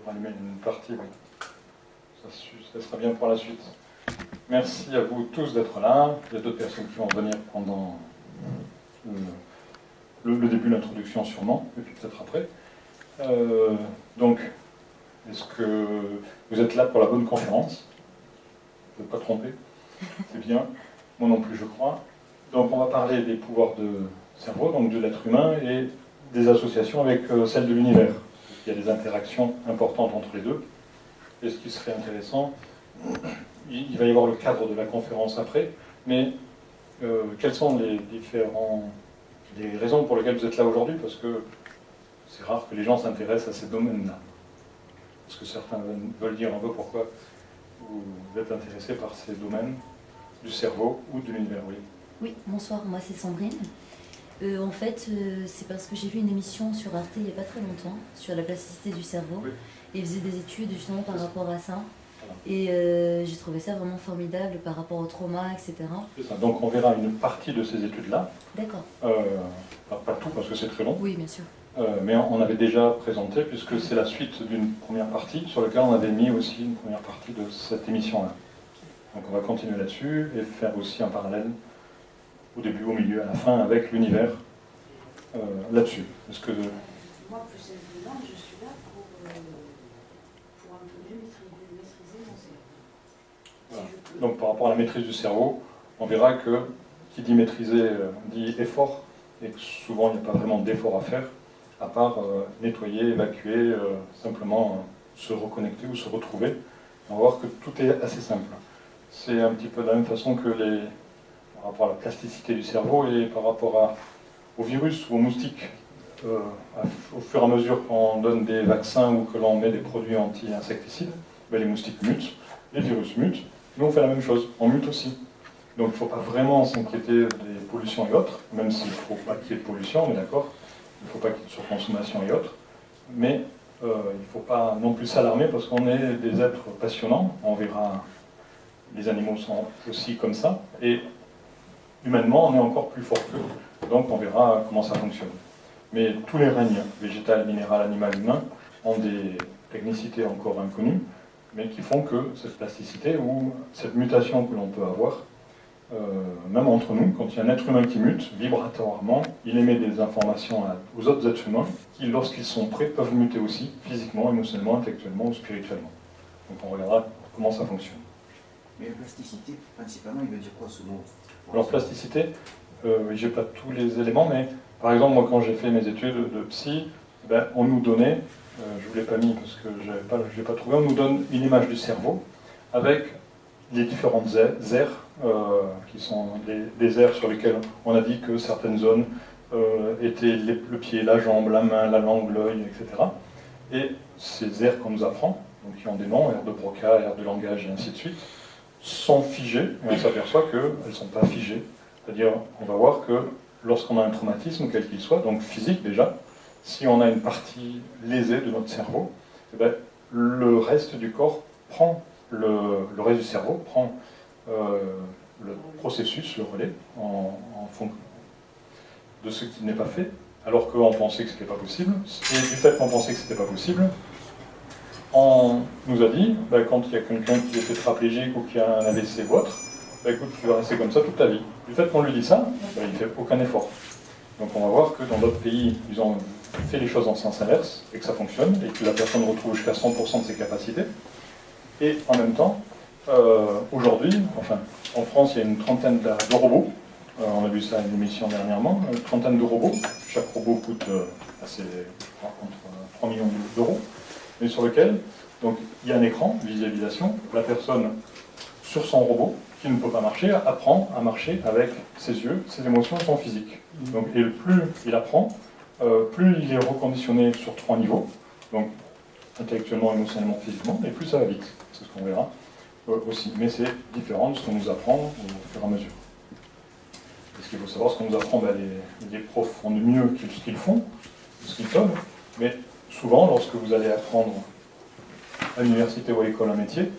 rallumer une partie, oui. Ça sera bien pour la suite. Merci à vous tous d'être là. Il y a d'autres personnes qui vont venir pendant le début de l'introduction sûrement, et puis peut-être après. Donc, est-ce que vous êtes là pour la bonne conférence? Vous n'êtes pas trompé? C'est bien. Moi non plus, je crois. Donc, on va parler des pouvoirs de cerveau, donc de l'être humain, et des associations avec celles de l'univers. Il y a des interactions importantes entre les deux. Et ce qui serait intéressant, il va y avoir le cadre de la conférence après, mais quelles sont les raisons pour lesquelles vous êtes là aujourd'hui? Parce que c'est rare que les gens s'intéressent à ces domaines-là. Est-ce que certains veulent dire un peu pourquoi vous êtes intéressés par ces domaines du cerveau ou de l'univers? Oui. Oui, bonsoir, moi c'est Sandrine. En fait, c'est parce que j'ai vu une émission sur Arte il n'y a pas très longtemps, sur la plasticité du cerveau, Oui. et ils faisaient des études justement par rapport à ça. Et j'ai trouvé ça vraiment formidable par rapport au trauma, etc. C'est ça. Donc on verra une partie de ces études-là. D'accord. Pas tout parce que c'est très long. Oui, bien sûr. Mais on avait déjà présenté, puisque c'est la suite d'une première partie, sur laquelle on avait mis aussi une première partie de cette émission-là. Donc on va continuer là-dessus et faire aussi un parallèle au début, au milieu, à la fin, avec l'univers là-dessus. Est-ce que... Moi, plus simplement, je suis là pour un peu mieux maîtriser mon cerveau. Voilà. Si je peux. Donc par rapport à la maîtrise du cerveau, on verra que qui dit maîtriser dit effort, et que souvent il n'y a pas vraiment d'effort à faire, à part nettoyer, évacuer, simplement se reconnecter ou se retrouver. On va voir que tout est assez simple. C'est un petit peu de la même façon que par rapport à la plasticité du cerveau et par rapport aux virus ou aux moustiques. Au fur et à mesure qu'on donne des vaccins ou que l'on met des produits anti-insecticides, ben les moustiques mutent, les virus mutent, nous on fait la même chose, on mute aussi. Donc il ne faut pas vraiment s'inquiéter des pollutions et autres, même s'il ne faut pas qu'il y ait de pollution, on est d'accord, il ne faut pas qu'il y ait de surconsommation et autres, mais il ne faut pas non plus s'alarmer parce qu'on est des êtres passionnants, on verra, les animaux sont aussi comme ça, et humainement on est encore plus fort qu'eux, donc on verra comment ça fonctionne. Mais tous les règnes, végétal, minéral, animal, humain, ont des technicités encore inconnues, mais qui font que cette plasticité ou cette mutation que l'on peut avoir, même entre nous, quand il y a un être humain qui mute, vibratoirement, il émet des informations aux autres êtres humains qui, lorsqu'ils sont prêts, peuvent muter aussi, physiquement, émotionnellement, intellectuellement ou spirituellement. Donc on regardera comment ça fonctionne. Mais plasticité, principalement, il veut dire quoi ce mot? Alors plasticité, je n'ai pas tous les éléments, mais par exemple, moi quand j'ai fait mes études de psy, ben, on nous donnait, je ne vous l'ai pas mis parce que je ne l'ai pas trouvé, on nous donne une image du cerveau avec les différentes aires, qui sont des aires sur lesquelles on a dit que certaines zones étaient le pied, la jambe, la main, la langue, l'œil, etc. Et ces aires qu'on nous apprend, donc qui ont des noms, aires de Broca, aires de langage et ainsi de suite, sont figées, et on s'aperçoit qu'elles ne sont pas figées. C'est-à-dire, on va voir que lorsqu'on a un traumatisme, quel qu'il soit, donc physique déjà, si on a une partie lésée de notre cerveau, eh bien, le reste du corps prend, le reste du cerveau prend le processus, le relais, en fonction de ce qui n'est pas fait, alors qu'on pensait que ce n'était pas possible. Et du fait qu'on pensait que ce n'était pas possible, on nous a dit, ben, quand il y a quelqu'un qui est tétraplégique ou qui a un AVC ou autre, ben, écoute, tu vas rester comme ça toute ta vie. Du fait qu'on lui dit ça, ben, il ne fait aucun effort. Donc on va voir que dans d'autres pays, ils ont fait les choses en sens inverse, et que ça fonctionne, et que la personne retrouve jusqu'à 100% de ses capacités. Et en même temps, aujourd'hui, enfin, en France, il y a une trentaine de robots. On a vu ça à une émission dernièrement, une trentaine de robots. Chaque robot coûte entre 3 millions d'euros, mais sur lequel donc, il y a un écran, visualisation. La personne, sur son robot, qui ne peut pas marcher, apprend à marcher avec ses yeux, ses émotions et son physique. Donc, et plus il apprend, plus il est reconditionné sur 3 niveaux, donc intellectuellement, émotionnellement, physiquement, et plus ça va vite. C'est ce qu'on verra aussi. Mais c'est différent de ce qu'on nous apprend au fur et à mesure. Parce qu'il faut savoir, ce qu'on nous apprend, ben, les profs font du mieux ce qu'ils font, ce qu'ils peuvent, mais souvent, lorsque vous allez apprendre à l'université ou à l'école un métier,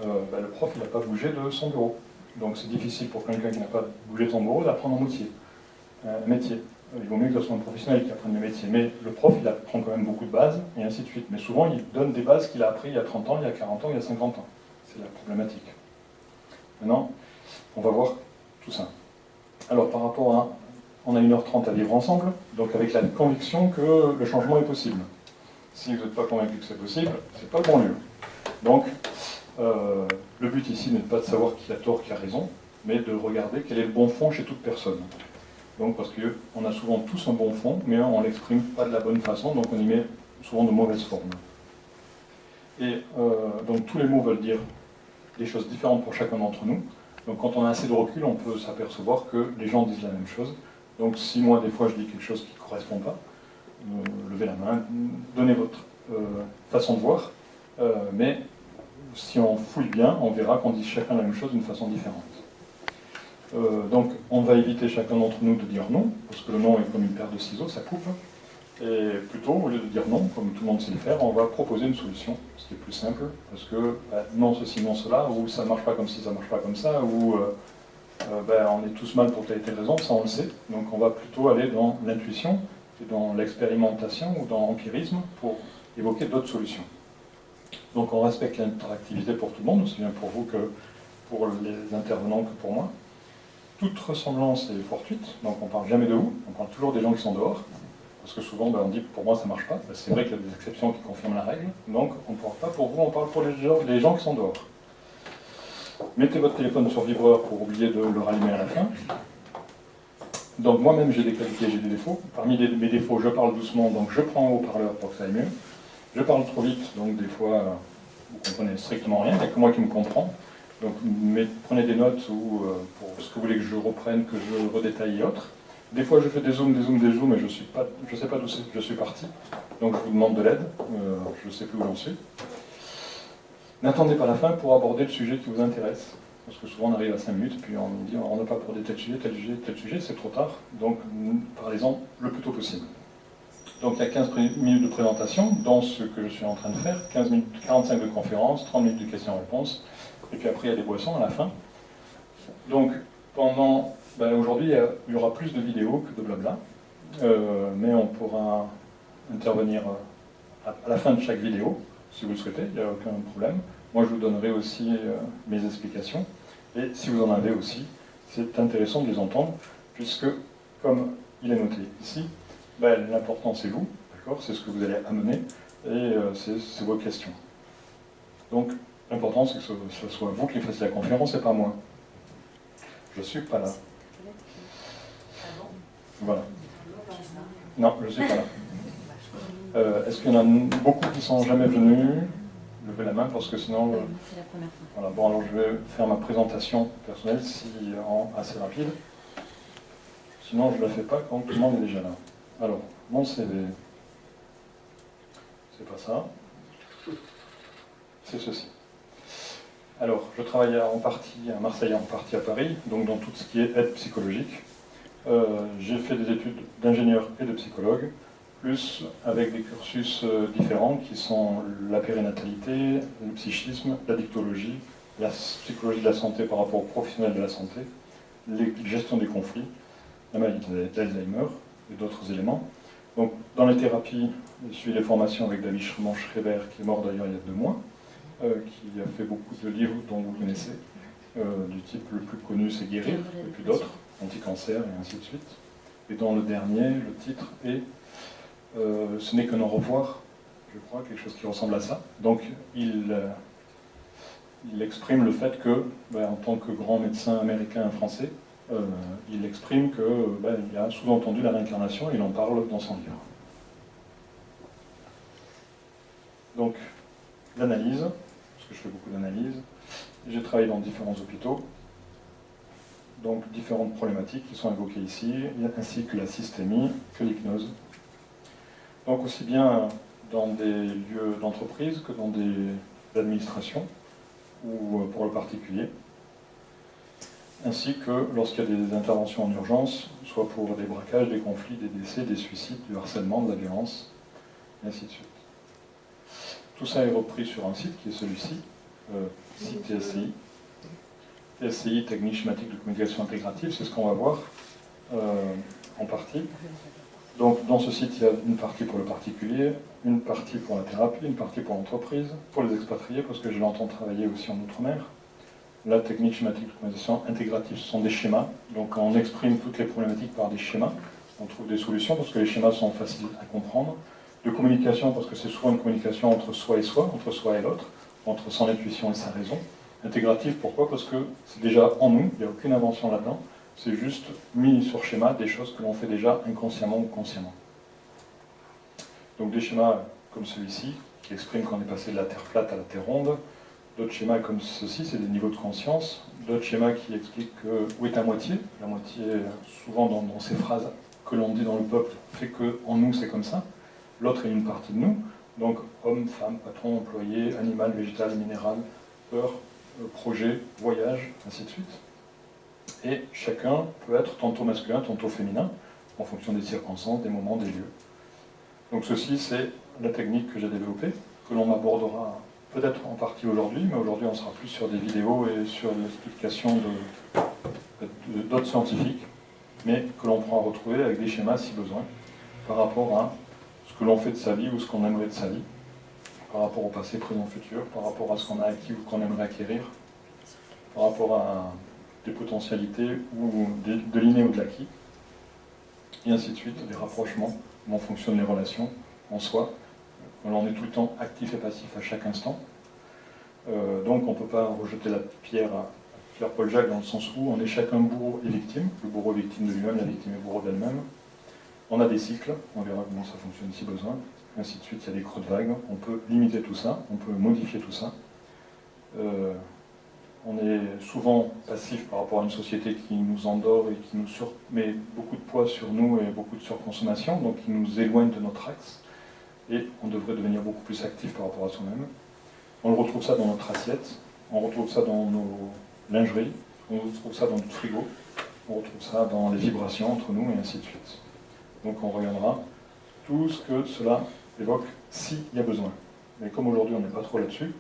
ben, le prof il n'a pas bougé de son bureau. Donc c'est difficile pour quelqu'un qui n'a pas bougé de son bureau d'apprendre un métier. il vaut mieux que ce soit un professionnel qui apprenne le métier. Mais le prof, il apprend quand même beaucoup de bases, et ainsi de suite. Mais souvent, il donne des bases qu'il a appris il y a 30 ans, il y a 40 ans, il y a 50 ans. C'est la problématique. Maintenant, on va voir tout ça. Alors, par rapport à... On a 1h30 à vivre ensemble, donc avec la conviction que le changement est possible. Si vous n'êtes pas convaincu que c'est possible, c'est pas le bon lieu. Donc, le but ici n'est pas de savoir qui a tort, qui a raison, mais de regarder quel est le bon fond chez toute personne. Donc, parce qu'on a souvent tous un bon fond, mais on ne l'exprime pas de la bonne façon, donc on y met souvent de mauvaises formes. Et donc, tous les mots veulent dire des choses différentes pour chacun d'entre nous. Donc, quand on a assez de recul, on peut s'apercevoir que les gens disent la même chose. Donc, si moi, des fois, je dis quelque chose qui ne correspond pas, levez la main, donnez votre façon de voir, mais si on fouille bien, on verra qu'on dit chacun la même chose d'une façon différente. Donc on va éviter chacun d'entre nous de dire non, parce que le non est comme une paire de ciseaux, ça coupe, et plutôt, au lieu de dire non, comme tout le monde sait le faire, on va proposer une solution, ce qui est plus simple, parce que non ceci, non cela, ou ça ne marche pas comme ci, ça ne marche pas comme ça, ou on est tous mal pour telle et telle raison, ça on le sait, donc on va plutôt aller dans l'intuition, et dans l'expérimentation ou dans l'empirisme pour évoquer d'autres solutions. Donc on respecte l'interactivité pour tout le monde, aussi bien pour vous que pour les intervenants que pour moi. Toute ressemblance est fortuite, donc on ne parle jamais de vous, on parle toujours des gens qui sont dehors, parce que souvent on dit pour moi ça ne marche pas, c'est vrai qu'il y a des exceptions qui confirment la règle, donc on ne parle pas pour vous, on parle pour les gens qui sont dehors. Mettez votre téléphone sur vibreur pour oublier de le rallumer à la fin. Donc moi-même j'ai des qualités, j'ai des défauts. Parmi mes défauts, je parle doucement, donc je prends un haut-parleur pour que ça aille mieux. Je parle trop vite, donc des fois vous ne comprenez strictement rien, il n'y a que moi qui me comprends. Donc prenez des notes ou pour ce que vous voulez que je reprenne, que je redétaille et autres. Des fois je fais des zooms, et je ne sais pas d'où je suis parti. Donc je vous demande de l'aide, je ne sais plus où j'en suis. N'attendez pas la fin pour aborder le sujet qui vous intéresse. Parce que souvent on arrive à 5 minutes, puis on me dit on n'a pas abordé tel sujet, c'est trop tard. Donc parlez-en le plus tôt possible. Donc il y a 15 minutes de présentation, dans ce que je suis en train de faire, 15 minutes, 45 de conférence, 30 minutes de questions-réponses, et puis après il y a des boissons à la fin. Donc aujourd'hui il y aura plus de vidéos que de blabla, mais on pourra intervenir à la fin de chaque vidéo, si vous le souhaitez, il n'y a aucun problème. Moi je vous donnerai aussi mes explications, et si vous en avez aussi, c'est intéressant de les entendre, puisque comme il est noté ici, l'important c'est vous, d'accord, c'est ce que vous allez amener, et c'est vos questions. Donc l'important c'est que ce soit vous qui fassiez la conférence et pas moi. Je ne suis pas là. Voilà. Non, je ne suis pas là. Est-ce qu'il y en a beaucoup qui ne sont jamais venus? Levez la main parce que sinon... c'est la première fois. Voilà, bon alors je vais faire ma présentation personnelle assez rapide. Sinon je ne la fais pas quand tout le monde est déjà là. Alors, mon CV, c'est pas ça, c'est ceci. Alors, je travaille en partie à Marseille, en partie à Paris, donc dans tout ce qui est aide psychologique. J'ai fait des études d'ingénieur et de psychologue, plus avec des cursus différents qui sont la périnatalité, le psychisme, la dictologie, la psychologie de la santé par rapport aux professionnels de la santé, la gestion des conflits, la maladie d'Alzheimer et d'autres éléments. Donc, dans les thérapies, je suis les formations avec David Schreiber, qui est mort d'ailleurs il y a 2 mois, qui a fait beaucoup de livres dont vous connaissez. Du type le plus connu, c'est Guérir, et puis d'autres, Anti-cancer et ainsi de suite. Et dans le dernier, le titre est Ce n'est qu'un au revoir, je crois, quelque chose qui ressemble à ça. Donc, il exprime le fait que, en tant que grand médecin américain français, il exprime qu'il a sous-entendu la réincarnation et il en parle dans son livre. Donc, l'analyse, parce que je fais beaucoup d'analyse, j'ai travaillé dans différents hôpitaux, donc différentes problématiques qui sont évoquées ici, ainsi que la systémie, que l'hypnose. Donc aussi bien dans des lieux d'entreprise que dans des administrations, ou pour le particulier, ainsi que lorsqu'il y a des interventions en urgence, soit pour des braquages, des conflits, des décès, des suicides, du harcèlement, de la violence, et ainsi de suite. Tout ça est repris sur un site qui est celui-ci, site TSCI. TSCI, Technique Schématique de Communication Intégrative, c'est ce qu'on va voir. en partie. Donc dans ce site, il y a une partie pour le particulier, une partie pour la thérapie, une partie pour l'entreprise, pour les expatriés, parce que je l'entends travailler aussi en Outre-mer. La technique schématique d'optimisation intégrative, ce sont des schémas. Donc on exprime toutes les problématiques par des schémas. On trouve des solutions parce que les schémas sont faciles à comprendre. De communication, parce que c'est souvent une communication entre soi et l'autre, entre son intuition et sa raison. Intégrative, pourquoi? Parce que c'est déjà en nous, il n'y a aucune invention là-dedans. C'est juste mis sur schéma des choses que l'on fait déjà inconsciemment ou consciemment. Donc des schémas comme celui-ci, qui expriment qu'on est passé de la terre plate à la terre ronde. D'autres schémas comme ceci, c'est des niveaux de conscience. D'autres schémas qui expliquent que où est à moitié. La moitié, souvent dans ces phrases que l'on dit dans le peuple, fait qu'en nous c'est comme ça. L'autre est une partie de nous. Donc homme, femme, patron, employé, animal, végétal, minéral, peur, projet, voyage, ainsi de suite. Et chacun peut être tantôt masculin, tantôt féminin, en fonction des circonstances, des moments, des lieux. Donc ceci, c'est la technique que j'ai développée, que l'on abordera peut-être en partie aujourd'hui, mais aujourd'hui on sera plus sur des vidéos et sur l'explication d'autres scientifiques, mais que l'on pourra retrouver avec des schémas si besoin, par rapport à ce que l'on fait de sa vie ou ce qu'on aimerait de sa vie, par rapport au passé, présent, futur, par rapport à ce qu'on a acquis ou qu'on aimerait acquérir, par rapport à des potentialités ou de l'inné ou de l'acquis, et ainsi de suite, des rapprochements, comment fonctionnent les relations en soi. On est tout le temps actif et passif à chaque instant. Donc on ne peut pas rejeter la pierre à Pierre-Paul Jacques dans le sens où on est chacun bourreau et victime. Le bourreau est victime de lui-même, la victime est bourreau d'elle-même. On a des cycles, on verra comment ça fonctionne si besoin. Ainsi de suite, il y a des creux de vagues. On peut limiter tout ça, on peut modifier tout ça. On est souvent passif par rapport à une société qui nous endort et qui nous met beaucoup de poids sur nous et beaucoup de surconsommation, donc qui nous éloigne de notre axe. Et on devrait devenir beaucoup plus actif par rapport à soi-même. On le retrouve ça dans notre assiette, on retrouve ça dans nos lingeries, on retrouve ça dans notre frigo, on retrouve ça dans les vibrations entre nous et ainsi de suite. Donc on reviendra tout ce que cela évoque s'il y a besoin. Mais comme aujourd'hui on n'est pas trop là-dessus,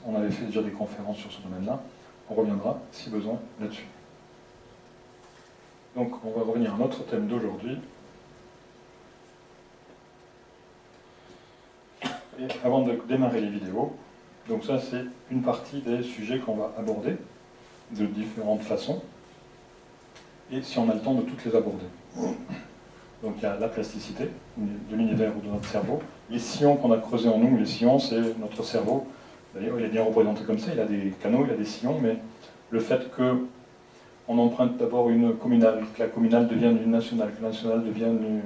on avait fait déjà des conférences sur ce domaine-là, on reviendra si besoin là-dessus. Donc on va revenir à notre thème d'aujourd'hui. Et avant de démarrer les vidéos, donc ça c'est une partie des sujets qu'on va aborder de différentes façons, et si on a le temps de toutes les aborder. Donc il y a la plasticité de l'univers ou de notre cerveau, les sillons qu'on a creusés en nous, les sillons c'est notre cerveau, d'ailleurs il est bien représenté comme ça, il a des canaux, il a des sillons, mais le fait que on emprunte d'abord une communale, que la communale devienne une nationale, que la nationale devienne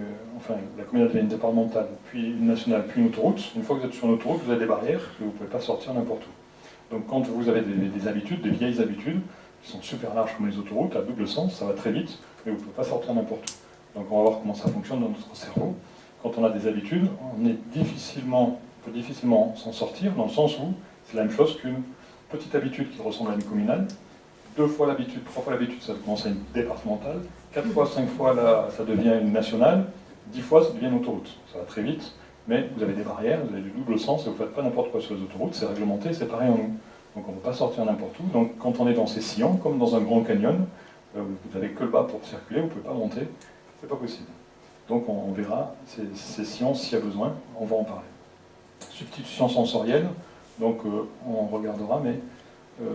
la communale devienne départementale, puis une nationale, puis une autoroute. Une fois que vous êtes sur une autoroute, vous avez des barrières et vous ne pouvez pas sortir n'importe où. Donc quand vous avez des habitudes, des vieilles habitudes, qui sont super larges comme les autoroutes, à double sens, ça va très vite, mais vous ne pouvez pas sortir n'importe où. Donc on va voir comment ça fonctionne dans notre cerveau. Quand on a des habitudes, on peut difficilement s'en sortir, dans le sens où c'est la même chose qu'une petite habitude qui ressemble à une communale. 2 fois l'habitude, 3 fois l'habitude, ça commence à une départementale. 4 fois, 5 fois, là, ça devient une nationale. 10 fois, ça devient une autoroute. Ça va très vite, mais vous avez des barrières, vous avez du double sens, et vous ne faites pas n'importe quoi sur les autoroutes, c'est réglementé, c'est pareil en nous. Donc on ne peut pas sortir n'importe où. Donc quand on est dans ces sillons, comme dans un grand canyon, vous n'avez que le bas pour circuler, vous ne pouvez pas monter, c'est pas possible. Donc on verra ces sillons s'il y a besoin, on va en parler. Substitution sensorielle, donc on regardera, mais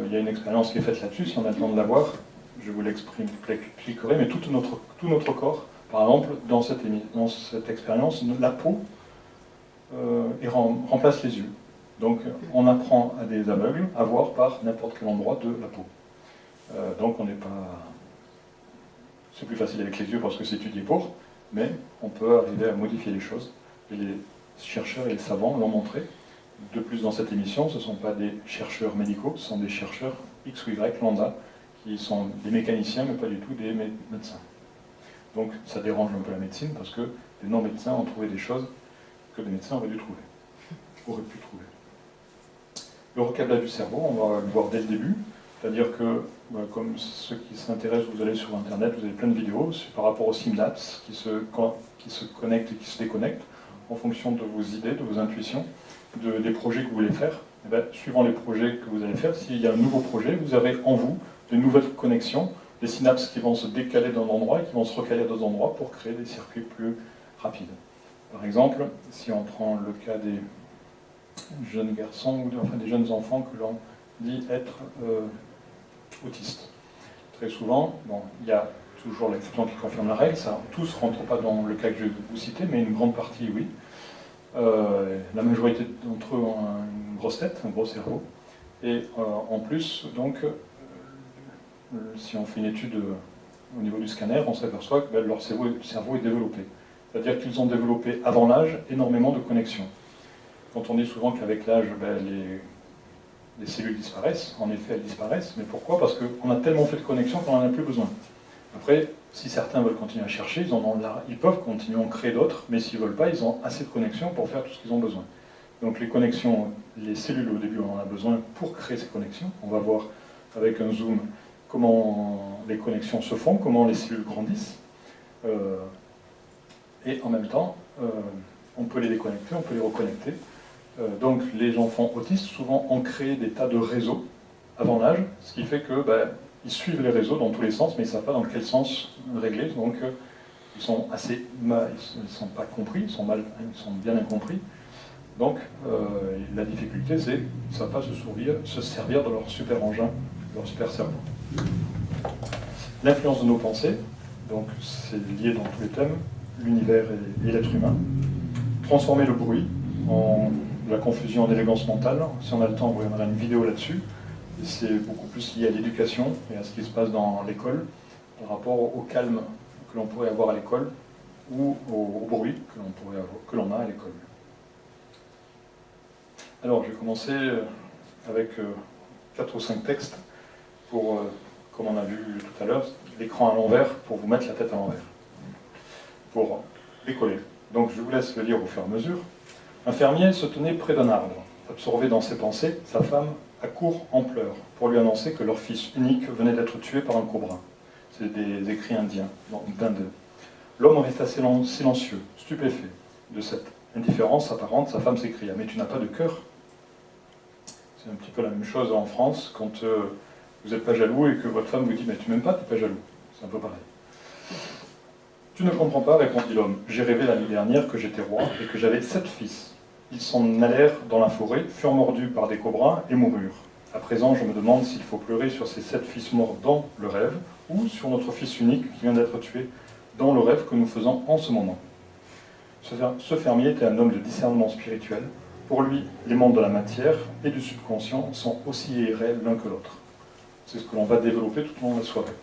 il y a une expérience qui est faite là-dessus, si on a le temps de la voir, je vous l'expliquerai, mais tout notre corps, par exemple, dans cette expérience, la peau remplace les yeux. Donc on apprend à des aveugles à voir par n'importe quel endroit de la peau. Donc on n'est pas... C'est plus facile avec les yeux parce que c'est étudié pour, mais on peut arriver à modifier les choses. Et les chercheurs et les savants l'ont montré. De plus, dans cette émission, ce ne sont pas des chercheurs médicaux, ce sont des chercheurs X ou Y, lambda, qui sont des mécaniciens, mais pas du tout des médecins. Donc ça dérange un peu la médecine, parce que les non-médecins ont trouvé des choses que les médecins auraient pu trouver. Le recablage du cerveau, on va le voir dès le début, c'est-à-dire que, comme ceux qui s'intéressent, vous allez sur Internet, vous avez plein de vidéos par rapport aux synapses qui se connectent et qui se déconnectent, en fonction de vos idées, de vos intuitions, des projets que vous voulez faire. Et bien, suivant les projets que vous allez faire, s'il y a un nouveau projet, vous avez en vous de nouvelles connexions des synapses qui vont se décaler d'un endroit et qui vont se recaler à d'autres endroits pour créer des circuits plus rapides. Par exemple, si on prend le cas des jeunes garçons, ou enfin des jeunes enfants que l'on dit être autistes. Très souvent, bon, il y a toujours l'exception qui confirme la règle, ça, tous ne rentrent pas dans le cas que je vais vous citer, mais une grande partie, oui. La majorité d'entre eux ont une grosse tête, un gros cerveau, et en plus, donc, si on fait une étude au niveau du scanner, on s'aperçoit que leur cerveau est développé. C'est-à-dire qu'ils ont développé avant l'âge énormément de connexions. Quand on dit souvent qu'avec l'âge, les cellules disparaissent, en effet elles disparaissent, mais pourquoi? Parce qu'on a tellement fait de connexions qu'on n'en a plus besoin. Après, si certains veulent continuer à chercher, ils peuvent continuer à en créer d'autres, mais s'ils ne veulent pas, ils ont assez de connexions pour faire tout ce qu'ils ont besoin. Donc les connexions, les cellules au début, on en a besoin pour créer ces connexions. On va voir avec un zoom comment les connexions se font, comment les cellules grandissent. Et en même temps, on peut les déconnecter, on peut les reconnecter. Donc les enfants autistes, souvent, ont créé des tas de réseaux avant l'âge, ce qui fait que ils suivent les réseaux dans tous les sens, mais ils ne savent pas dans quel sens régler. Donc ils sont assez mal, ils ne sont pas compris, ils sont bien incompris. Donc la difficulté, c'est qu'ils ne savent pas se servir de leur super engin, de leur super cerveau. L'influence de nos pensées, donc c'est lié dans tous les thèmes, l'univers et l'être humain. Transformer le bruit en la confusion en élégance mentale. Si on a le temps, on verra une vidéo là-dessus. C'est beaucoup plus lié à l'éducation et à ce qui se passe dans l'école, par rapport au calme que l'on pourrait avoir à l'école ou au bruit que l'on a à l'école. Alors, je vais commencer avec 4 ou 5 textes pour, comme on a vu tout à l'heure, l'écran à l'envers pour vous mettre la tête à l'envers, pour décoller. Donc, je vous laisse le lire au fur et à mesure. Un fermier se tenait près d'un arbre. Absorbé dans ses pensées, sa femme accourt en pleurs pour lui annoncer que leur fils unique venait d'être tué par un cobra. C'est des écrits indiens, d'Inde. L'homme resta silencieux, stupéfait. De cette indifférence apparente, sa femme s'écria « Mais tu n'as pas de cœur ?» C'est un petit peu la même chose en France, quand vous n'êtes pas jaloux et que votre femme vous dit « Mais tu m'aimes pas, tu n'es pas jaloux. » C'est un peu pareil. « Tu ne comprends pas, répondit l'homme. J'ai rêvé l'année dernière que j'étais roi et que j'avais 7 fils. Ils s'en allèrent dans la forêt, furent mordus par des cobras et moururent. À présent, je me demande s'il faut pleurer sur ces 7 fils morts dans le rêve ou sur notre fils unique qui vient d'être tué dans le rêve que nous faisons en ce moment. » Ce fermier était un homme de discernement spirituel. Pour lui, les mondes de la matière et du subconscient sont aussi irréels l'un que l'autre. C'est ce que l'on va développer tout au long de la soirée.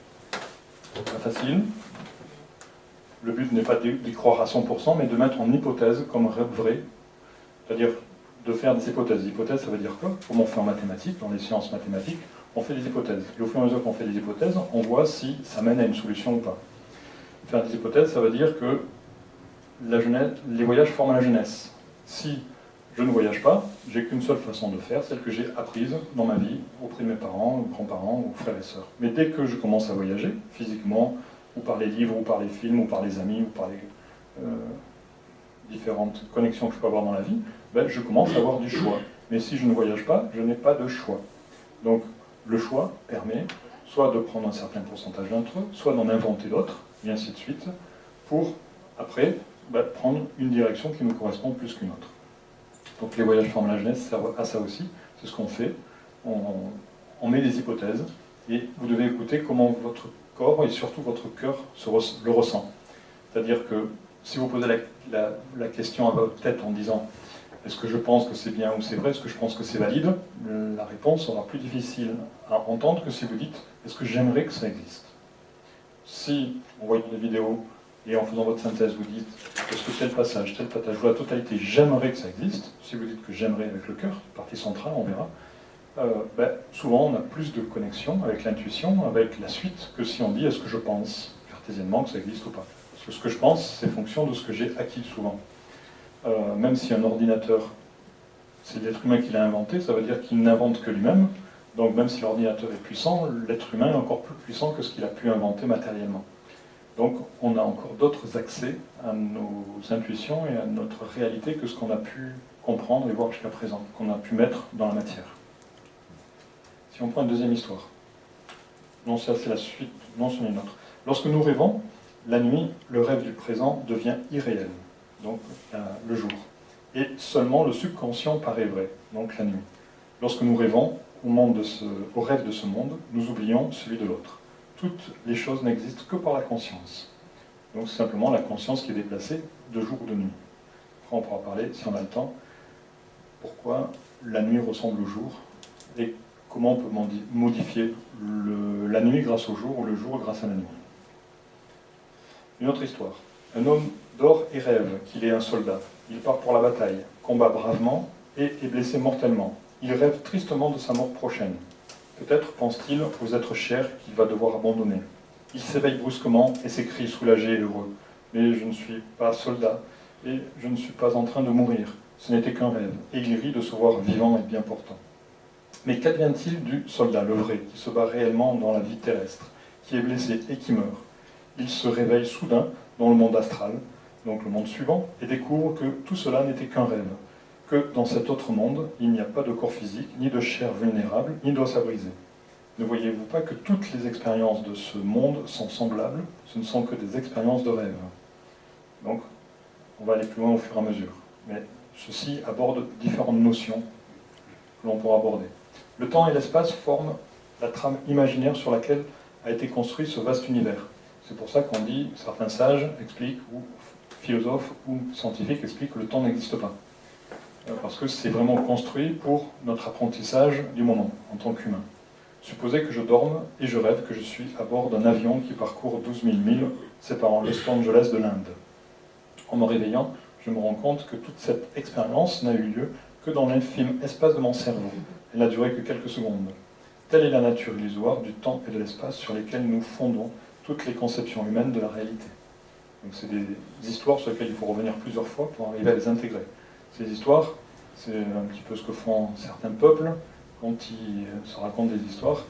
Pas facile. Le but n'est pas d'y croire à 100%, mais de mettre en hypothèse comme vrai, c'est-à-dire de faire des hypothèses. L'hypothèse, ça veut dire quoi? Comme on fait en mathématiques, dans les sciences mathématiques, on fait des hypothèses. Et au fur et à mesure qu'on fait des hypothèses, on voit si ça mène à une solution ou pas. Faire des hypothèses, ça veut dire que les voyages forment la jeunesse. Si je ne voyage pas, j'ai qu'une seule façon de faire, celle que j'ai apprise dans ma vie, auprès de mes parents, ou grands-parents, ou frères et sœurs. Mais dès que je commence à voyager, physiquement, ou par les livres, ou par les films, ou par les amis, ou par les différentes connexions que je peux avoir dans la vie, je commence à avoir du choix. Mais si je ne voyage pas, je n'ai pas de choix. Donc le choix permet soit de prendre un certain pourcentage d'entre eux, soit d'en inventer d'autres, et ainsi de suite, pour après prendre une direction qui nous correspond plus qu'une autre. Donc les voyages forment la jeunesse servent à ça aussi, c'est ce qu'on fait. On met des hypothèses, et vous devez écouter comment votre corps et surtout votre cœur le ressent. C'est-à-dire que si vous posez la question à votre tête en disant « Est-ce que je pense que c'est bien ou c'est vrai? Est-ce que je pense que c'est valide ?» La réponse sera plus difficile à entendre que si vous dites « Est-ce que j'aimerais que ça existe ?» Si, en voyant des vidéos et en faisant votre synthèse, vous dites « Est-ce que tel passage ou la totalité, j'aimerais que ça existe ?» Si vous dites que j'aimerais avec le cœur, partie centrale, on verra, souvent on a plus de connexion avec l'intuition, avec la suite, que si on dit « Est-ce que je pense cartésiennement que ça existe ou pas ?» Parce que ce que je pense, c'est fonction de ce que j'ai acquis souvent. Même si un ordinateur, c'est l'être humain qui l'a inventé, ça veut dire qu'il n'invente que lui-même. Donc même si l'ordinateur est puissant, l'être humain est encore plus puissant que ce qu'il a pu inventer matériellement. Donc on a encore d'autres accès à nos intuitions et à notre réalité que ce qu'on a pu comprendre et voir jusqu'à présent, qu'on a pu mettre dans la matière. Si on prend une deuxième histoire. Non, ça c'est la suite, non, c'en est une autre. Lorsque nous rêvons, la nuit, le rêve du présent devient irréel, donc le jour. Et seulement le subconscient paraît vrai, donc la nuit. Lorsque nous rêvons au rêve de ce monde, nous oublions celui de l'autre. Toutes les choses n'existent que par la conscience. Donc c'est simplement la conscience qui est déplacée de jour ou de nuit. Après on pourra parler, si on a le temps, pourquoi la nuit ressemble au jour et comment on peut modifier la nuit grâce au jour ou le jour grâce à la nuit. Une autre histoire. Un homme dort et rêve qu'il est un soldat. Il part pour la bataille, combat bravement et est blessé mortellement. Il rêve tristement de sa mort prochaine. Peut-être pense-t-il aux êtres chers qu'il va devoir abandonner. Il s'éveille brusquement et s'écrie soulagé et heureux. Mais je ne suis pas soldat et je ne suis pas en train de mourir. Ce n'était qu'un rêve. Et il rit de se voir vivant et bien portant. Mais qu'advient-il du soldat, le vrai, qui se bat réellement dans la vie terrestre, qui est blessé et qui meurt? Il se réveille soudain dans le monde astral, donc le monde suivant, et découvre que tout cela n'était qu'un rêve, que dans cet autre monde, il n'y a pas de corps physique, ni de chair vulnérable, ni d'os à briser. Ne voyez-vous pas que toutes les expériences de ce monde sont semblables? Ce ne sont que des expériences de rêve. Donc, on va aller plus loin au fur et à mesure. Mais ceci aborde différentes notions que l'on pourra aborder. Le temps et l'espace forment la trame imaginaire sur laquelle a été construit ce vaste univers. C'est pour ça qu'on dit, certains sages expliquent, ou philosophes ou scientifiques expliquent que le temps n'existe pas. Parce que c'est vraiment construit pour notre apprentissage du moment, en tant qu'humain. Supposez que je dorme et je rêve que je suis à bord d'un avion qui parcourt 12 000 milles séparant Los Angeles de l'Inde. En me réveillant, je me rends compte que toute cette expérience n'a eu lieu que dans l'infime espace de mon cerveau. Elle n'a duré que quelques secondes. Telle est la nature illusoire du temps et de l'espace sur lesquels nous fondons toutes les conceptions humaines de la réalité. Donc c'est des histoires sur lesquelles il faut revenir plusieurs fois pour arriver à les intégrer. Ces histoires, c'est un petit peu ce que font certains peuples quand ils se racontent des histoires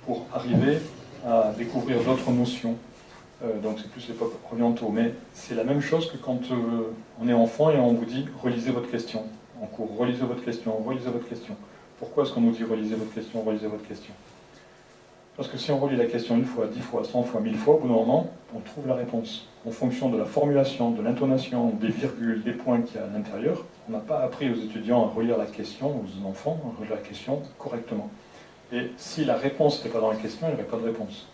pour arriver à découvrir d'autres notions. Donc c'est plus les peuples orientaux. Mais c'est la même chose que quand on est enfant et on vous dit « relisez votre question ». En cours, relisez votre question, relisez votre question. Pourquoi est-ce qu'on nous dit « relisez votre question, relisez votre question » Parce que si on relit la question une fois, 10 fois, 100 fois, 1000 fois, au bout d'un moment, on trouve la réponse. En fonction de la formulation, de l'intonation, des virgules, des points qu'il y a à l'intérieur, on n'a pas appris aux étudiants à relire la question, aux enfants, à relire la question correctement. Et si la réponse n'était pas dans la question, il n'y aurait pas de réponse.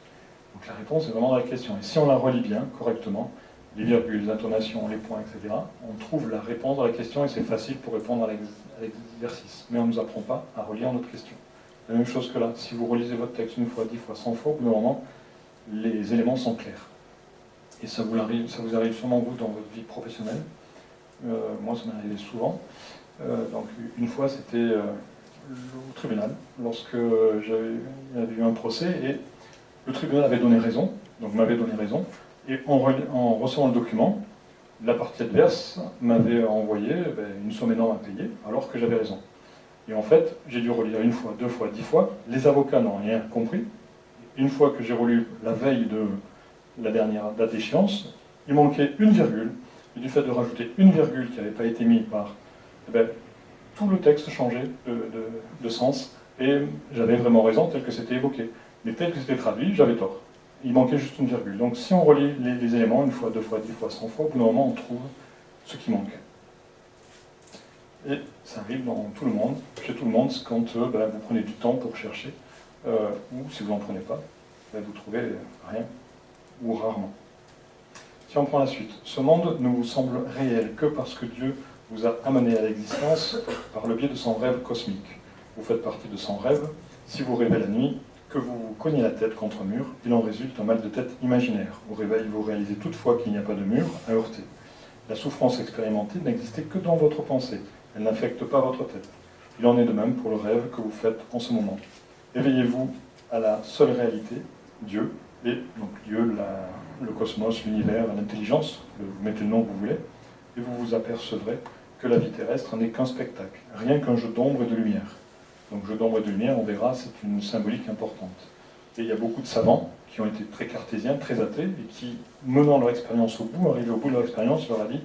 Donc la réponse est vraiment dans la question. Et si on la relit bien, correctement, les virgules, les intonations, les points, etc., on trouve la réponse dans la question et c'est facile pour répondre à l'exercice. Mais on ne nous apprend pas à relire notre question. La même chose que là, si vous relisez votre texte une fois, 10 fois, 100 fois, au bout d'un moment, les éléments sont clairs. Et ça vous arrive sûrement vous dans votre vie professionnelle. Moi, ça m'est arrivé souvent. Donc une fois, c'était au tribunal, lorsque il y avait eu un procès, et le tribunal avait donné raison, donc m'avait donné raison, et en recevant le document, la partie adverse m'avait envoyé une somme énorme à payer, alors que j'avais raison. Et en fait, j'ai dû relire une fois, 2 fois, 10 fois. Les avocats n'ont rien compris. Une fois que j'ai relu la veille de la dernière date d'échéance, il manquait une virgule. Et du fait de rajouter une virgule qui n'avait pas été mise par... tout le texte changeait de sens. Et j'avais vraiment raison tel que c'était évoqué. Mais tel que c'était traduit, j'avais tort. Il manquait juste une virgule. Donc si on relit les éléments une fois, 2 fois, 10 fois, 100 fois, au bout d'un moment, on trouve ce qui manque. Et ça arrive dans tout le monde, chez tout le monde, quand vous prenez du temps pour chercher, ou si vous n'en prenez pas, vous trouvez rien, ou rarement. Si on prend la suite, ce monde ne vous semble réel que parce que Dieu vous a amené à l'existence par le biais de son rêve cosmique. Vous faites partie de son rêve. Si vous rêvez la nuit, que vous vous cognez la tête contre un mur, il en résulte un mal de tête imaginaire. Au réveil, vous réalisez toutefois qu'il n'y a pas de mur à heurter. La souffrance expérimentée n'existait que dans votre pensée. Elle n'affecte pas votre tête. Il en est de même pour le rêve que vous faites en ce moment. Éveillez-vous à la seule réalité, Dieu, et donc Dieu, le cosmos, l'univers, l'intelligence, vous mettez le nom que vous voulez, et vous vous apercevrez que la vie terrestre n'est qu'un spectacle, rien qu'un jeu d'ombre et de lumière. Donc jeu d'ombre et de lumière, on verra, c'est une symbolique importante. Et il y a beaucoup de savants qui ont été très cartésiens, très athées, et qui, menant leur expérience au bout, arrivés au bout de leur expérience, leur a dit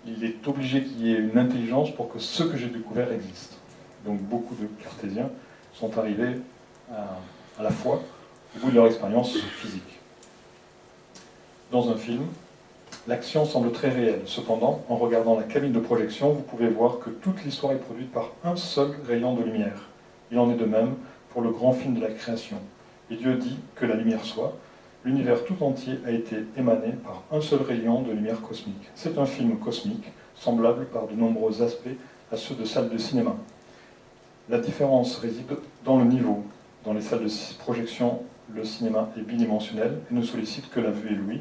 il est obligé qu'il y ait une intelligence pour que ce que j'ai découvert existe. Donc beaucoup de cartésiens sont arrivés à à la fois au bout de leur expérience physique. Dans un film, l'action semble très réelle. Cependant, en regardant la cabine de projection, vous pouvez voir que toute l'histoire est produite par un seul rayon de lumière. Il en est de même pour le grand film de la création. Et Dieu dit que la lumière soit. L'univers tout entier a été émané par un seul rayon de lumière cosmique. C'est un film cosmique, semblable par de nombreux aspects à ceux de salles de cinéma. La différence réside dans le niveau. Dans les salles de projection, le cinéma est bidimensionnel et ne sollicite que la vue et l'ouïe.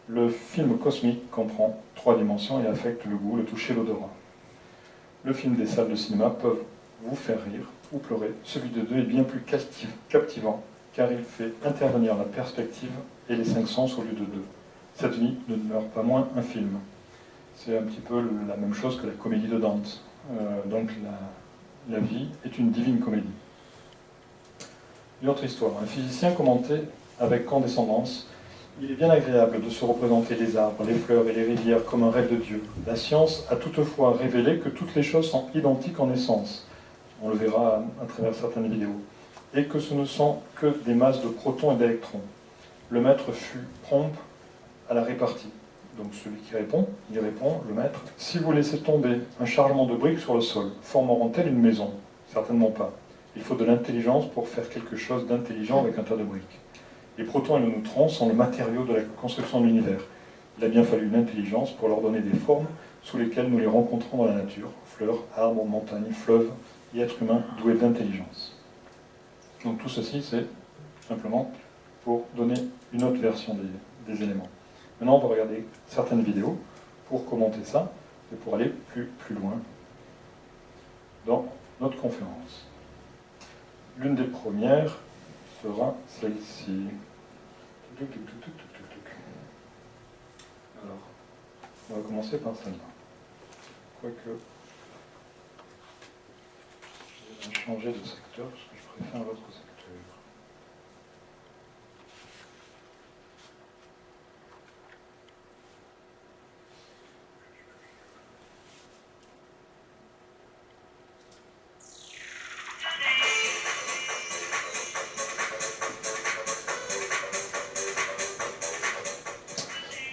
Le film cosmique comprend 3 dimensions et affecte le goût, le toucher, l'odorat. Le film des salles de cinéma peuvent vous faire rire ou pleurer. Celui de 2 est bien plus captivant, car il fait intervenir la perspective et les 5 sens au lieu de 2. Cette vie ne demeure pas moins un film. C'est un petit peu la même chose que la comédie de Dante. Donc la vie est une divine comédie. Une autre histoire. Un physicien commentait avec condescendance: il est bien agréable de se représenter les arbres, les fleurs et les rivières comme un rêve de Dieu. La science a toutefois révélé que toutes les choses sont identiques en essence. On le verra à travers certaines vidéos. Et que ce ne sont que des masses de protons et d'électrons. Le maître fut prompt à la répartie. Donc celui qui répond, il répond, le maître: si vous laissez tomber un chargement de briques sur le sol, formeront-elles une maison? Certainement pas. Il faut de l'intelligence pour faire quelque chose d'intelligent avec un tas de briques. Les protons et les neutrons sont le matériau de la construction de l'univers. Il a bien fallu une intelligence pour leur donner des formes sous lesquelles nous les rencontrons dans la nature: fleurs, arbres, montagnes, fleuves et êtres humains doués d'intelligence. Donc tout ceci, c'est simplement pour donner une autre version des éléments. Maintenant, on va regarder certaines vidéos pour commenter ça et pour aller plus loin dans notre conférence. L'une des premières sera celle-ci. Alors, on va commencer par celle-là. Quoique, je vais changer de secteur parce que je préfère l'autre secteur.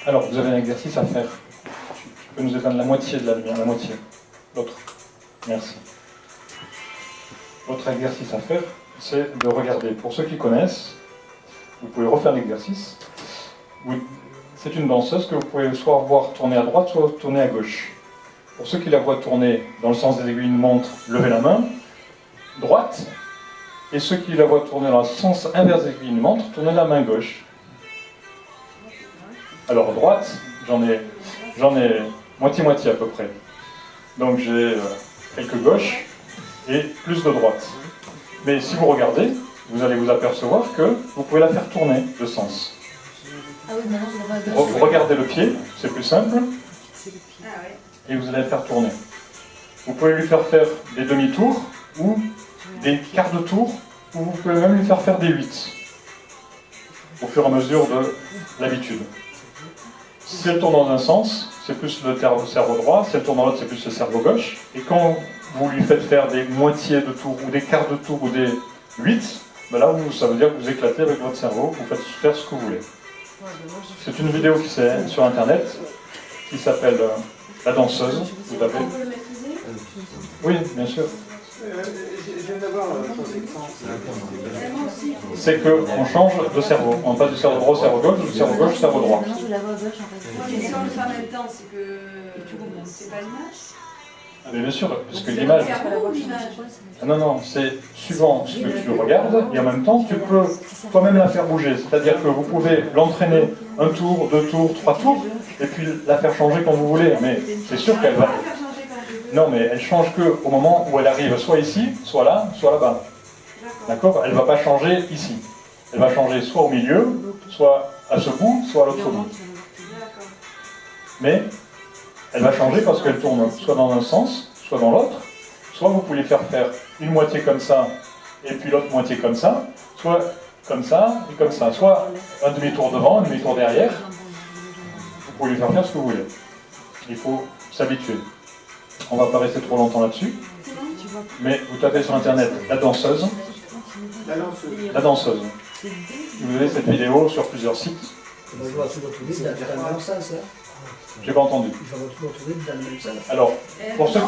Alors, vous avez un exercice à faire. Tu peux nous éteindre la moitié de la lumière, la moitié. L'autre. Merci. L'autre exercice à faire, c'est de regarder. Pour ceux qui connaissent, vous pouvez refaire l'exercice. C'est une danseuse que vous pouvez soit voir tourner à droite, soit tourner à gauche. Pour ceux qui la voient tourner dans le sens des aiguilles d'une montre, levez la main droite. Et ceux qui la voient tourner dans le sens inverse des aiguilles d'une montre, tournez la main gauche. Alors droite, j'en ai moitié-moitié à peu près. Donc j'ai quelques gauches et plus de droite. Mais si vous regardez, vous allez vous apercevoir que vous pouvez la faire tourner de sens. Ah oui, maintenant je la vois à gauche. Vous regardez le pied, c'est plus simple, Ah ouais. et vous allez la faire tourner. Vous pouvez lui faire des demi-tours ou des quarts de tour, ou vous pouvez même lui faire des 8 au fur et à mesure de l'habitude. Si elle tourne dans un sens, c'est plus le cerveau droit, si elle tourne dans l'autre, c'est plus le cerveau gauche. Et quand vous lui faites faire des moitiés de tour, ou des quarts de tour, ou des 8, ben là, ça veut dire que vous éclatez avec votre cerveau, vous faites faire ce que vous voulez. C'est une vidéo qui est sur Internet, qui s'appelle La danseuse. Vous tapez. On peut le maîtriser? Oui, bien sûr. Je viens d'avoir Moi aussi. C'est qu'on change de cerveau. On passe du cerveau droit au cerveau gauche, du cerveau gauche au cerveau droit. Maintenant je la vois à gauche en fait. Ouais, mais si on le fait en même temps, c'est que c'est pas l'image. Ah, mais bien sûr, parce que l'image... Ah non, c'est suivant ce que tu regardes, et en même temps, tu peux toi-même la faire bouger. C'est-à-dire que vous pouvez l'entraîner un tour, 2 tours, 3 tours, et puis la faire changer quand vous voulez. Mais c'est sûr qu'elle va... Non, mais elle change qu'au moment où elle arrive soit ici, soit là-bas. D'accord? Elle ne va pas changer ici. Elle va changer soit au milieu, soit à ce bout, soit à l'autre bout. Mais elle va changer parce qu'elle tourne soit dans un sens, soit dans l'autre. Soit vous pouvez faire une moitié comme ça, et puis l'autre moitié comme ça, soit comme ça et comme ça. Soit un demi-tour devant, un demi-tour derrière. Vous pouvez lui faire ce que vous voulez. Il faut s'habituer. On ne va pas rester trop longtemps là-dessus. Mais vous tapez sur Internet la danseuse, La lanceuse. La danseuse. Vous avez cette vidéo sur plusieurs sites. Moi, je vais tout retrouver dans le même sens. J'ai pas entendu. Je vais tout retrouver dans le même sens. Alors, pour ceux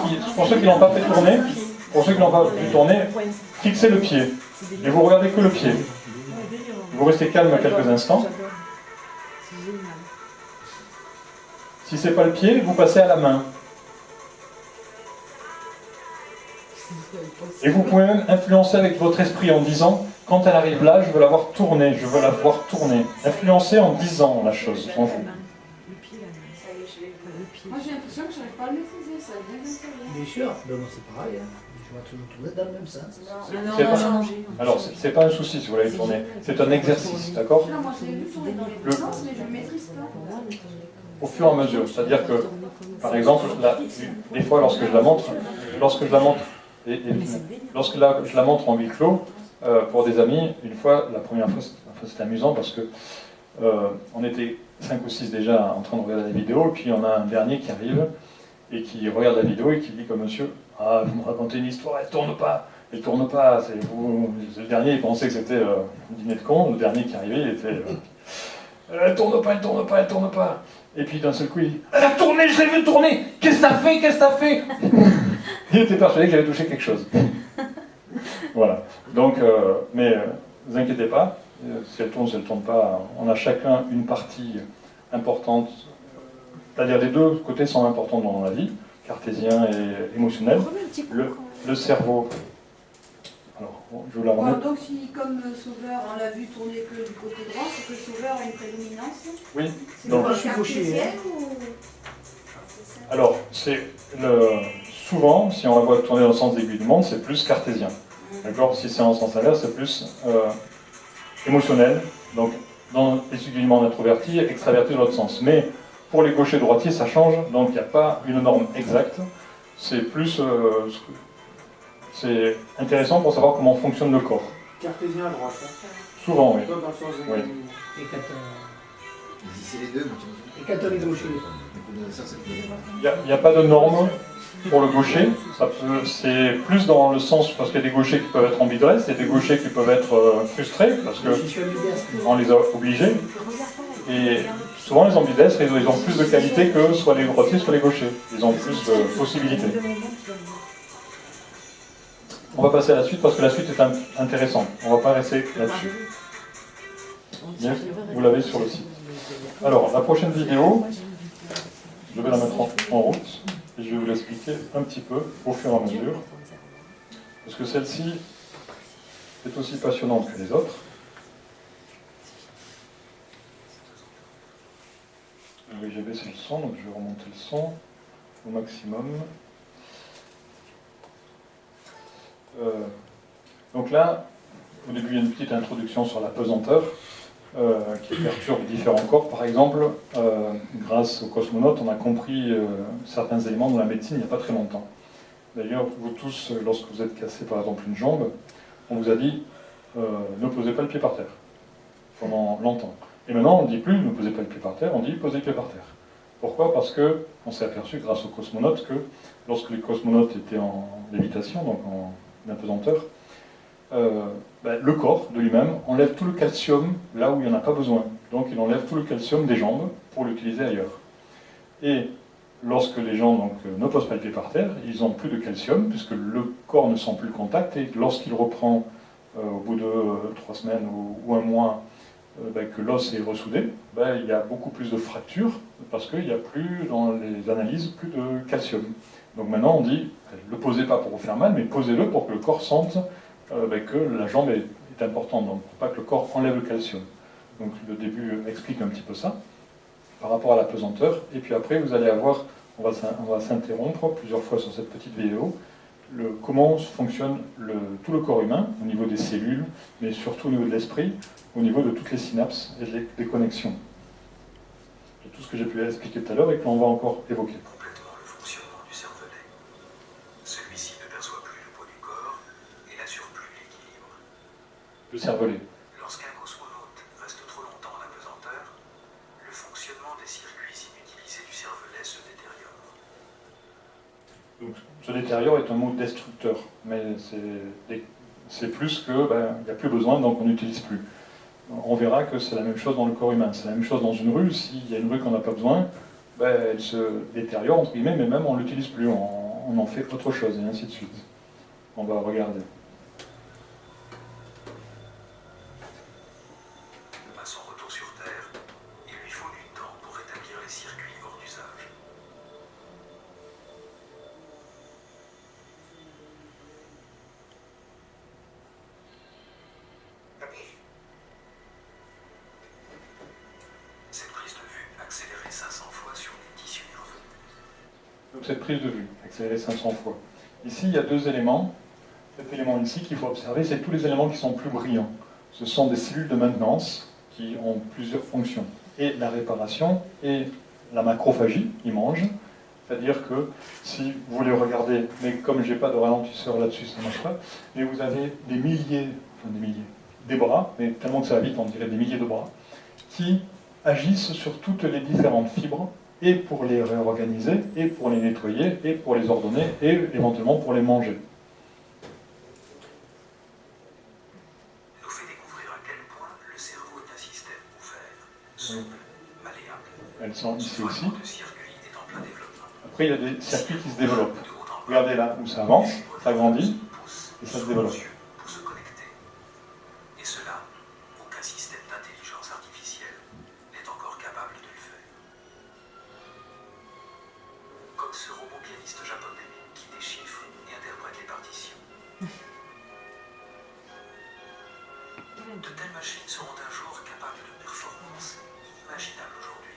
qui n'ont pas fait tourner, pour ceux qui n'ont pas pu tourner, fixez le pied. Et vous regardez que le pied. Vous restez calme quelques instants. Si c'est pas le pied, vous passez à la main. Et vous pouvez même influencer avec votre esprit en disant, quand elle arrive là, je veux la voir tourner, je veux la voir tourner. Influencez en disant la chose en vous. Moi j'ai l'impression que je n'arrive pas à le maîtriser, ça vient d'intérieur. Bien sûr, ben, moi c'est pareil. Hein. Je vais tout retrouver dans le même sens. C'est pas- Alors, c'est pas un souci si vous l'avez tourné, c'est un exercice, d'accord? Là, moi je l'ai vu tourner dans les deux sens, mais je ne le maîtrise pas. Au fur et à mesure. C'est-à-dire que, par exemple, des fois lorsque je la montre, et lorsque je la montre en huis clos, pour des amis, une fois, la première fois, c'était amusant parce que on était 5 ou 6 déjà en train de regarder la vidéo, et puis on a un dernier qui arrive et qui regarde la vidéo et qui dit comme monsieur, ah, vous me racontez une histoire, elle tourne pas, c'est vous. Le dernier, il pensait que c'était un dîner de con, le dernier qui arrivait, il était elle tourne pas. Et puis d'un seul coup, il dit, elle a tourné, je l'ai vu tourner, qu'est-ce que t'as fait Il était persuadé que j'avais touché quelque chose. Voilà. Donc, mais ne vous inquiétez pas, si elle tourne pas, on a chacun une partie importante, c'est-à-dire les deux côtés sont importants dans la vie, cartésien et émotionnel. Le cerveau, alors je vous la remets. Donc si comme Sauveur on l'a vu tourner que du côté droit, c'est que Sauveur a une prédominance. Oui, C'est donc, le cartésienne ou... alors souvent, si on la voit tourner dans le sens d'aiguille du monde, c'est plus cartésien. D'accord? Si c'est en sens inverse, c'est plus émotionnel. Donc, dans les aiguilles du monde introverti, extraverti dans l'autre sens. Mais pour les gauchers droitiers, ça change. Donc, il n'y a pas une norme exacte. C'est plus... c'est intéressant pour savoir comment fonctionne le corps. Cartésien à droite. Hein. Souvent, oui. Dans le sens de Oui. Et C'est les deux, moi, tu quand on est gaucher. ça, c'est Il n'y a pas de norme pour le gaucher. C'est plus dans le sens, parce qu'il y a des gauchers qui peuvent être ambidresses, et des gauchers qui peuvent être frustrés, parce qu'on les a obligés. Et souvent, les ambidestres, ils ont plus de qualité que soit les droitiers, soit les gauchers. Ils ont plus de possibilités. On va passer à la suite, parce que la suite est intéressante. On ne va pas rester là-dessus. Bien, vous l'avez sur le site. Alors, la prochaine vidéo, je vais la mettre en route, et je vais vous l'expliquer un petit peu, au fur et à mesure. Parce que celle-ci est aussi passionnante que les autres. Oui, j'ai baissé le son, donc je vais remonter le son au maximum. Donc là, au début, il y a une petite introduction sur la pesanteur qui perturbe différents corps. Par exemple, grâce aux cosmonautes, on a compris certains éléments de la médecine il n'y a pas très longtemps. D'ailleurs, vous tous, lorsque vous êtes cassé par exemple une jambe, on vous a dit ne posez pas le pied par terre pendant longtemps. Et maintenant, on ne dit plus ne posez pas le pied par terre, on dit posez le pied par terre. Pourquoi? Parce qu'on s'est aperçu grâce aux cosmonautes que lorsque les cosmonautes étaient en lévitation, donc en apesanteur, le corps de lui-même enlève tout le calcium là où il n'y en a pas besoin. Donc il enlève tout le calcium des jambes pour l'utiliser ailleurs. Et lorsque les gens ne posent pas le pied par terre, ils n'ont plus de calcium puisque le corps ne sent plus le contact et lorsqu'il reprend au bout de 3 semaines ou un mois que l'os est ressoudé, il y a beaucoup plus de fractures parce qu'il n'y a plus dans les analyses plus de calcium. Donc maintenant on dit, ne le posez pas pour vous faire mal, mais posez-le pour que le corps sente que la jambe est importante, donc pour pas que le corps enlève le calcium. Donc le début explique un petit peu ça, par rapport à la pesanteur, et puis après vous allez avoir, on va s'interrompre plusieurs fois sur cette petite vidéo, comment fonctionne tout le corps humain, au niveau des cellules, mais surtout au niveau de l'esprit, au niveau de toutes les synapses et des connexions. De tout ce que j'ai pu expliquer tout à l'heure et que l'on va encore évoquer. Complètement le fonctionnement du cervelet. Celui-ci ne perçoit plus le poids du corps et n'assure plus l'équilibre. Le cervelet. Lorsqu'un cosmonaute reste trop longtemps en apesanteur, le fonctionnement des circuits inutilisés du cervelet se détériore. Donc, se détériore est un mot destructeur, mais C'est plus que, ben, il n'y a plus besoin, donc on n'utilise plus. On verra que c'est la même chose dans le corps humain. C'est la même chose dans une rue. S'il y a une rue qu'on n'a pas besoin, ben, elle se détériore, entre guillemets, mais même on ne l'utilise plus. On en fait autre chose, et ainsi de suite. On va regarder. À son retour sur Terre, il lui faut du temps pour rétablir les circuits hors d'usage. Cette prise de vue accélérée 500 fois sur les tissus nerveux. Donc cette prise de vue, accélérée 500 fois. Ici, il y a deux éléments. Cet élément ici qu'il faut observer, c'est tous les éléments qui sont plus brillants. Ce sont des cellules de maintenance qui ont plusieurs fonctions. Et la réparation et la macrophagie, ils mangent. C'est-à-dire que si vous voulez regarder, mais comme je n'ai pas de ralentisseur là-dessus, ça ne marche pas, mais vous avez des bras, mais tellement que ça va vite, on dirait des milliers de bras, qui agissent sur toutes les différentes fibres, et pour les réorganiser, et pour les nettoyer, et pour les ordonner, et éventuellement pour les manger. Nous fait découvrir à quel point le cerveau est un système ouvert, souple, malléable. Elles sont ici Ce aussi. fragment de circuit est en plein développement. Après, il y a des circuits qui se développent. De haut en bas, Regardez là où ça avance, ça grandit, pousse et ça se sous développe. nos yeux pour se connecter. Et cela, aucun système d'intelligence artificielle n'est encore capable de le faire. Comme ce robot pianiste japonais qui déchiffre et interprète les partitions. De telles machines seront un jour capables de performances inimaginables aujourd'hui.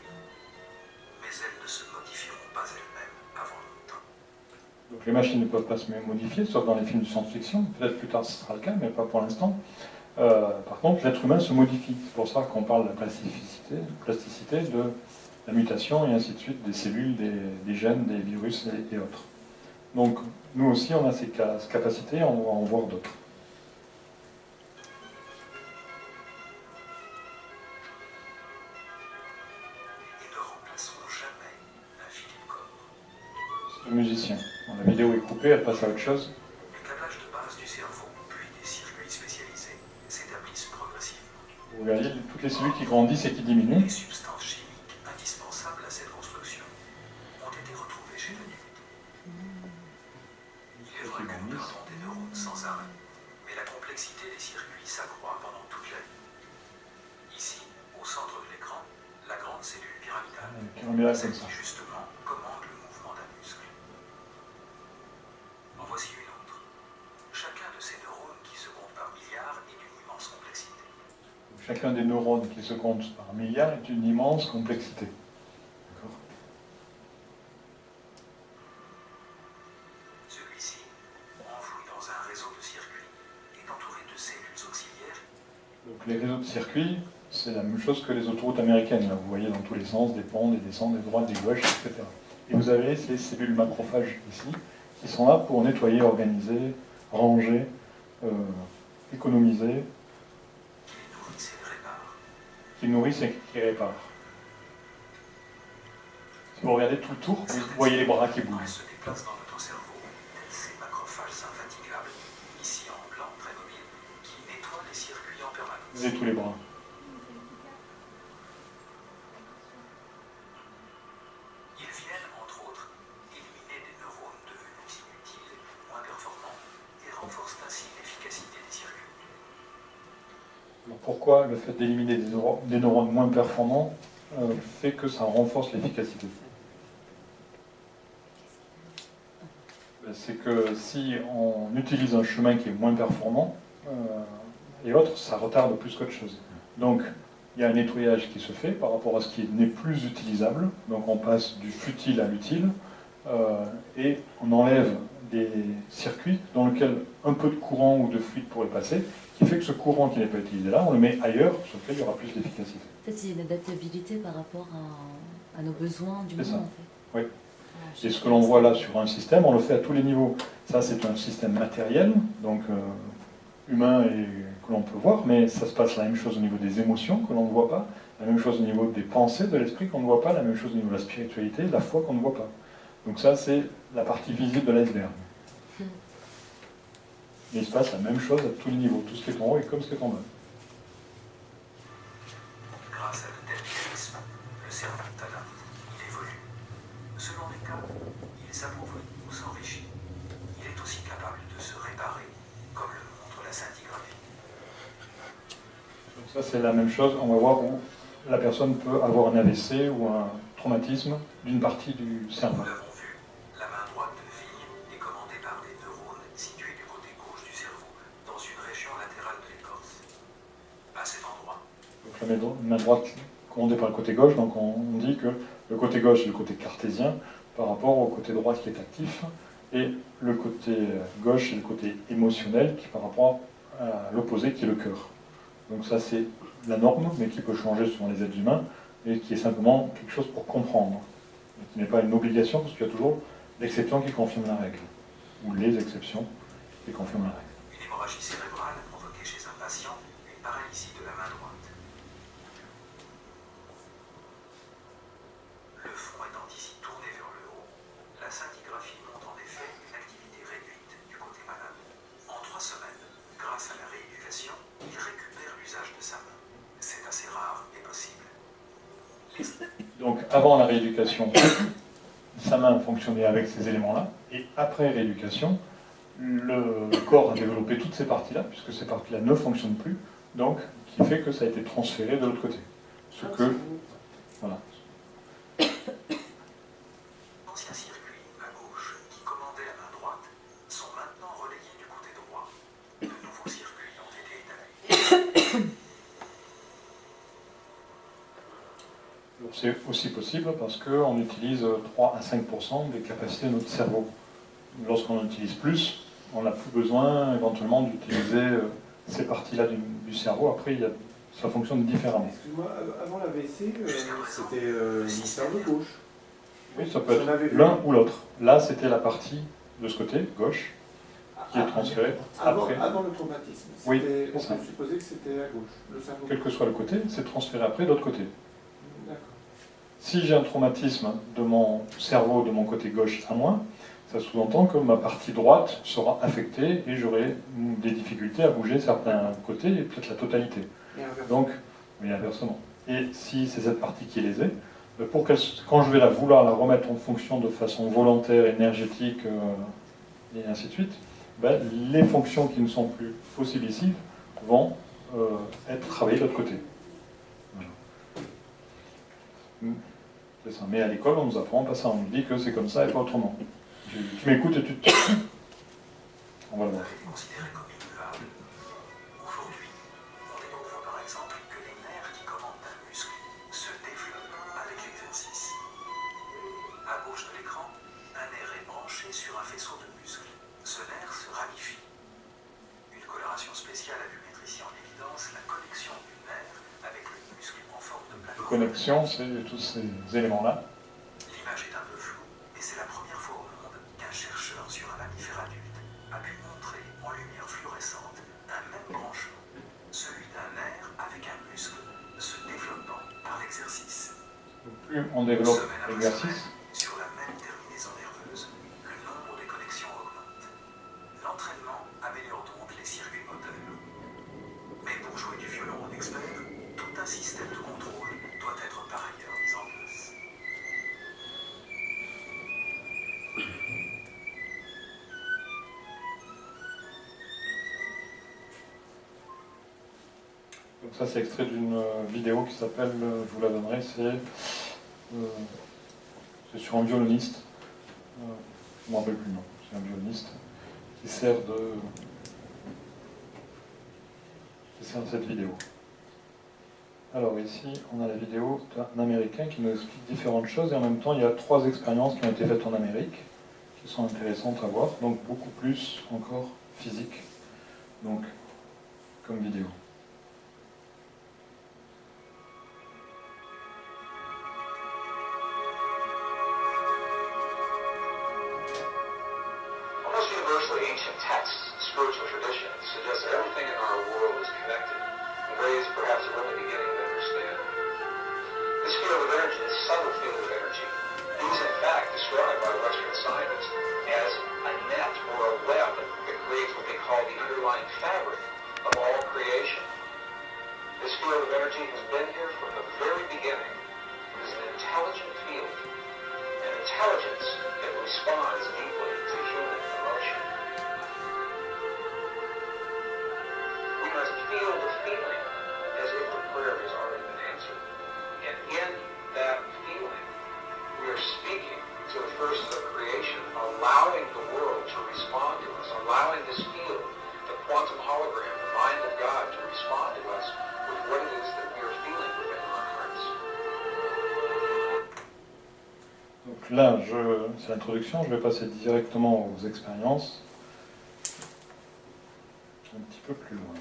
Mais elles ne se modifieront pas elles-mêmes avant longtemps. Donc les machines ne peuvent pas se modifier, sauf dans les films de science-fiction. Peut-être plus tard ce sera le cas, mais pas pour l'instant. Par contre, l'être humain se modifie. C'est pour ça qu'on parle de la plasticité, de la mutation et ainsi de suite, des cellules, des gènes, des virus et autres. Donc nous aussi, on a ces capacités, on va en voir d'autres. Ils ne remplaceront jamais un Philippe Corps. C'est le musicien. Bon, la vidéo est coupée, elle passe à autre chose. Les câblages de base du cerveau, puis des circuits spécialisés, s'établissent progressivement. Vous voyez, toutes les cellules qui grandissent et qui diminuent. Les substances chimiques indispensables à cette construction ont été retrouvées chez l'adulte. Il est vrai que nous perdons des neurones sans arrêt, mais la complexité des circuits s'accroît pendant toute la vie. Ici, au centre de l'écran, la grande cellule pyramidale, Pyramidale celle comme ça. qui justement commande le mouvement d'un muscle. En voici une autre. Chacun de ces neurones qui se comptent par milliards est d'une immense complexité. Chacun des neurones qui se compte par milliards est une immense complexité. D'accord. Celui-ci, enfoui dans un réseau de circuits, est entouré de cellules auxiliaires. Donc les réseaux de circuits, c'est la même chose que les autoroutes américaines. Là, vous voyez dans tous les sens, des pentes, des descentes, des droites, des gauches, etc. Et vous avez ces cellules macrophages ici, qui sont là pour nettoyer, organiser, ranger, économiser, Les nourrissent et les réparent. qui nourrissent et qui réparent. Si vous regardez tout le tour, vous voyez les bras qui Quand elles bougent. se déplacent dans notre cerveau, tels ces macrophages infatigables, ici en blanc très mobile, qui nettoient les circuits en Vous permanence. avez tous les bras. Ils viennent, entre autres, éliminer des neurones devenus inutiles, moins performants, et renforcent ainsi l'efficacité des circuits. Alors pourquoi le fait d'éliminer des neurones moins performants fait que ça renforce l'efficacité? Ben, c'est que si on utilise un chemin qui est moins performant et autres, ça retarde plus qu'autre chose. Donc il y a un nettoyage qui se fait par rapport à ce qui n'est plus utilisable. Donc on passe du futile à l'utile et on enlève des circuits dans lesquels un peu de courant ou de fluide pourrait passer, qui fait que ce courant qui n'est pas utilisé là, on le met ailleurs, sur lequel il y aura plus d'efficacité. En fait, c'est une adaptabilité par rapport à nos besoins du C'est moment. ça. En fait. Oui. Voilà, Et ce que l'on voit là sur un système, on le fait à tous les niveaux. Ça, c'est un système matériel, donc humain et que l'on peut voir, mais ça se passe la même chose au niveau des émotions que l'on ne voit pas, la même chose au niveau des pensées, de l'esprit qu'on ne voit pas, la même chose au niveau de la spiritualité, de la foi qu'on ne voit pas. Donc ça, c'est la partie visible de l'iceberg. Mais il se passe la même chose à tous les niveaux. Tout ce qui est en haut est comme ce qui est en bas. Grâce à de tels mécanismes, le cerveau s'adapte, il évolue. Selon les cas, il s'appauvrit ou s'enrichit. Il est aussi capable de se réparer, comme le montre la scintigraphie. Donc ça c'est la même chose. On va voir où la personne peut avoir un AVC ou un traumatisme d'une partie du cerveau. Nous l'avons vu, la main droite de Vigne est commandée par des neurones situés du côté gauche du cerveau, dans une région latérale de l'écorce. À cet endroit, Donc la main droite commandée par le côté gauche, donc on dit que le côté gauche est le côté cartésien par rapport au côté droit qui est actif, et le côté gauche est le côté émotionnel qui par rapport à l'opposé qui est le cœur. Donc ça c'est la norme, mais qui peut changer selon les êtres humains, et qui est simplement quelque chose pour comprendre, et qui n'est pas une obligation, parce qu'il y a toujours l'exception qui confirme la règle, ou les exceptions qui confirment la règle. une hémorragie cérébrale a provoqué chez un patient une paralysie de la main droite. Le front étant ici tourné vers le haut, la scintigraphie montre en effet une activité réduite du côté malade. En 3 semaines, grâce à la rééducation, il récupère l'usage de sa main. C'est assez rare et possible. Donc avant la rééducation, sa main fonctionnait avec ces éléments-là, et après rééducation, le corps a développé toutes ces parties-là, puisque ces parties-là ne fonctionnent plus, donc qui fait que ça a été transféré de l'autre côté. Ce que, voilà. L'ancien circuit à gauche qui commandait la main droite sont maintenant relayés du côté droit. De nouveaux circuits ont été établis. C'est aussi possible parce qu'on utilise 3 à 5% des capacités de notre cerveau. Lorsqu'on en utilise plus, on n'a plus besoin éventuellement d'utiliser ces parties-là du cerveau. Après, ça fonctionne différemment. Excuse-moi, avant l'AVC, c'était le cerveau gauche. Oui, ça peut être l'un ou l'autre. Là, c'était la partie de ce côté, gauche, qui est transférée après. Avant le traumatisme. Oui, On c'est ça. peut supposer que c'était à gauche, le cerveau Quel gauche. que soit le côté, c'est transféré après de l'autre côté. D'accord. Si j'ai un traumatisme de mon cerveau de mon côté gauche à moi, ça sous-entend que ma partie droite sera affectée et j'aurai des difficultés à bouger certains côtés et peut-être la totalité. Et inversement. Donc, oui, inversement. Et si c'est cette partie qui est lésée, quand je vais vouloir la remettre en fonction de façon volontaire, énergétique, et ainsi de suite, ben, les fonctions qui ne sont plus possibles ici vont être travaillées de l'autre côté. Voilà. C'est ça. Mais à l'école, on nous apprend pas ça. On nous dit que c'est comme ça et pas autrement. Tu m'écoutes et tu te... On va le voir. A été considéré comme immuable. Aujourd'hui, on découvre par exemple que les nerfs qui commandent un muscle se développent avec l'exercice. À gauche de l'écran, un nerf est branché sur un faisceau de muscle. Ce nerf se ramifie. Une coloration spéciale a pu mettre ici en évidence la connexion du nerf avec le muscle en forme de plaque. Connexion, c'est tous ces éléments-là. L'image est un peu floue, et c'est la première fois au monde qu'un chercheur sur un mammifère adulte a pu montrer en lumière fluorescente un même branchement, celui d'un nerf avec un muscle se développant par l'exercice. Plus on développe Semaine après l'exercice, semaine, sur la même terminaison nerveuse, le nombre de connexions augmente. L'entraînement améliore donc les circuits moteurs. Mais pour jouer du violon en expert, tout un système de contrôle doit être par ailleurs mis en place. donc ça c'est extrait d'une vidéo qui s'appelle, je vous la donnerai, c'est sur un violoniste, je ne me rappelle plus le nom, c'est un violoniste qui sert de cette vidéo. Alors ici, on a la vidéo d'un Américain qui nous explique différentes choses et en même temps, il y a 3 expériences qui ont été faites en Amérique qui sont intéressantes à voir, donc beaucoup plus encore physique, donc comme vidéo. Almost universally, ancient texts, spiritual traditions, suggest everything in our world is connected in ways perhaps we're only beginning to understand. This field of energy, this subtle field of energy, is in fact described by Western scientists as a net or a web that creates what they call the là, c'est l'introduction, je vais passer directement aux expériences. Un petit peu plus loin.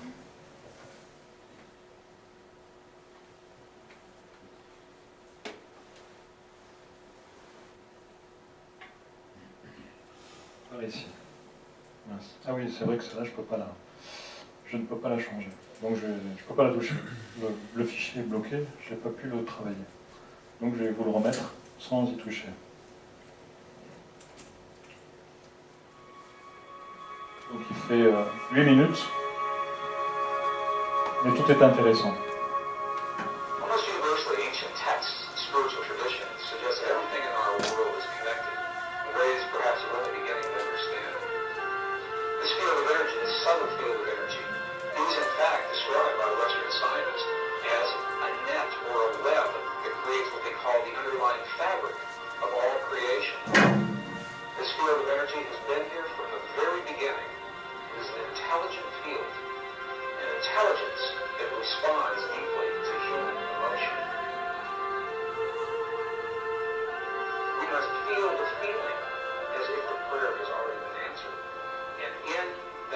Par ici. Mince. Ah oui, c'est vrai que celle-là, je ne peux pas la changer. Donc je ne peux pas la toucher. Le fichier est bloqué, je n'ai pas pu le travailler. Donc je vais vous le remettre sans y toucher. Donc il fait 8 minutes. Mais tout est intéressant. Almost universally, ancient texts and spiritual traditions suggest that everything in our world is connected in ways perhaps we're only beginning to understand. This field of energy, this subtle field of energy, is in fact described by Western scientists as a net or a web that creates what they call the underlying fabric of all creation. This field of energy has been here from the very beginning. It is an intelligent field, an intelligence that responds deeply to human emotion. We must feel the feeling as if the prayer has already been answered. And in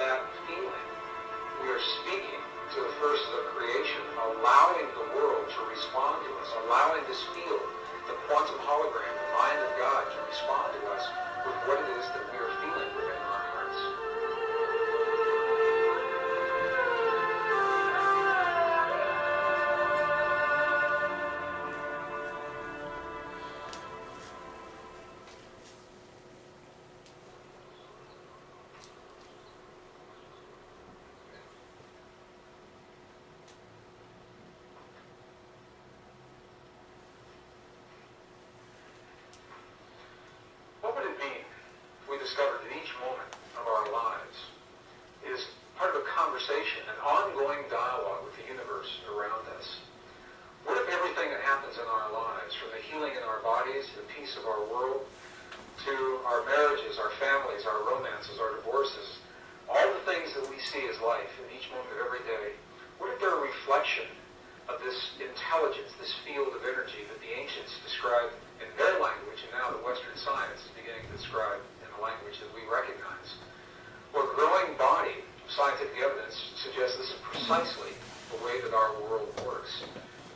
that feeling, we are speaking to the first of the creation, allowing the world to respond to us, allowing this field, the quantum hologram, the mind of God, to respond to us with what it is that we are feeling within our hearts. What would it mean if we discovered that each moment of our lives is part of a conversation, an ongoing dialogue with the universe around us? What if everything that happens in our lives, from the healing in our bodies, to the peace of our world, to our marriages, our families, our romances, our divorces, all the things that we see as life in each moment of every day, what if they're a reflection of this intelligence, this field of energy that the ancients described in their language, and now the Western science is beginning to describe in a language that we recognize? Well, growing body, scientific evidence suggests this is precisely the way that our world works.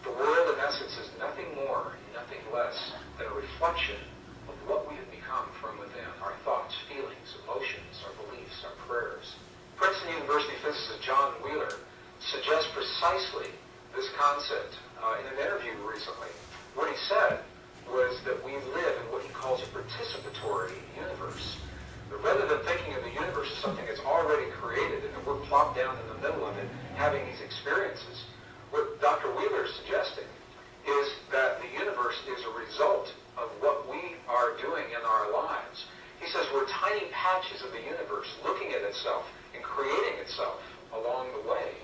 The world, in essence, is nothing more, nothing less than a reflection of what we have become from within, our thoughts, feelings, emotions, our beliefs, our prayers. Princeton University physicist John Wheeler suggests precisely this concept in an interview recently. What he said was that we live in what he calls a participatory universe. But rather than thinking of the universe as something that's already created and that we're plopped down in the middle of it having these experiences, what Dr. Wheeler is suggesting is that the universe is a result of what we are doing in our lives. He says we're tiny patches of the universe looking at itself and creating itself along the way.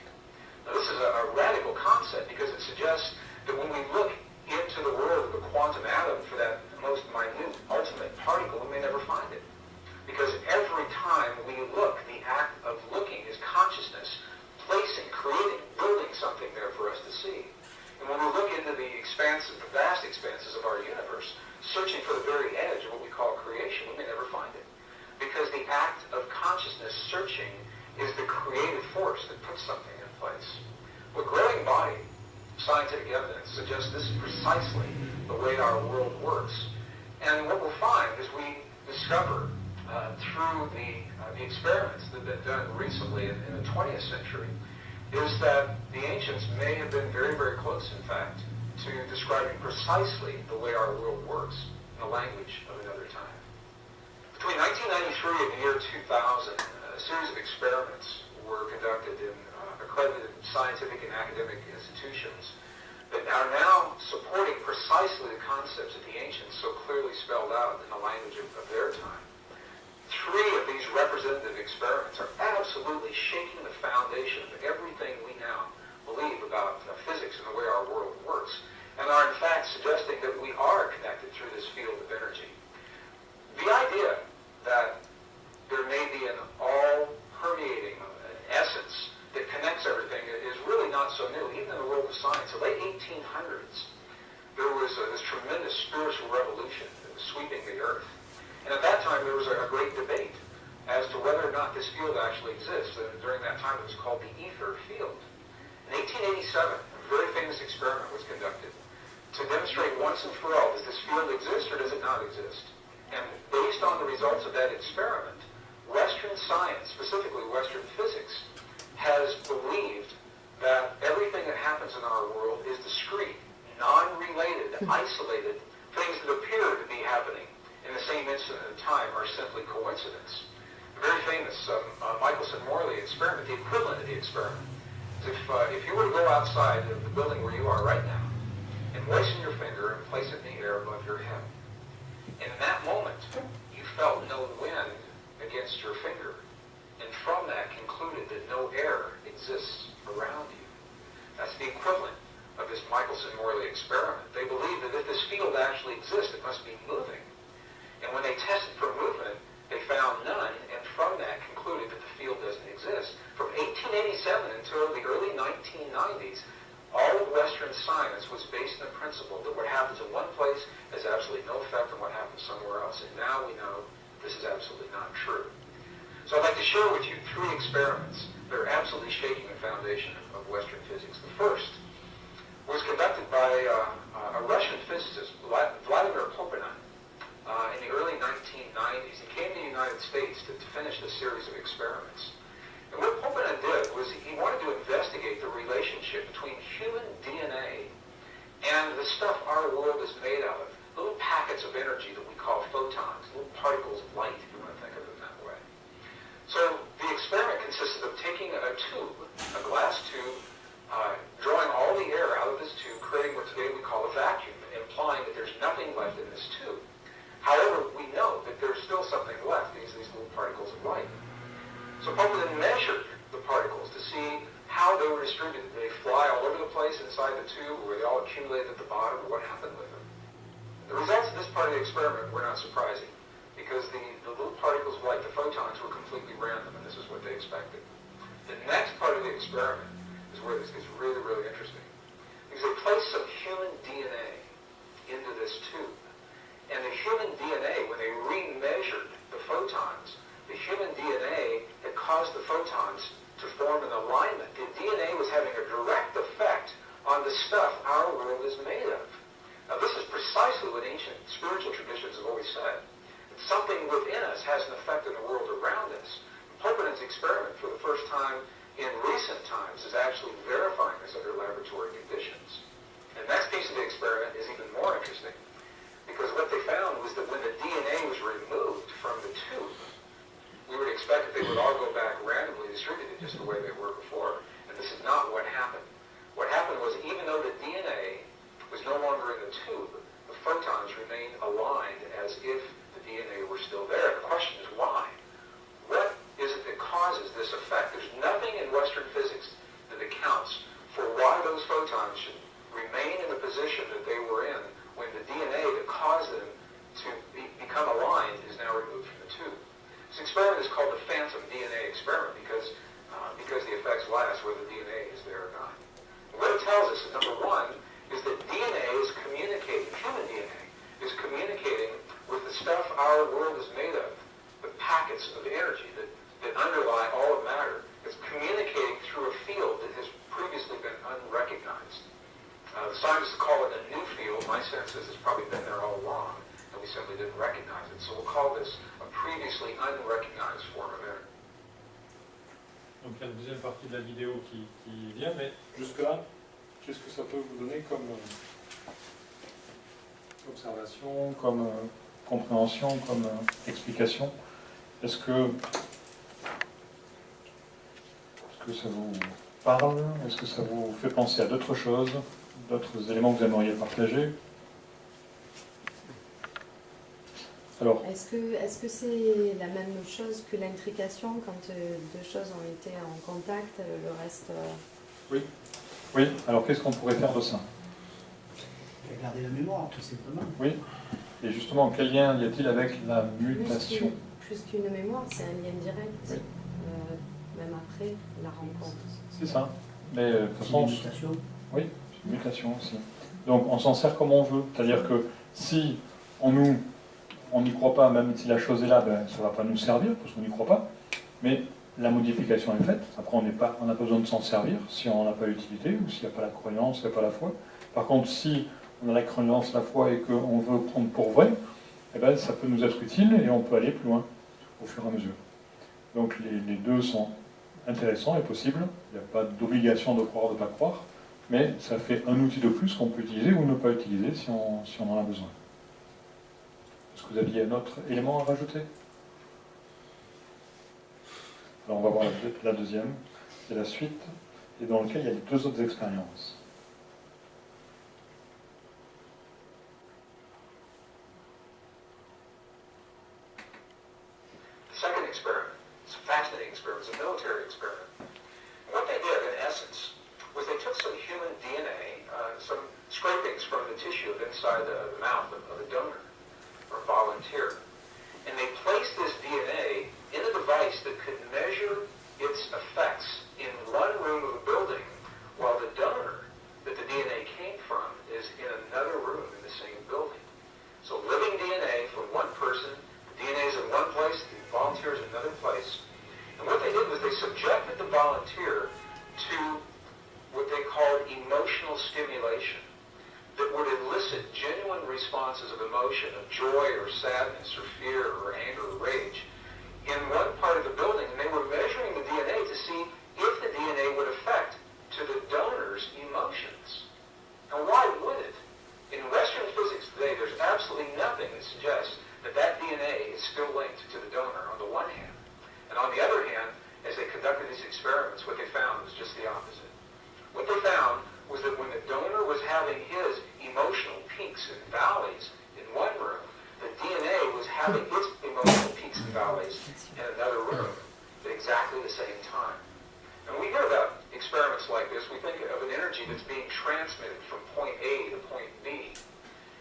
Now, this is a radical concept because it suggests that when we look into the world of the quantum atom for that most minute, ultimate particle, we may never find it. Because every time we look, the act of looking is consciousness, placing, creating, building something there for us to see. And when we look into the expanses, the vast expanses of our universe, searching for the very edge of what we call creation, we may never find it. Because the act of consciousness searching is the creative force that puts something in place. With growing body, scientific evidence suggests this is precisely the way our world works. And what we'll find as we discover through the experiments that have been done recently in the 20th century is that the ancients may have been very, very close, in fact, to describing precisely the way our world works in the language of another time. Between 1993 and the year 2000, a series of experiments were conducted in accredited scientific and academic institutions that are now supporting precisely the concepts that the ancients so clearly spelled out in the language of their time. 3 of these representative experiments are absolutely shaking the foundation of everything we now believe about physics and the way our world works, and are in fact suggesting that we are connected through this field of energy. The idea that there may be an all-permeating essence that connects everything is really not so new. Even in the world of science, the late 1800s, there was this tremendous spiritual revolution that was sweeping the or not this field actually exists. During that time, it was called the ether field. In 1887, a very famous experiment was conducted to demonstrate once and for all, does this field exist or does it not exist? And based on the results of that experiment, Western science, specifically Western physics, has believed that everything that happens in our world is discrete, non-related, isolated, things that appear to be happening in the same instant in time are simply coincidence. The very famous Michelson-Morley experiment, the equivalent of the experiment, is if you were to go outside of the building where you are right now and moisten your finger and place it in the air above your head, in that moment you felt no wind against your finger, and from that concluded that no air exists around you. That's the equivalent of this Michelson-Morley experiment. They believe that if this field actually exists, it must be moving. And when they tested for movement, they found none, and from that concluded that the field doesn't exist. From 1887 until the early 1990s, all of Western science was based on the principle that what happens in one place has absolutely no effect on what happens somewhere else. And now we know this is absolutely not true. So I'd like to share with you 3 experiments that are absolutely shaking the foundation of Western physics. The first was conducted by a Russian physicist, Vladimir Poponin, in the early 1990s. He came to the United States to finish this series of experiments. And what Poponin did was he wanted to investigate the relationship between human DNA and the stuff our world is made out of, little packets of energy that we call photons, little particles of light, if you want to think of them that way. So the experiment consisted of taking a tube, a glass tube, drawing all the air out of this tube, creating what today we call a vacuum, implying that there's nothing left in this tube. However, we know that there's still something left, these little particles of light. So Poponin measured the particles to see how they were distributed. Did they fly all over the place inside the tube, or were they all accumulated at the bottom, or what happened with them? The results of this part of the experiment were not surprising, because the little particles of light, the photons, were completely random, and this is what they expected. The next part of the experiment is where this gets really, really interesting. Because they placed some human DNA into this tube. And the human DNA, when they remeasured the photons, the human DNA had caused the photons to form an alignment. The DNA was having a direct effect on the stuff our world is made of. Now, this is precisely what ancient spiritual traditions have always said. That something within us has an effect in the world around us. Poponin's experiment, for the first time in recent times, is actually verifying this under laboratory conditions. And the next piece of the experiment is even more interesting, because what they found was that when the DNA was removed from the tube, we would expect that they would all go back randomly distributed just the way they were before. And this is not what happened. What happened was, even though the DNA was no longer in the tube, the photons remained aligned as if the DNA were still there. The question is why? What is it that causes this effect? There's nothing in Western physics that accounts for why those photons should remain in the position that they were in when the DNA that caused them to become aligned is now removed from the tube. This experiment is called the phantom DNA experiment because the effects last whether DNA is there or not. And what it tells us, number one, is that DNA is communicating, human DNA is communicating with the stuff our world is made of, the packets of energy that underlie all of matter. It's communicating through a field that has previously been unrecognized. The scientists call it a new field. My sense is it's probably been there all along, and we simply didn't recognize it. So we'll call this a previously unrecognized form of energy. Donc il y a une deuxième partie de la vidéo qui vient, mais jusque-là, qu'est-ce que ça peut vous donner comme observation, comme compréhension, comme explication? Est-ce que ça vous parle? Est-ce que ça vous fait penser à d'autres choses, d'autres éléments que vous aimeriez partager? Alors, est-ce que c'est la même chose que l'intrication quand deux choses ont été en contact, le reste... Oui, alors qu'est-ce qu'on pourrait faire de ça? Garder la mémoire, tout simplement. Oui, et justement, quel lien y a-t-il avec la mutation? Plus qu'une mémoire, c'est un lien direct, oui. Même après la rencontre. C'est ça, mais de toute façon... C'est une mutation. Oui, c'est une mutation aussi. Donc on s'en sert comme on veut, c'est-à-dire que si on n'y croit pas, même si la chose est là, ben, ça ne va pas nous servir, parce qu'on n'y croit pas. Mais la modification est faite. Après, on n'a pas besoin de s'en servir si on n'a pas l'utilité ou s'il n'y a pas la croyance, s'il n'y a pas la foi. Par contre, si on a la croyance, la foi et qu'on veut prendre pour vrai, eh ben, ça peut nous être utile et on peut aller plus loin au fur et à mesure. Donc les deux sont intéressants et possibles. Il n'y a pas d'obligation de croire ou de ne pas croire, mais ça fait un outil de plus qu'on peut utiliser ou ne pas utiliser si on en a besoin. Est-ce que vous aviez un autre élément à rajouter? Alors on va voir la deuxième, c'est la suite, et dans lequel il y a les deux autres expériences. The second experiment, it's a fascinating experiment, it's a military experiment. And what they did, in essence, was they took some human DNA, some scrapings from the tissue inside the mouth of a donor or volunteer, and they placed this DNA in a device that could measure its effects in one room of a building, while the donor that the DNA came from is in another room in the same building. So living DNA from one person, the DNA is in one place, the volunteer is in another place. And what they did was they subjected the volunteer to what they called emotional stimulation that would elicit genuine responses of emotion, of joy or sadness or fear or anger or rage in one part of the building, and they were measuring the DNA to see if the DNA would affect to the donor's emotions. Now why would it? In Western physics today, there's absolutely nothing that suggests that that DNA is still linked to the donor on the one hand. And on the other hand, as they conducted these experiments, what they found was just the opposite. What they found was that when the donor was having his emotional peaks and valleys in one room, the DNA was having its emotional peaks and valleys in another room at exactly the same time. And when we hear about experiments like this, we think of an energy that's being transmitted from point A to point B.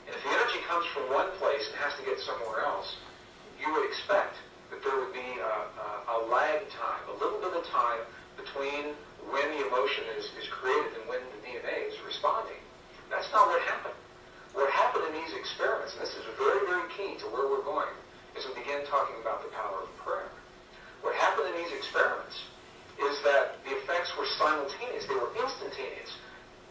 And if the energy comes from one place and has to get somewhere else, you would expect that there would be a lag time, a little bit of time between when the emotion is created and when the DNA is responding. That's not what happened. What happened in these experiments, and this is very, very key to where we're going, is we begin talking about the power of prayer. What happened in these experiments is that the effects were simultaneous. They were instantaneous.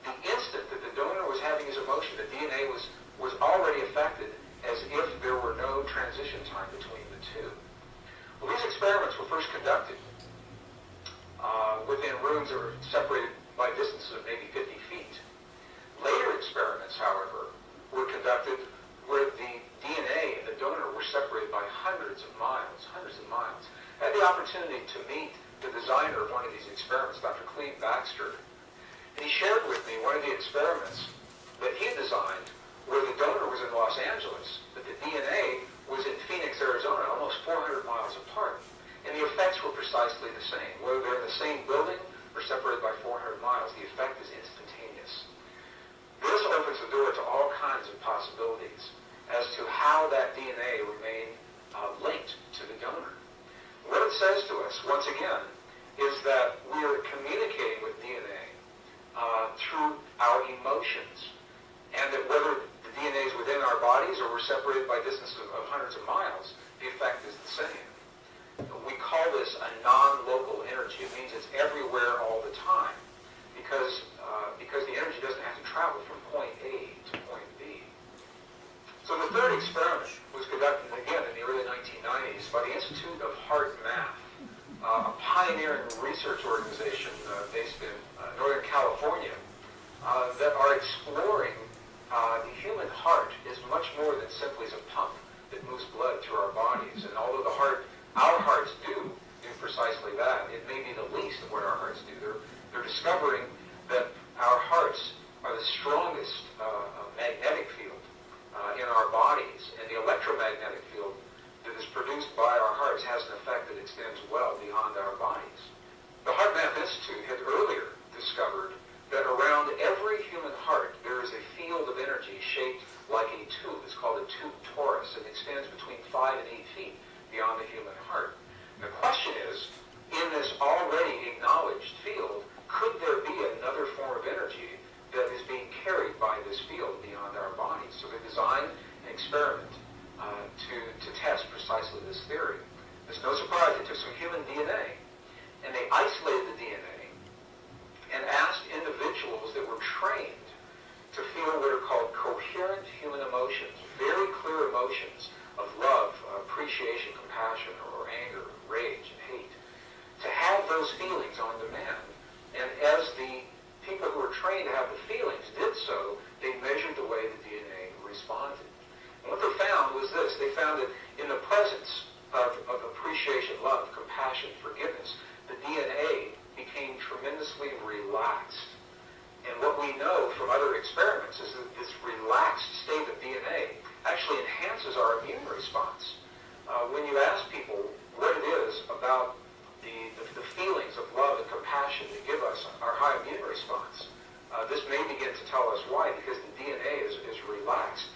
The instant that the donor was having his emotion, the DNA was already affected as if there were no transition time between the two. Well, these experiments were first conducted within rooms that were separated by distances of maybe 50 feet. Later experiments, however, were conducted where the DNA and the donor were separated by hundreds of miles. I had the opportunity to meet the designer of one of these experiments, Dr. Cleve Baxter, and he shared with me one of the experiments that he designed where the donor was in Los Angeles, but the DNA was in Phoenix, Arizona, almost 400 miles apart. And the effects were precisely the same. Whether they're in the same building or separated by 400 miles, the effect is instantaneous. This opens the door to all kinds of possibilities as to how that DNA remained linked to the donor. What it says to us, once again, is that we are communicating with DNA through our emotions, and that whether the DNA is within our bodies or we're separated by distances of hundreds of miles, the effect is the same. We call this a non-local energy. It means it's everywhere all the time because the energy doesn't have to travel from point A to point B. So the third experiment was conducted again in the early 1990s by the Institute of Heart Math, a pioneering research organization based in Northern California that are exploring the human heart is much more than simply as a pump that moves blood through our bodies. And although our hearts do precisely that, it may be the least of what our hearts do. They're discovering that our hearts are the strongest magnetic field in our bodies, and the electromagnetic field that is produced by our hearts has an effect that extends well beyond our bodies. The Heart Math Institute had earlier discovered that around every human heart there is a field of energy shaped like a tube. It's called a tube torus, and extends between 5 and 8 feet beyond the human heart. those feelings on demand. And as the people who were trained to have the feelings did so, they measured the way the DNA responded. And what they found was this. They found that in the presence of appreciation, love, compassion, forgiveness, the DNA became tremendously relaxed. And what we know from other experiments is that this relaxed state of DNA actually enhances our immune response. When you ask people what it is about the feelings of love and compassion that give us our high immune response, this may begin to tell us why, because the DNA is relaxed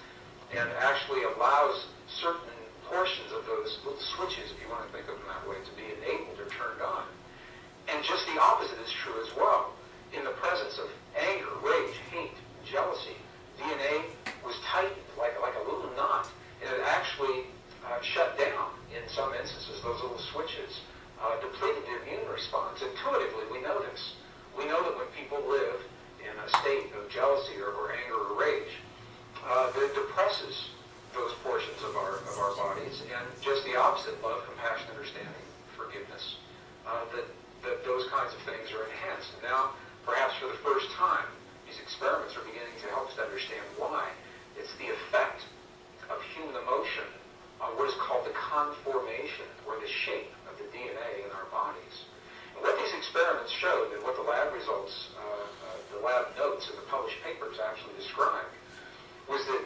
and actually allows certain portions of those little switches, if you want to think of them that way, to be enabled or turned on. And just the opposite is true as well. In the presence of anger, rage, hate, jealousy, DNA was tightened like a little knot, and it actually shut down, in some instances, those little switches, depleted the immune response. Intuitively, we know this. We know that when people live in a state of jealousy or anger or rage, that it depresses those portions of our bodies, and just the opposite, love, compassion, understanding, forgiveness, that those kinds of things are enhanced. And now, perhaps for the first time, these experiments are beginning to help us to understand why. It's the effect of human emotion on what is called the conformation, or the shape of the DNA in our bodies. And what these experiments showed, and what the lab results, the lab notes in the published papers actually described, was that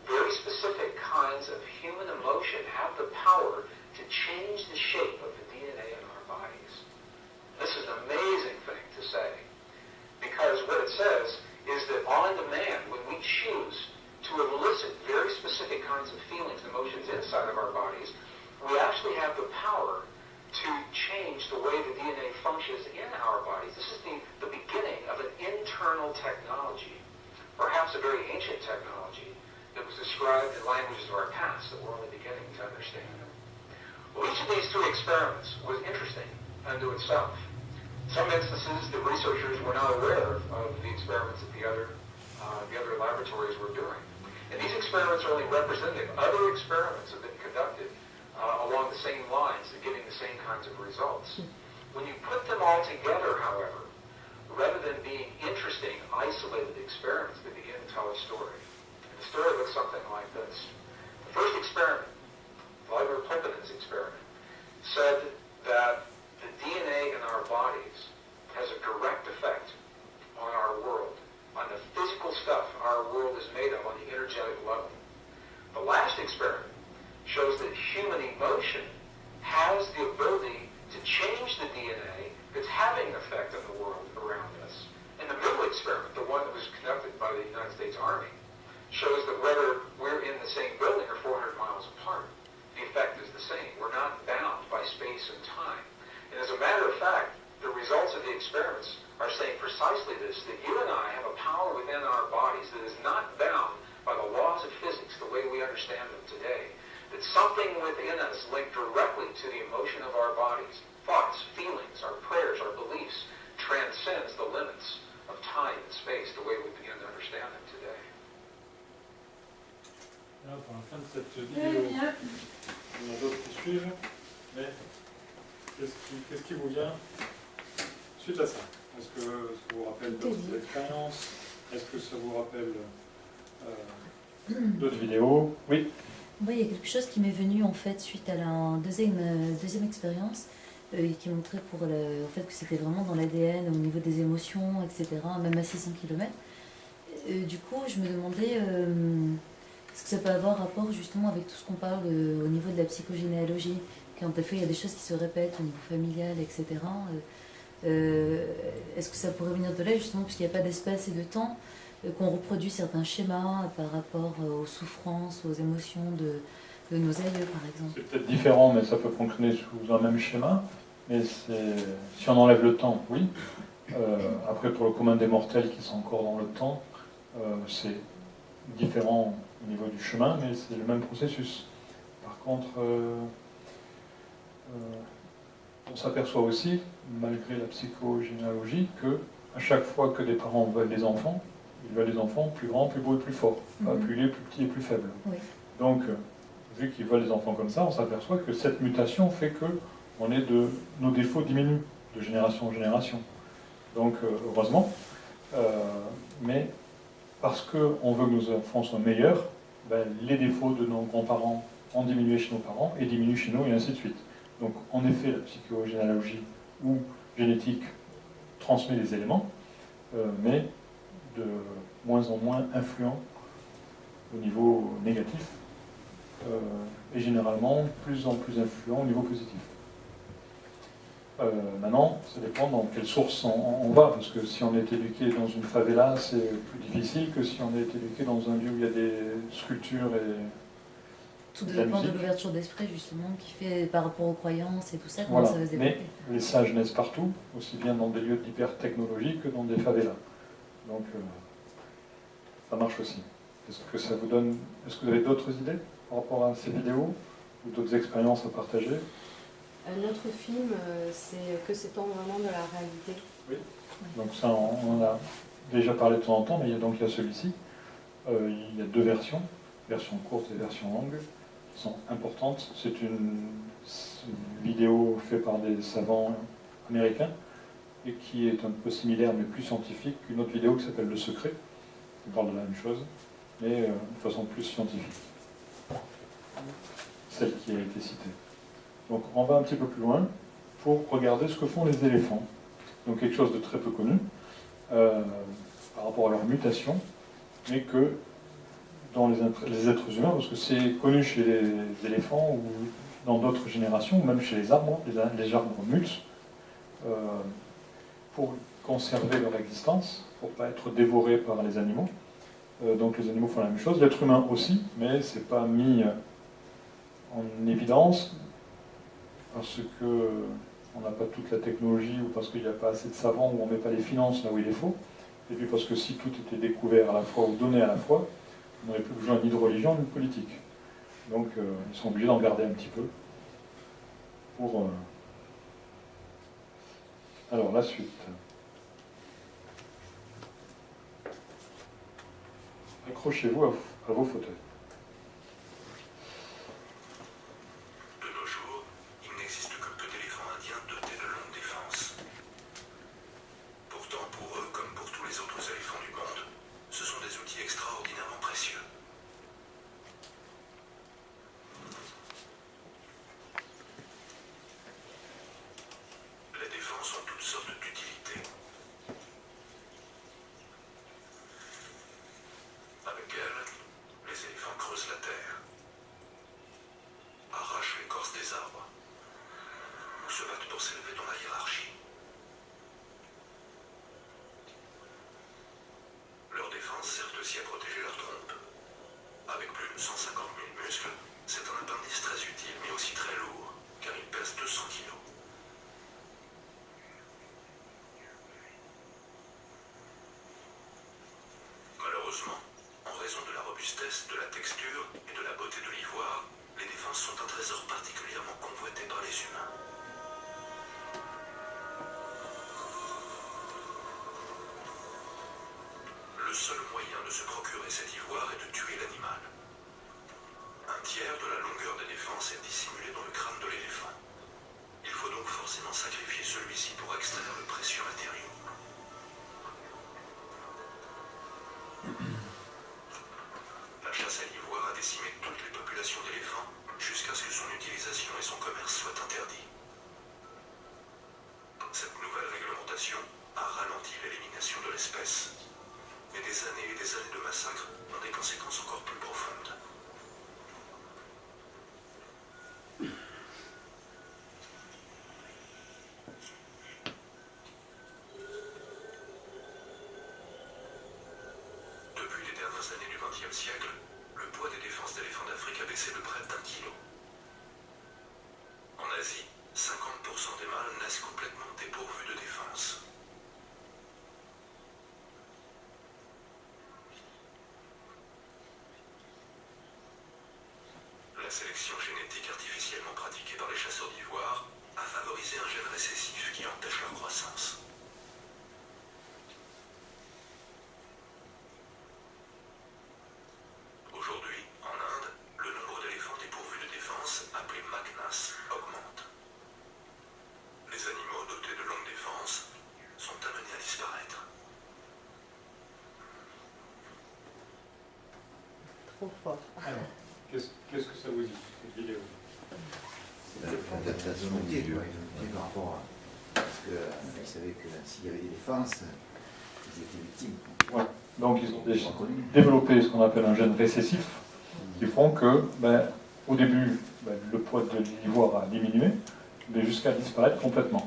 very specific kinds of human emotion have the power to change the shape of the DNA in our bodies. This is an amazing thing to say, because what it says is that on demand, when we choose to elicit very specific kinds of feelings and emotions inside of our bodies, we actually have the power to change the way the DNA functions in our bodies. This is the beginning of an internal technology, perhaps a very ancient technology that was described in languages of our past that we're only beginning to understand. Well, each of these three experiments was interesting unto itself. In some instances, the researchers were not aware of the experiments that the other laboratories were doing. And these experiments are only representative. Other experiments have been conducted along the same lines, giving the same kinds of results. When you put them all together, however, rather than being interesting, isolated experiments, they begin to tell a story. And the story looks something like this. The first experiment, Vladimir Poponin's experiment, said that the DNA in our bodies has a direct effect on our world, on the physical stuff our world is made of on the energetic level. The last experiment shows that human emotion has the ability to change the DNA that's having an effect on the world around us. And the middle experiment, the one that was conducted by the United States Army, shows that whether we're in the same building or 400 miles apart, the effect is the same. We're not bound by space and time. And as a matter of fact, the results of the experiments are saying precisely this, that you and I have a power within our bodies that is not bound by the laws of physics the way we understand them today. That something within us linked directly to the emotion of our bodies, thoughts, feelings, our prayers, our beliefs, transcends the limits of time and space the way we begin to understand them today. Là, pour la fin de cette vidéo, il y en a d'autres qui suivent, mais qu'est-ce qui vous vient suite à ça? Est-ce que ça vous rappelle d'autres expériences? Est-ce que ça vous rappelle d'autres vidéos? Oui. Moi, il y a quelque chose qui m'est venu en fait suite à la deuxième expérience qui montrait en fait, que c'était vraiment dans l'ADN au niveau des émotions, etc., même à 600 km. Du coup, je me demandais est-ce que ça peut avoir rapport justement avec tout ce qu'on parle au niveau de la psychogénéalogie, quand des fois il y a des choses qui se répètent au niveau familial, etc. Est-ce que ça pourrait venir de là justement parce qu'il n'y a pas d'espace et de temps, qu'on reproduit certains schémas par rapport aux souffrances, aux émotions de nos aïeux par exemple? C'est peut-être différent, mais ça peut fonctionner sous un même schéma. Mais si on enlève le temps, oui. Après, pour le commun des mortels qui sont encore dans le temps, c'est différent au niveau du chemin, mais c'est le même processus. Par contre, on s'aperçoit aussi, malgré la psychogénéalogie, que à chaque fois que des parents veulent des enfants, ils veulent des enfants plus grands, plus beaux et plus forts, pas plus laids, plus petits et plus faibles. Oui. Donc, vu qu'ils veulent des enfants comme ça, on s'aperçoit que cette mutation fait que nos défauts diminuent de génération en génération. Donc, heureusement. Mais parce qu'on veut que nos enfants soient meilleurs, ben, les défauts de nos grands-parents ont diminué chez nos parents et diminuent chez nous, et ainsi de suite. Donc, en effet, la psychogénéalogie ou génétique transmet les éléments, mais de moins en moins influents au niveau négatif, et généralement plus en plus influents au niveau positif. Maintenant, ça dépend dans quelle source on va, parce que si on est éduqué dans une favela, c'est plus difficile que si on est éduqué dans un lieu où il y a des sculptures et Tout de la dépend de musique. l'ouverture d'esprit, justement, qui fait par rapport aux croyances et tout ça, comment Voilà. ça va se Mais développer. les sages naissent partout, aussi bien dans des lieux d'hyper-technologie que dans des favelas. Donc, ça marche aussi. Est-ce que ça vous donne... Est-ce que vous avez d'autres idées par rapport à ces vidéos ou d'autres expériences à partager? Un autre film, c'est Que sait-on vraiment de la réalité? Donc ça, on en a déjà parlé de temps en temps, mais il y a celui-ci. Il y a deux versions, version courte et version longue, qui sont importantes. C'est une vidéo faite par des savants américains et qui est un peu similaire mais plus scientifique qu'une autre vidéo qui s'appelle Le Secret, qui parle de la même chose, mais de façon plus scientifique. Celle qui a été citée. Donc on va un petit peu plus loin pour regarder ce que font les éléphants. Donc quelque chose de très peu connu par rapport à leur mutation, mais que dans les êtres humains, parce que c'est connu chez les éléphants ou dans d'autres générations, ou même chez les arbres mutent, pour conserver leur existence, pour ne pas être dévorés par les animaux. Donc les animaux font la même chose, l'être humain aussi, mais ce n'est pas mis en évidence parce qu'on n'a pas toute la technologie ou parce qu'il n'y a pas assez de savants ou on ne met pas les finances là où il est faut. Et puis parce que si tout était découvert à la fois ou donné à la fois, on n'aurait plus besoin ni de religion ni de politique. Donc ils sont obligés d'en garder un petit peu pour... Alors la suite. Accrochez-vous à vos fauteuils. De nos jours, il n'existe que peu d'éléphants indiens dotés de longues défenses. Pourtant, pour eux, comme pour tous les autres éléphants du monde, ce sont des outils extraordinairement précieux. Les défenses ont toutes sortes d'utilités. Avec elles, les éléphants creusent la terre, arrachent l'écorce des arbres, ou se battent pour s'élever dans la hiérarchie. Leur défense sert aussi à protéger leur trompe. Avec plus de 150 000 muscles, c'est un appendice très utile, mais aussi très lourd, car il pèse 200 kilos. Malheureusement, en raison de la robustesse, de la texture et de la beauté de l'ivoire, les défenses sont un trésor particulièrement convoité par les humains. Le seul moyen de se procurer cet ivoire est de tuer l'animal. Un tiers de la longueur des défenses est dissimulé dans le crâne de l'éléphant. Il faut donc forcément sacrifier celui-ci pour extraire le précieux matériau. La chasse à l'ivoire a décimé toutes les populations d'éléphants jusqu'à ce que son utilisation et son commerce soient interdits. Cette nouvelle réglementation a ralenti l'élimination de l'espèce. Mais des années et des années de massacres ont des conséquences encore plus profondes. Depuis les dernières années du XXe siècle, le poids des défenses d'éléphants d'Afrique a baissé de près d'1 kilo. En Asie, 50% des mâles naissent complètement dépourvus de défense. La sélection génétique artificiellement pratiquée par les chasseurs d'ivoire a favorisé un gène récessif qui empêche leur croissance. Aujourd'hui, en Inde, le nombre d'éléphants dépourvus de défense, appelés MACNAS, augmente. Les animaux dotés de longues trop fort. Alors, qu'est-ce que ça vous dit, cette vidéo? C'est l'adaptation par rapport à... Parce qu'ils savaient que s'il y avait des défenses, ils étaient victimes. Ouais. Donc ils ont développé ce qu'on appelle un gène récessif, qui font que, au début, le poids de l'ivoire a diminué, mais jusqu'à disparaître complètement.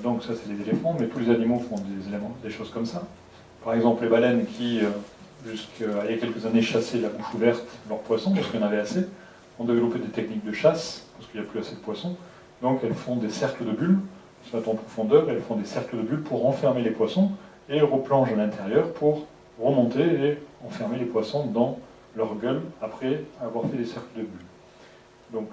Donc ça c'est les éléphants, mais tous les animaux font des choses comme ça. Par exemple les baleines qui, jusqu'à il y a quelques années, chassaient la bouche ouverte leurs poissons, parce qu'il y en avait assez, ont développé des techniques de chasse, parce qu'il n'y a plus assez de poissons. Donc elles font des cercles de bulles, elles se mettent en profondeur, elles font des cercles de bulles pour enfermer les poissons, et replongent à l'intérieur pour remonter et enfermer les poissons dans leur gueule après avoir fait des cercles de bulles. Donc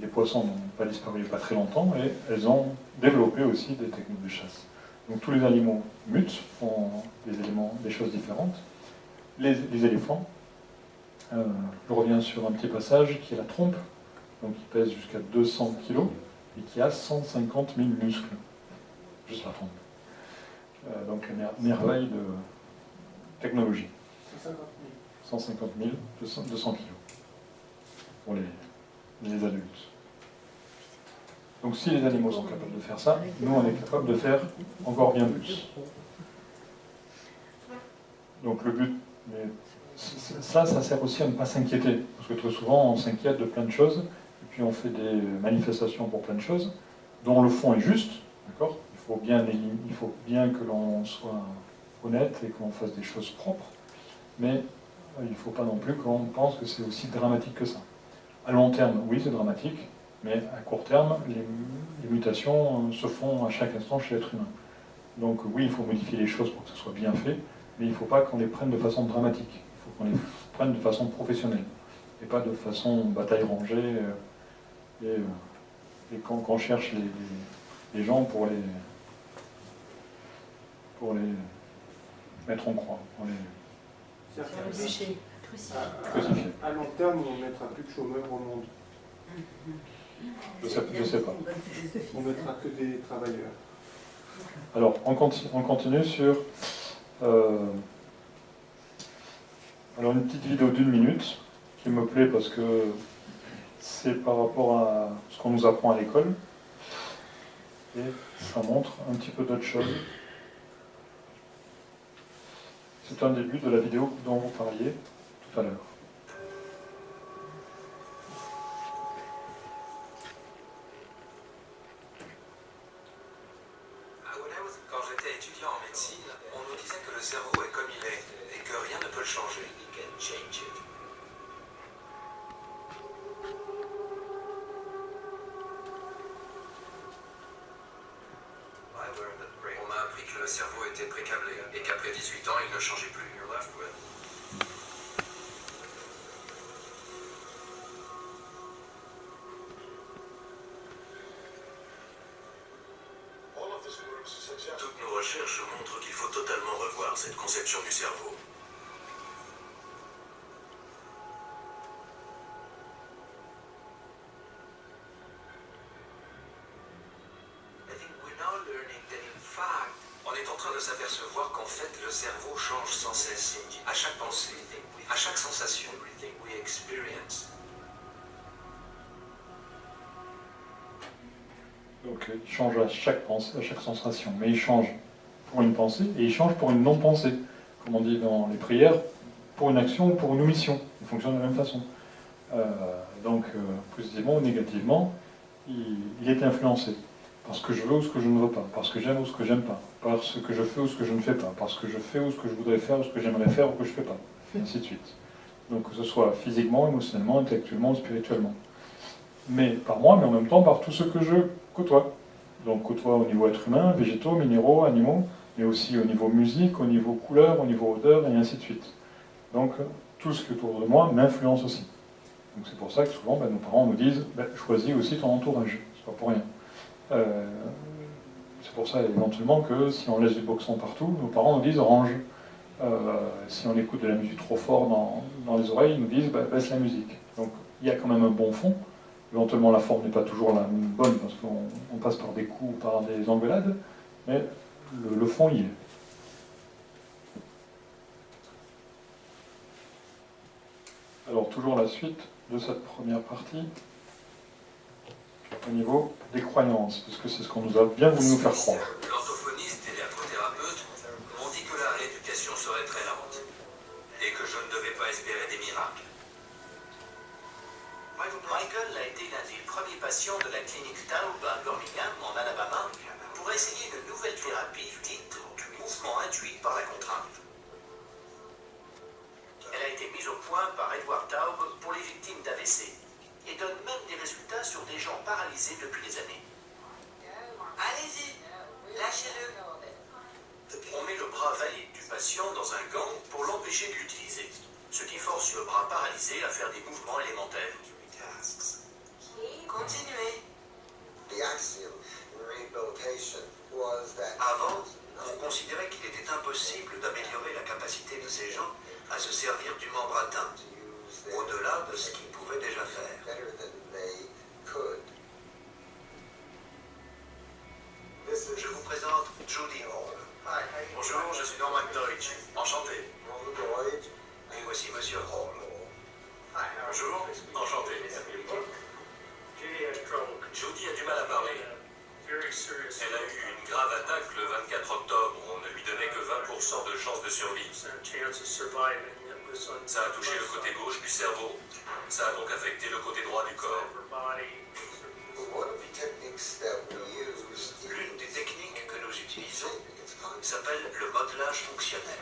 les poissons n'ont pas disparu il n'y a pas très longtemps et elles ont développé aussi des techniques de chasse. Donc tous les animaux mutent, font des choses différentes. Les éléphants, je reviens sur un petit passage qui est la trompe, donc qui pèse jusqu'à 200 kg et qui a 150 000 muscles. Juste la trompe. Donc la merveille de technologie. 150 000, 200 kg pour les adultes. Donc si les animaux sont capables de faire ça, nous on est capable de faire encore bien plus. Donc le but, mais ça sert aussi à ne pas s'inquiéter, parce que très souvent on s'inquiète de plein de choses, et puis on fait des manifestations pour plein de choses, dont le fond est juste, d'accord ? Il faut bien que l'on soit honnête et qu'on fasse des choses propres, mais il ne faut pas non plus qu'on pense que c'est aussi dramatique que ça. À long terme, oui, c'est dramatique, mais à court terme, les mutations se font à chaque instant chez l'être humain. Donc oui, il faut modifier les choses pour que ce soit bien fait, mais il ne faut pas qu'on les prenne de façon dramatique. Il faut qu'on les prenne de façon professionnelle, et pas de façon bataille rangée, et qu'on cherche les gens pour les mettre en croix, pour les Crucifié. crucifier. À long terme, on ne mettra plus de chômeurs au monde. Je sais pas. On ne mettra que des travailleurs. Alors, on continue sur alors une petite vidéo d'1 minute qui me plaît parce que c'est par rapport à ce qu'on nous apprend à l'école et ça montre un petit peu d'autres choses. C'est un début de la vidéo dont vous parliez tout à l'heure. Quand j'étais étudiant en médecine, on nous disait que le cerveau est comme il est et que rien ne peut le changer. On m'a appris que le cerveau était précablé et qu'après 18 ans, il ne changeait plus. Toutes nos recherches montrent qu'il faut totalement revoir cette conception du cerveau. On est en train de s'apercevoir qu'en fait, le cerveau change sans cesse. À chaque pensée, à chaque sensation. Donc il change à chaque pensée, à chaque sensation, mais il change pour une pensée et il change pour une non-pensée. Comme on dit dans les prières, pour une action ou pour une omission. Il fonctionne de la même façon. Donc positivement ou négativement, il est influencé. Parce que je veux ou ce que je ne veux pas, parce que j'aime ou ce que j'aime pas, parce que je fais ou ce que je ne fais pas, parce que je fais ou ce que je voudrais faire ou ce que j'aimerais faire ou que je ne fais pas, et ainsi de suite. Donc que ce soit physiquement, émotionnellement, intellectuellement, spirituellement. Mais par moi, mais en même temps par tous ceux que je côtoie. Donc côtoie au niveau être humain, végétaux, minéraux, animaux, mais aussi au niveau musique, au niveau couleur, au niveau odeur, et ainsi de suite. Donc tout ce qui est autour de moi m'influence aussi. Donc c'est pour ça que souvent nos parents nous disent choisis aussi ton entourage, c'est pas pour rien. C'est pour ça éventuellement que si on laisse du boxon partout, nos parents nous disent range. Si on écoute de la musique trop fort dans les oreilles, ils nous disent baisse la musique. Donc il y a quand même un bon fond. Éventuellement la forme n'est pas toujours la bonne parce qu'on passe par des coups ou par des engueulades, mais le fond y est. toujours la suite de cette première partie au niveau des croyances, parce que c'est ce qu'on nous a bien voulu nous faire croire. L'orthophoniste et l'ergothérapeute m'ont dit que la rééducation serait très lente et que je ne devais pas espérer des miracles. Michael a été l'un des premiers patients de la clinique Taub à Birmingham, en Alabama, pour essayer une nouvelle thérapie dite du mouvement induit par la contrainte. Elle a été mise au point par Edward Taub pour les victimes d'AVC et donne même des résultats sur des gens paralysés depuis des années. Allez-y, lâchez-le. On met le bras valide du patient dans un gant pour l'empêcher de l'utiliser, ce qui force le bras paralysé à faire des mouvements élémentaires. Continuez. Avant, on considérait qu'il était impossible d'améliorer la capacité de ces gens à se servir du membre atteint, au-delà de ce qu'ils pouvaient déjà faire. Je vous présente Judy Hall. Bonjour, je suis Norman Deutsch. Enchanté. Et voici Monsieur Hall. Bonjour, enchanté. Judy a du mal à parler. Elle a eu une grave attaque le 24 octobre. On ne lui donnait que 20% de chance de survie. Ça a touché le côté gauche du cerveau. Ça a donc affecté le côté droit du corps. L'une des techniques que nous utilisons s'appelle le modelage fonctionnel.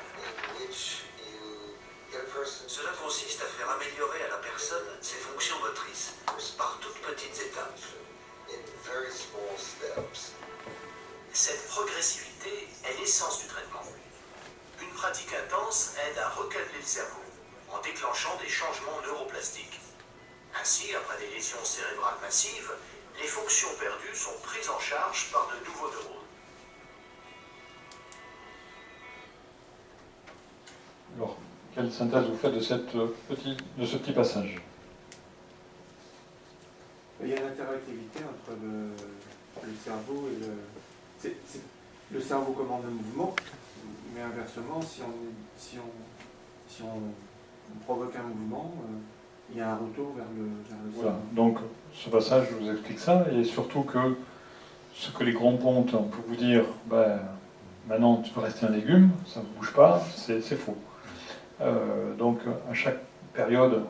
Cela consiste à faire améliorer à la personne ses fonctions motrices par toutes petites étapes. Cette progressivité est l'essence du traitement. Une pratique intense aide à recalmer le cerveau en déclenchant des changements neuroplastiques. Ainsi, après des lésions cérébrales massives, les fonctions perdues sont prises en charge par de nouveaux neurones. Alors, quelle synthèse vous faites de, ce petit passage? Il y a une interactivité entre le cerveau et le cerveau commande le mouvement, mais inversement, si on provoque un mouvement, il y a un retour vers le Voilà. cerveau. Donc, ce passage vous explique ça, et surtout que ce que les grands pontes on peut vous dire, ben, maintenant tu peux rester un légume, ça ne bouge pas, c'est faux. Donc, à chaque période,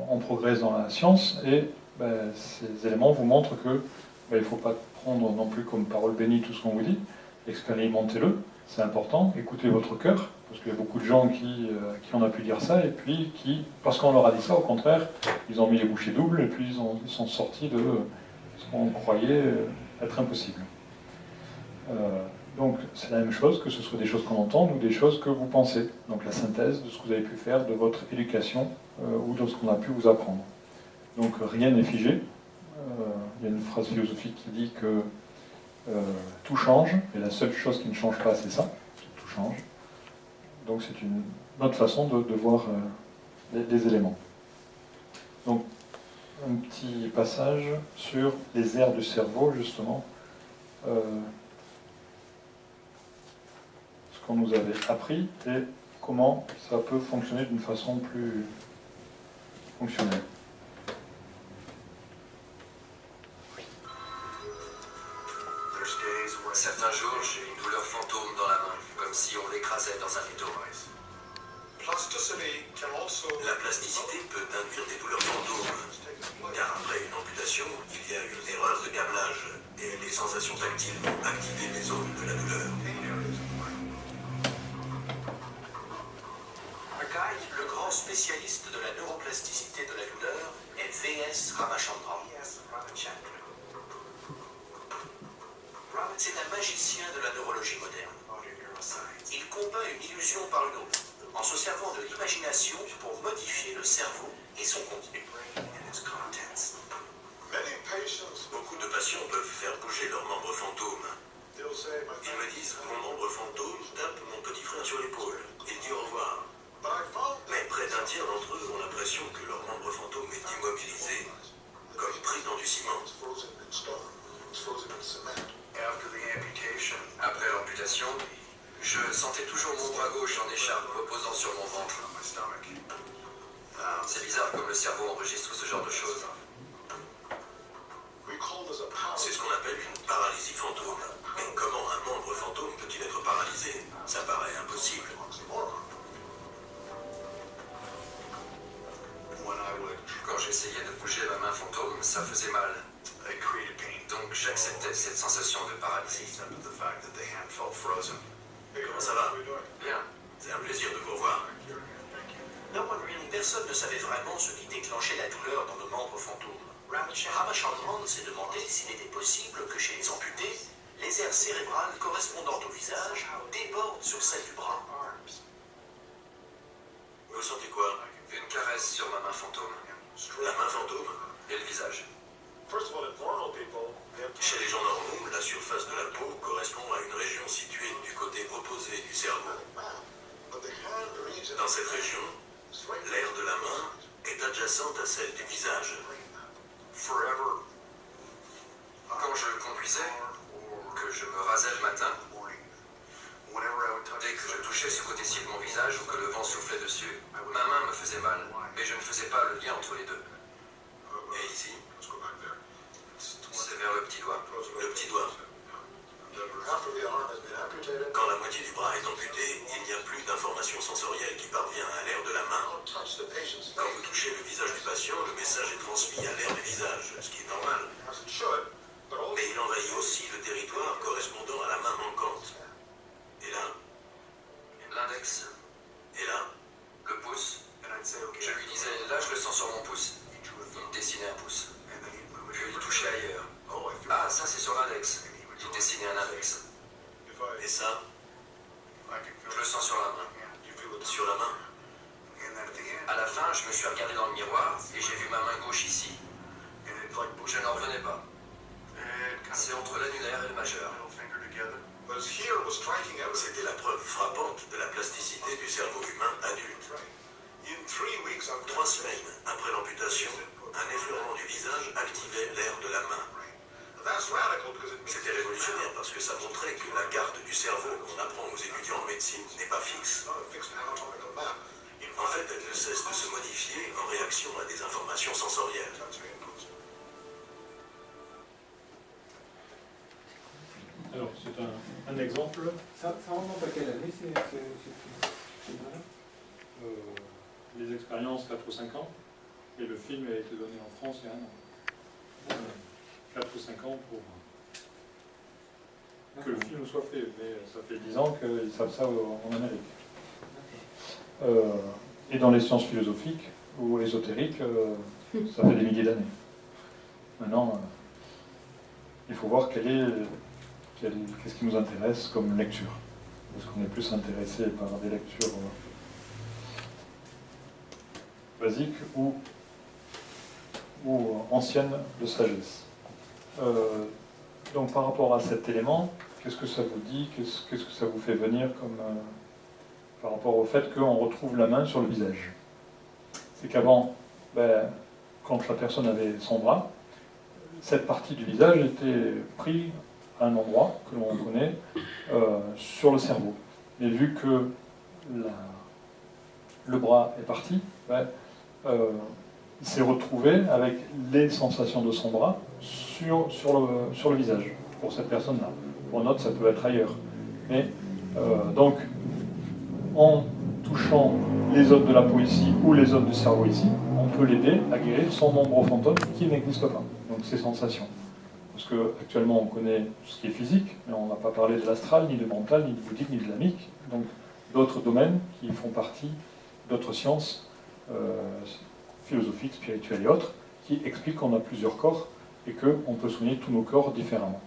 on progresse dans la science, et ben, ces éléments vous montrent que ben, il ne faut pas prendre non plus comme parole bénie tout ce qu'on vous dit, expérimentez-le, c'est important, écoutez votre cœur, parce qu'il y a beaucoup de gens qui on a pu dire ça, et puis qui, parce qu'on leur a dit ça, au contraire, ils ont mis les bouchées doubles, et puis ils sont sortis de ce qu'on croyait être impossible. Donc c'est la même chose, que ce soit des choses qu'on entend ou des choses que vous pensez. Donc la synthèse de ce que vous avez pu faire de votre éducation ou de ce qu'on a pu vous apprendre. Donc rien n'est figé. Il y a une phrase philosophique qui dit que tout change, et la seule chose qui ne change pas, c'est ça, tout change. Donc c'est une autre façon de voir les éléments. Donc un petit passage sur les aires du cerveau, justement. Ce qu'on nous avait appris et comment ça peut fonctionner d'une façon plus fonctionnelle. Certains jours, j'ai une douleur fantôme dans la main, comme si on l'écrasait dans un métaux. La plasticité peut induire des douleurs fantômes, car après une amputation, il y a une erreur de câblage, et les sensations tactiles vont activer les zones de la douleur. Le grand spécialiste de la neuroplasticité de la douleur est V.S. Ramachandran. C'est un magicien de la neurologie moderne. Il combat une illusion par une autre, en se servant de l'imagination pour modifier le cerveau et son contenu. Beaucoup de patients peuvent faire bouger leurs membres fantômes. Ils me disent, mon membre fantôme tape mon petit frère sur l'épaule. Il dit au revoir. Mais près d'un tiers d'entre eux ont l'impression que leur membre fantôme est immobilisé, comme pris dans du ciment. Après l'amputation, je sentais toujours mon bras gauche en écharpe reposant sur mon ventre. C'est bizarre comme le cerveau enregistre ce genre de choses. C'est ce qu'on appelle une paralysie fantôme. Mais comment un membre fantôme peut-il être paralysé? Ça paraît impossible. Quand j'essayais de bouger ma main fantôme, ça faisait mal. Donc j'acceptais cette sensation de paralysie. Comment ça va? Bien, c'est un plaisir de vous revoir. Personne ne savait vraiment ce qui déclenchait la douleur dans nos membres fantômes. Ramachandran s'est demandé s'il était possible que chez les amputés, les aires cérébrales correspondant au visage débordent sur celles du bras. Vous sentez quoi? Une caresse sur ma main fantôme. La main fantôme et le visage. Chez les gens normaux, la surface de la peau correspond à une région située du côté opposé du cerveau. Dans cette région, l'aire de la main est adjacente à celle du visage. Quand je conduisais, que je me rasais le matin, dès que je touchais ce côté-ci de mon visage ou que le vent soufflait dessus, ma main me faisait mal, mais je ne faisais pas le lien entre les deux. Et ici, c'est vers le petit doigt. Le petit doigt. Quand la moitié du bras est amputée, il n'y a plus d'information sensorielle qui parvient à l'aire de la main. Quand vous touchez le visage du patient, le message est transmis à l'aire du visage, ce qui est normal. Mais il envahit aussi le territoire correspondant à la main manquante. Et là, l'index. Et là, le pouce. Je lui disais, là je le sens sur mon pouce. Il dessinait un pouce. Puis il touchait ailleurs. Ah, ça c'est sur l'index. Il dessinait un index. Et ça, je le sens sur la main. Sur la main. À la fin, je me suis regardé dans le miroir et j'ai vu ma main gauche ici. Je n'en revenais pas. C'est entre l'annulaire et le majeur. C'était la preuve frappante de la plasticité du cerveau humain adulte. 3 semaines après l'amputation, un effleurement du visage activait l'aire de la main. C'était révolutionnaire parce que ça montrait que la carte du cerveau qu'on apprend aux étudiants en médecine n'est pas fixe. En fait, elle ne cesse de se modifier en réaction à des informations sensorielles. Alors, c'est un exemple. Ça remonte à quelle année c'est Les expériences 4 ou 5 ans, et le film a été donné en France il y a 1 an. 4 ou 5 ans pour que le film soit fait, mais ça fait 10 ans qu'ils savent ça en Amérique. Et dans les sciences philosophiques ou ésotériques, ça fait des milliers d'années. Maintenant, il faut voir qu'est-ce qui nous intéresse comme lecture. Est-ce qu'on est plus intéressé par des lectures basiques ou anciennes de sagesse. Donc par rapport à cet élément, qu'est-ce que ça vous dit, qu'est-ce que ça vous fait venir comme, par rapport au fait qu'on retrouve la main sur le visage? C'est qu'avant, quand la personne avait son bras, cette partie du visage était prise à un endroit que l'on connaît sur le cerveau. Mais vu que le bras est parti, il s'est retrouvé avec les sensations de son bras sur le visage, pour cette personne-là. Pour un autre, ça peut être ailleurs. Mais donc, en touchant les zones de la peau ici ou les zones du cerveau ici, on peut l'aider à guérir son membre fantôme qui n'existe pas. Donc ces sensations. Parce qu'actuellement, on connaît ce qui est physique, mais on n'a pas parlé de l'astral, ni du mental, ni du bouddhique, ni de l'amique. Donc d'autres domaines qui font partie d'autres sciences philosophiques, spirituelles et autres, qui expliquent qu'on a plusieurs corps et qu'on peut soigner tous nos corps différemment.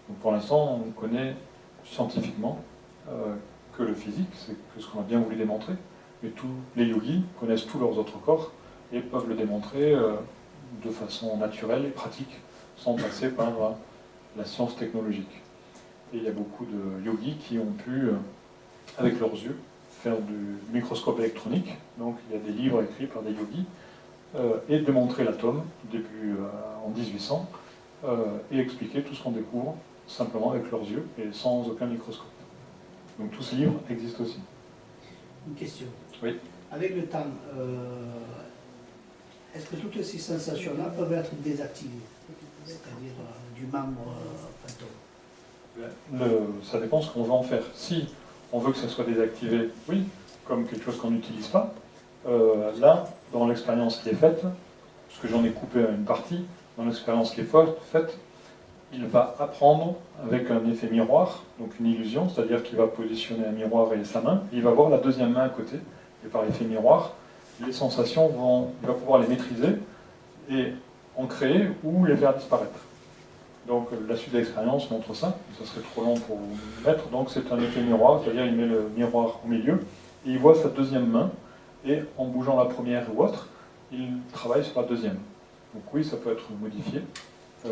Donc pour l'instant, on connaît scientifiquement que le physique, c'est ce qu'on a bien voulu démontrer, mais tous les yogis connaissent tous leurs autres corps et peuvent le démontrer de façon naturelle et pratique, sans passer par la science technologique. Et il y a beaucoup de yogis qui ont pu, avec leurs yeux, faire du microscope électronique. Donc il y a des livres écrits par des yogis, et démontrer l'atome, début en 1800, et expliquer tout ce qu'on découvre simplement avec leurs yeux et sans aucun microscope. Donc tous ces livres existent aussi. Une question. Oui. Avec le temps, Est-ce que toutes ces sensations-là peuvent être désactivées? C'est-à-dire du membre fantôme? Ça dépend ce qu'on veut en faire. Si on veut que ça soit désactivé, oui, comme quelque chose qu'on n'utilise pas, là, dans l'expérience qui est faite, parce que j'en ai coupé une partie, dans l'expérience qui est faite, il va apprendre avec un effet miroir, donc une illusion, c'est-à-dire qu'il va positionner un miroir et sa main, et il va voir la deuxième main à côté, et par effet miroir, les sensations il va pouvoir les maîtriser et en créer ou les faire disparaître. Donc la suite de l'expérience montre ça, ça serait trop long pour vous mettre, donc c'est un effet miroir, c'est-à-dire il met le miroir au milieu, et il voit sa deuxième main, et en bougeant la première ou autre, il travaille sur la deuxième. Donc oui, ça peut être modifié. Oui,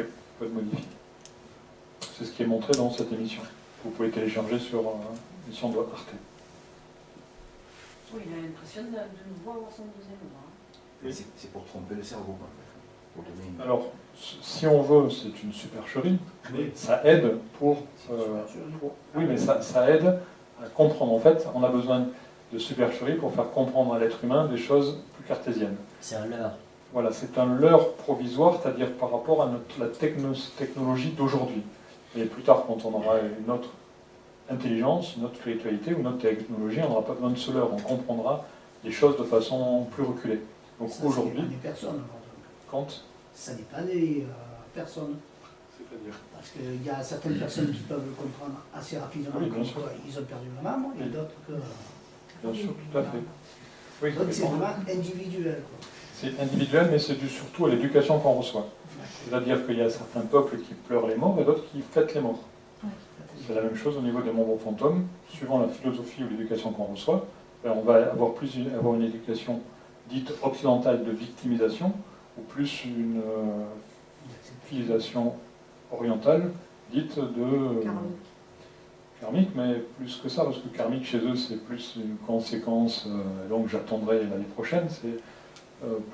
ça peut être modifié. C'est ce qui est montré dans cette émission. Vous pouvez télécharger sur l'émission de Arte. Oui, il a l'impression de nouveau avoir son deuxième bras. Mais c'est pour tromper le cerveau, quoi, en fait. Pour donner une... Alors, si on veut, c'est une supercherie, mais ça aide oui, mais ça aide à comprendre. En fait, on a besoin de supercherie pour faire comprendre à l'être humain des choses plus cartésiennes. C'est un leurre. Voilà, c'est un leurre provisoire, c'est-à-dire par rapport à la technologie d'aujourd'hui. Et plus tard, quand on aura une autre intelligence, une autre spiritualité ou une autre technologie, on n'aura pas besoin de ce leurre, on comprendra les choses de façon plus reculée. Donc aujourd'hui, Ça n'est pas des personnes, alors, donc. quand... Ça n'est pas des personnes. C'est-à-dire... Parce qu'il y a certaines personnes qui peuvent le comprendre assez rapidement, Oui, bien comme sûr. quoi ils ont perdu la maman, et Oui. d'autres que... Bien sûr, tout à fait. Oui, Donc c'est vraiment individuel, quoi. c'est individuel, mais c'est dû surtout à l'éducation qu'on reçoit. C'est-à-dire qu'il y a certains peuples qui pleurent les morts et d'autres qui fêtent les morts. C'est la même chose au niveau des membres fantômes. Suivant la philosophie ou l'éducation qu'on reçoit, ben, on va avoir avoir une éducation dite occidentale de victimisation, ou plus une civilisation orientale dite de... karmique, mais plus que ça, parce que karmique chez eux c'est plus une conséquence, donc j'attendrai l'année prochaine, c'est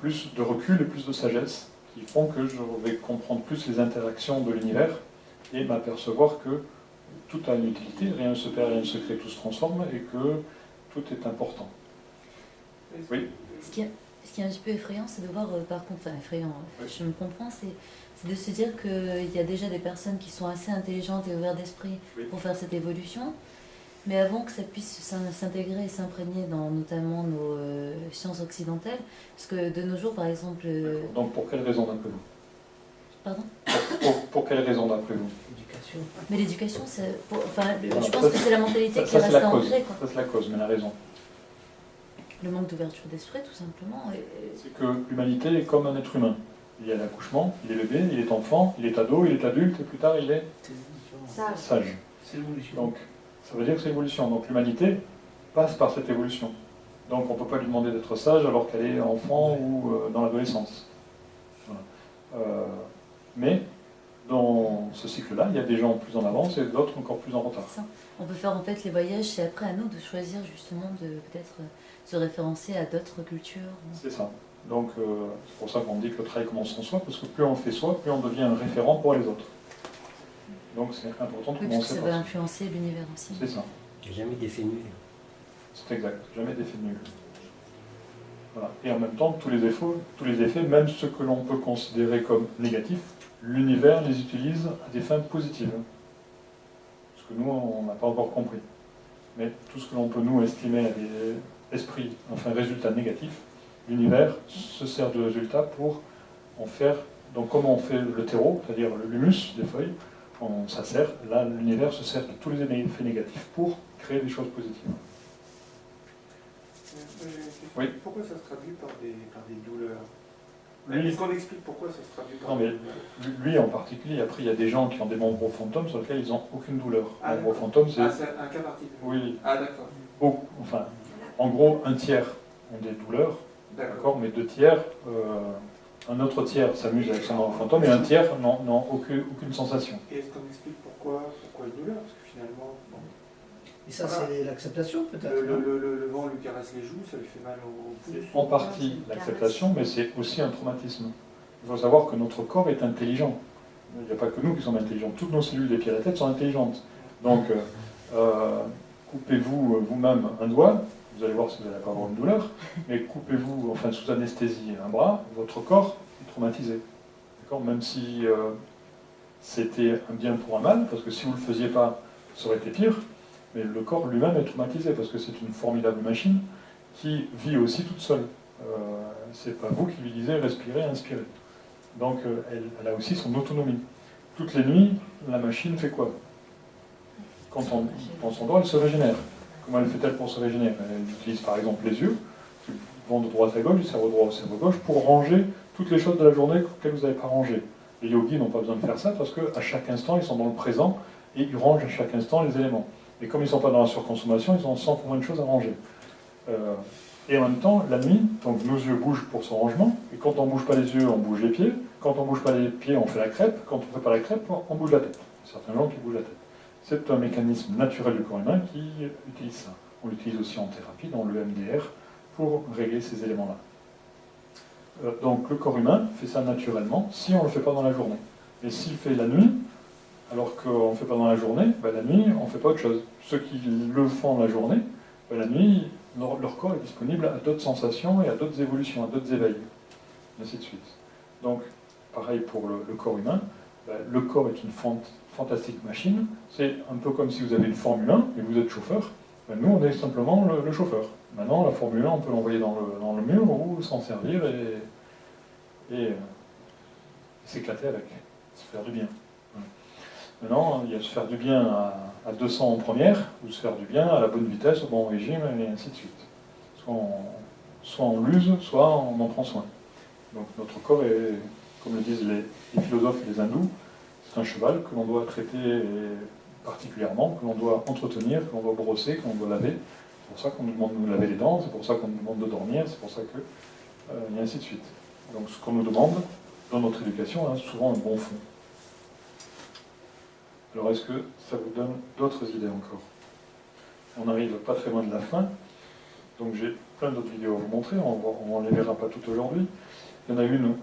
plus de recul et plus de sagesse qui font que je vais comprendre plus les interactions de l'univers et m'apercevoir que tout a une utilité, rien ne se perd, rien ne se crée, tout se transforme et que tout est important. Oui. Ce qui est un petit peu effrayant, c'est de voir, par contre, enfin effrayant, Oui. je me comprends, c'est de se dire qu'il y a déjà des personnes qui sont assez intelligentes et ouvertes d'esprit Oui. pour faire cette évolution, mais avant que ça puisse s'intégrer et s'imprégner dans notamment nos sciences occidentales, parce que de nos jours, par exemple... Donc pour quelle raison d'après vous? Pardon? Pour quelle raison d'après vous? Éducation. Mais l'éducation, je Alors, pense ça, que c'est la mentalité qui Ça, c'est reste la à cause. ancrer, quoi. Ça c'est la cause, mais la raison. Le manque d'ouverture d'esprit, tout simplement. C'est que l'humanité est comme un être humain. Il y a l'accouchement, il est bébé, il est enfant, il est ado, il est adulte, et plus tard il est sage. C'est l'évolution. Donc, ça veut dire que c'est l'évolution. Donc l'humanité passe par cette évolution. Donc on ne peut pas lui demander d'être sage alors qu'elle est enfant ou dans l'adolescence. Voilà. Mais dans ce cycle-là, il y a des gens plus en avance et d'autres encore plus en retard. Ça. On peut faire en fait les voyages, c'est après à nous de choisir justement de peut-être se référencer à d'autres cultures. C'est ça. Donc c'est pour ça qu'on dit que le travail commence en soi, parce que plus on le fait soi, plus on devient un référent pour les autres. Donc c'est important de Oui, parce que commencer ça par va ça. influencer l'univers aussi. C'est ça. Il n'y a jamais d'effet nul. C'est exact. Jamais d'effet nul. Voilà. Et en même temps, tous les effets, même ceux que l'on peut considérer comme négatifs, l'univers les utilise à des fins positives. Ce que nous, on n'a pas encore compris. Mais tout ce que l'on peut nous estimer à des esprits, enfin résultats négatifs, l'univers se sert de résultats pour en faire. Donc comment on fait le terreau, c'est-à-dire l'humus des feuilles, ça sert, là l'univers se sert de tous les effets négatifs pour créer des choses positives. Oui. Pourquoi ça se traduit par des douleurs? Lui- Est-ce qu'on explique pourquoi ça se traduit par Non, des mais douleurs? lui en particulier, après il y a des gens qui ont des membres fantômes sur lesquels ils n'ont aucune douleur. Ah, Membres fantômes, c'est... Ah, c'est un cas particulier. Oui, Ah, d'accord. beaucoup, enfin, en gros, un tiers ont des douleurs, D'accord. d'accord, mais 2 tiers, un autre tiers s'amuse avec son membre fantôme et un tiers n'ont aucune sensation. Et est-ce qu'on explique pourquoi les douleurs? Parce que finalement, bon, Et ça, c'est l'acceptation, peut-être. le, non le- le- le vent lui caresse les joues, ça lui fait mal au pouce. En partie l'acceptation, mais c'est aussi un traumatisme. Il faut savoir que notre corps est intelligent. Il n'y a pas que nous qui sommes intelligents. Toutes nos cellules des pieds à la tête sont intelligentes. Donc, coupez-vous vous-même un doigt, vous allez voir si vous n'allez pas avoir une douleur, mais coupez-vous, enfin sous anesthésie, un bras, votre corps est traumatisé. D'accord ? Même si c'était un bien pour un mal, parce que si vous ne le faisiez pas, ça aurait été pire, mais le corps lui-même est traumatisé, parce que c'est une formidable machine qui vit aussi toute seule. C'est pas vous qui lui disiez respirez, inspirez. Donc elle a aussi son autonomie. Toutes les nuits, la machine fait quoi? Quand on s'endort, elle se régénère. Comment elle fait-elle pour se régénérer? Elle utilise par exemple les yeux, qui vont de droite à gauche, du cerveau droit au cerveau gauche, pour ranger toutes les choses de la journée que vous n'avez pas rangées. Les yogis n'ont pas besoin de faire ça parce qu'à chaque instant, ils sont dans le présent et ils rangent à chaque instant les éléments. Et comme ils ne sont pas dans la surconsommation, ils ont 100 fois moins de choses à ranger. Et en même temps, la nuit, donc nos yeux bougent pour son rangement, et quand on ne bouge pas les yeux, on bouge les pieds. Quand on ne bouge pas les pieds, on fait la crêpe. Quand on ne fait pas la crêpe, on bouge la tête. Certains gens qui bougent la tête. C'est un mécanisme naturel du corps humain qui utilise ça. On l'utilise aussi en thérapie, dans le MDR, pour régler ces éléments-là. Donc le corps humain fait ça naturellement si on ne le fait pas dans la journée. Mais s'il fait la nuit, alors qu'on ne fait pas dans la journée, ben la nuit, on ne fait pas autre chose. Ceux qui le font la journée, ben la nuit, leur corps est disponible à d'autres sensations et à d'autres évolutions, à d'autres éveils, et ainsi de suite. Donc, pareil pour le corps humain, ben, le corps est une fantastique machine. C'est un peu comme si vous avez une Formule 1 et vous êtes chauffeur. Ben, nous, on est simplement le chauffeur. Maintenant, la Formule 1, on peut l'envoyer dans le mur ou s'en servir et s'éclater avec, se faire du bien. Maintenant, il y a se faire du bien à 200 en première, ou se faire du bien à la bonne vitesse, au bon régime, et ainsi de suite. Soit on l'use, soit on en prend soin. Donc notre corps est, comme le disent les philosophes et les hindous, c'est un cheval que l'on doit traiter particulièrement, que l'on doit entretenir, que l'on doit brosser, que l'on doit laver. C'est pour ça qu'on nous demande de nous laver les dents, c'est pour ça qu'on nous demande de dormir, c'est pour ça que... et ainsi de suite. Donc ce qu'on nous demande dans notre éducation a souvent un bon fond. Alors est-ce que ça vous donne d'autres idées encore? On n'arrive pas très loin de la fin, donc j'ai plein d'autres vidéos à vous montrer, on ne les verra pas toutes aujourd'hui. Il y en a une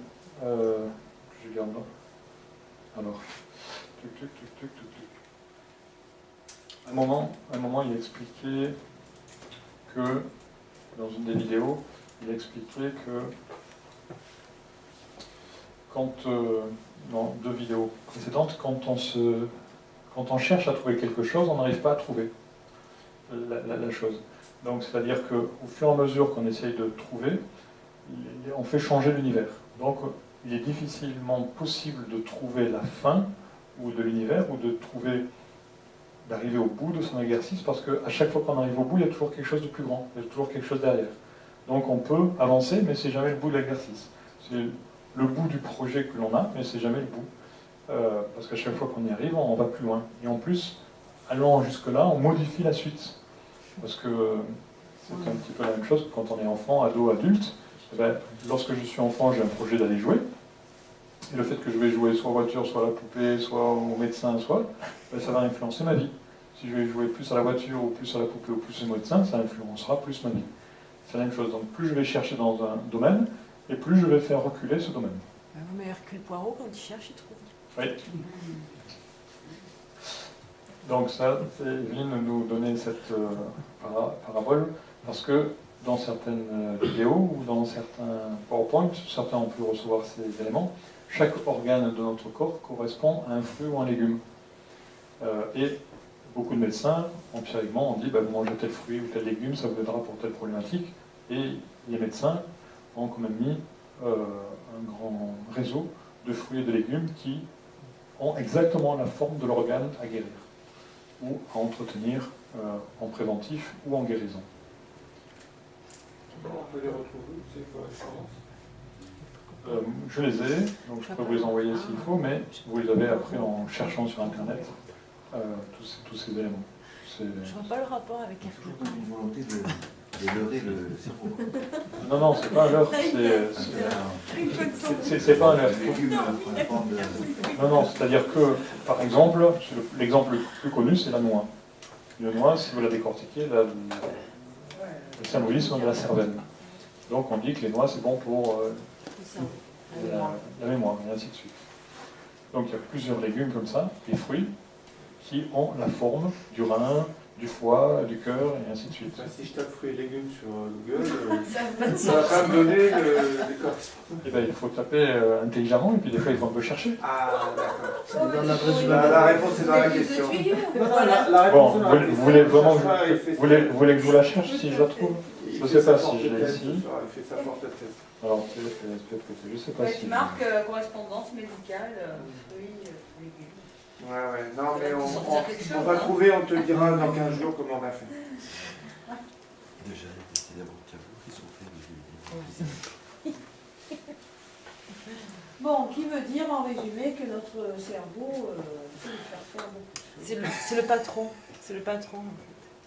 que je garde là. Alors, À un moment, il expliquait que, dans une des vidéos, il expliquait que dans 2 vidéos précédentes, quand on cherche à trouver quelque chose, on n'arrive pas à trouver la chose. Donc, c'est-à-dire qu'au fur et à mesure qu'on essaye de trouver, on fait changer l'univers. Donc, il est difficilement possible de trouver la fin ou de l'univers, ou d'arriver au bout de son exercice, parce qu'à chaque fois qu'on arrive au bout, il y a toujours quelque chose de plus grand, il y a toujours quelque chose derrière. Donc, on peut avancer, mais c'est jamais le bout de l'exercice. C'est le bout du projet que l'on a, mais c'est jamais le bout. Parce qu'à chaque fois qu'on y arrive, on va plus loin. Et en plus, allant jusque-là, on modifie la suite. Parce que c'est un petit peu la même chose que quand on est enfant, ado, adulte. Eh bien, lorsque je suis enfant, j'ai un projet d'aller jouer. Et le fait que je vais jouer soit aux voitures, soit à la poupée, soit au médecin, ben, ça va influencer ma vie. Si je vais jouer plus à la voiture, ou plus à la poupée, ou plus au médecin, ça influencera plus ma vie. C'est la même chose. Donc plus je vais chercher dans un domaine, et plus je vais faire reculer ce domaine. Mais Hercule Poirot, quand il cherche, il trouve. Oui. Donc ça, Evelyne nous donnait cette parabole, parce que dans certaines vidéos ou dans certains PowerPoint, certains ont pu recevoir ces éléments, chaque organe de notre corps correspond à un fruit ou un légume. Et beaucoup de médecins, empiriquement, ont dit vous mangez tel fruit ou tel légume, ça vous aidera pour telle problématique. Et les médecins ont quand même mis un grand réseau de fruits et de légumes qui ont exactement la forme de l'organe à guérir ou à entretenir en préventif ou en guérison. On peut les retrouver, c'est quoi la référence? Je les ai, donc je peux vous les envoyer s'il faut, mais vous les avez après en cherchant sur Internet tous ces éléments. Je vois pas le rapport avec Hercule Toujours une volonté de leurrer le cerveau. Non, c'est pas un leurre, c'est pas un leurre. Non, c'est-à-dire que, par exemple, l'exemple le plus connu, c'est la noix. La noix, si vous la décortiquez, le symbolisme de la cervelle. Donc on dit que les noix, c'est bon pour la mémoire, et ainsi de suite. Donc il y a plusieurs légumes comme ça, des fruits, qui ont la forme du rein, du foie, du cœur, et ainsi de suite. Enfin, si je tape fruits et légumes sur Google, Ça n'a pas de ça va sens. pas me donner les correspondants. Et ben, il faut taper intelligemment, et puis des fois, il faut un peu chercher. Ah, d'accord. C'est dans l'adresse du La réponse est dans la question. Non, non, la réponse Bon, est dans la vous question. voulez vraiment Il fait vous voulez que je vous la cherche si je la trouve? il Je fait sais pas sa si forte je l'ai tête ici. ce soir, il fait sa forte tête. Alors, peut-être, je sais pas Ouais, si... tu marques correspondance médicale, fruits, légumes. Ouais, ouais. Non, mais Ça va te sortir quelque chose, on va hein. trouver, on te le dira dans 15 jours comment on a fait. Déjà, les destinés avocats qui sont faits de Bon, qui veut dire en résumé que notre cerveau peut nous faire faire beaucoup de choses. C'est le patron. C'est le patron.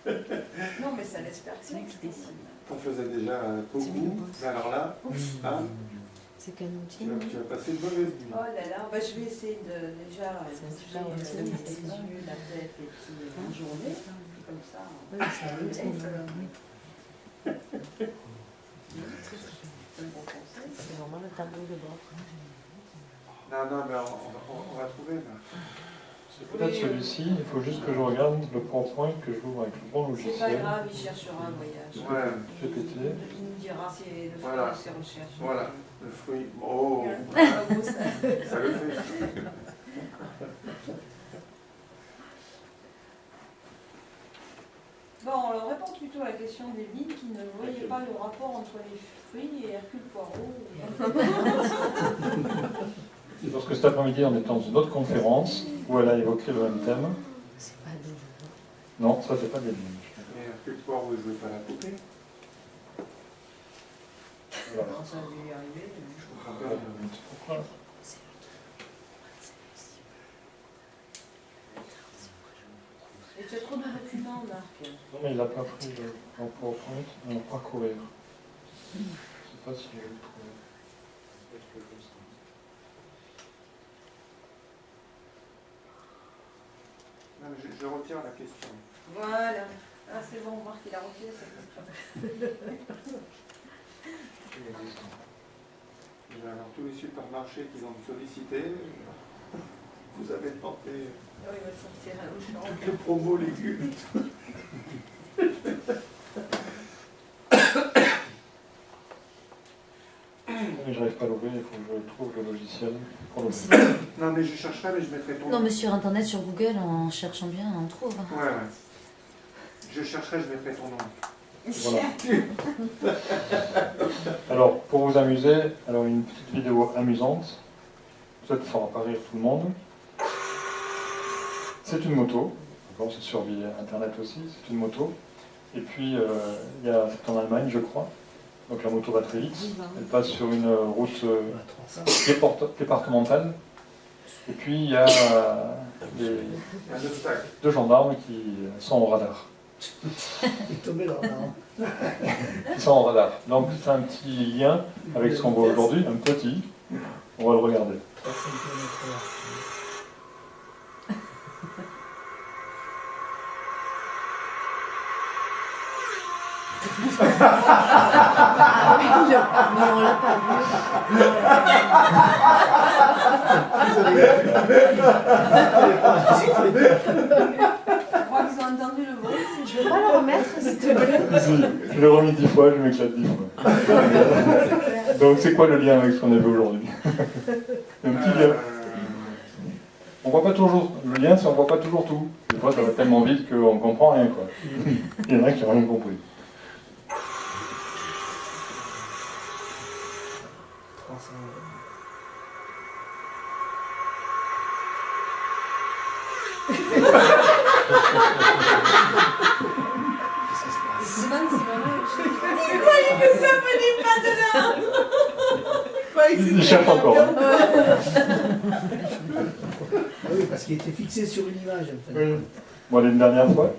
Non, mais ça laisse C'est lui personne. qui décide. On faisait déjà C'est lui le beaucoup, boss. mais alors là, hein, C'est qu'un outil. tu vas passer une mauvaise nuit. Oh là là, bah, je vais essayer de déjà C'est un bouger super outil, les c'est ça. yeux, la tête, les petits en journée. Comme ça. Oui, c'est un outil. C'est un bon conseil. C'est vraiment le tableau de bord. Non, non, mais on va trouver. Là. C'est peut-être celui-ci, il faut juste que je regarde le PowerPoint que je l'ouvre avec le bon C'est pas logiciel. grave, il cherchera un voyage. Ouais. GPT. Il nous dira si le fruit Voilà. de ses recherches. Voilà, le fruit. Oh, Ah, beau, ça. ça le fait. Bon, on répond plutôt à la question d'Evelyne qui ne voyait pas le rapport entre les fruits et Hercule Poirot. C'est parce que cet après-midi, on était dans une autre conférence où elle a évoqué le même thème. C'est pas des. Non, ça, c'est pas des lignes. Mais quelque part, vous ne jouez pas la poupée. Voilà. Ça a dû y arriver. Je comprends pas. Pourquoi? Et tu as trop de documents, Marc. Non, mais il n'a pas pris le PowerPoint, on va parcourir. Je ne sais pas si je vais le trouver. Non, mais je retire la question. Voilà. Ah, c'est bon, Marc, il a retiré sa question. Alors, tous les supermarchés qui ont sollicité, vous avez tenté Oh, il va sortir au champ. quelques promos légumes. Mais j'arrive pas à l'ouvrir, il faut que je trouve le logiciel pour l'ouvrir. Non, mais je chercherai, mais je mettrai ton Non, nom. mais sur internet, sur Google, en cherchant bien, on trouve. Ouais, ouais. Je chercherai, je mettrai ton nom. Voilà. Alors, pour vous amuser, alors une petite vidéo amusante. Peut-être fera pas rire tout le monde. C'est une moto. D'accord, c'est sur internet aussi, c'est une moto. Et puis, c'est en Allemagne, je crois. Donc la moto va très vite. Elle passe sur une route départementale. Et puis, il y a Un obstacle. deux gendarmes qui sont au radar. Il est tombé dans l'arbre. Ils sont en radar. Donc c'est un petit lien avec ce qu'on voit aujourd'hui, un petit. On va le regarder. 300 km/h. Mais on l'a pas vu. Je crois qu'ils ont entendu le bruit. Je veux pas le remettre, s'il te plaît. Si, je l'ai remis 10 fois, je m'éclate 10 fois. Donc c'est quoi le lien avec ce qu'on a vu aujourd'hui? Un petit lien. On voit pas toujours. Le lien, c'est on voit pas toujours tout. Des fois, ça va tellement vite qu'on comprend rien, quoi. Il y en a qui n'ont rien compris. 300. Qu'est-ce qui se passe? Je me demande si vraiment. Il croyait que ça venait pas de là. Il croyait que Il c'était cherche encore. Hein. Ah oui, parce qu'il était fixé sur une image. En fait. Oui. Bon, allez, une dernière fois.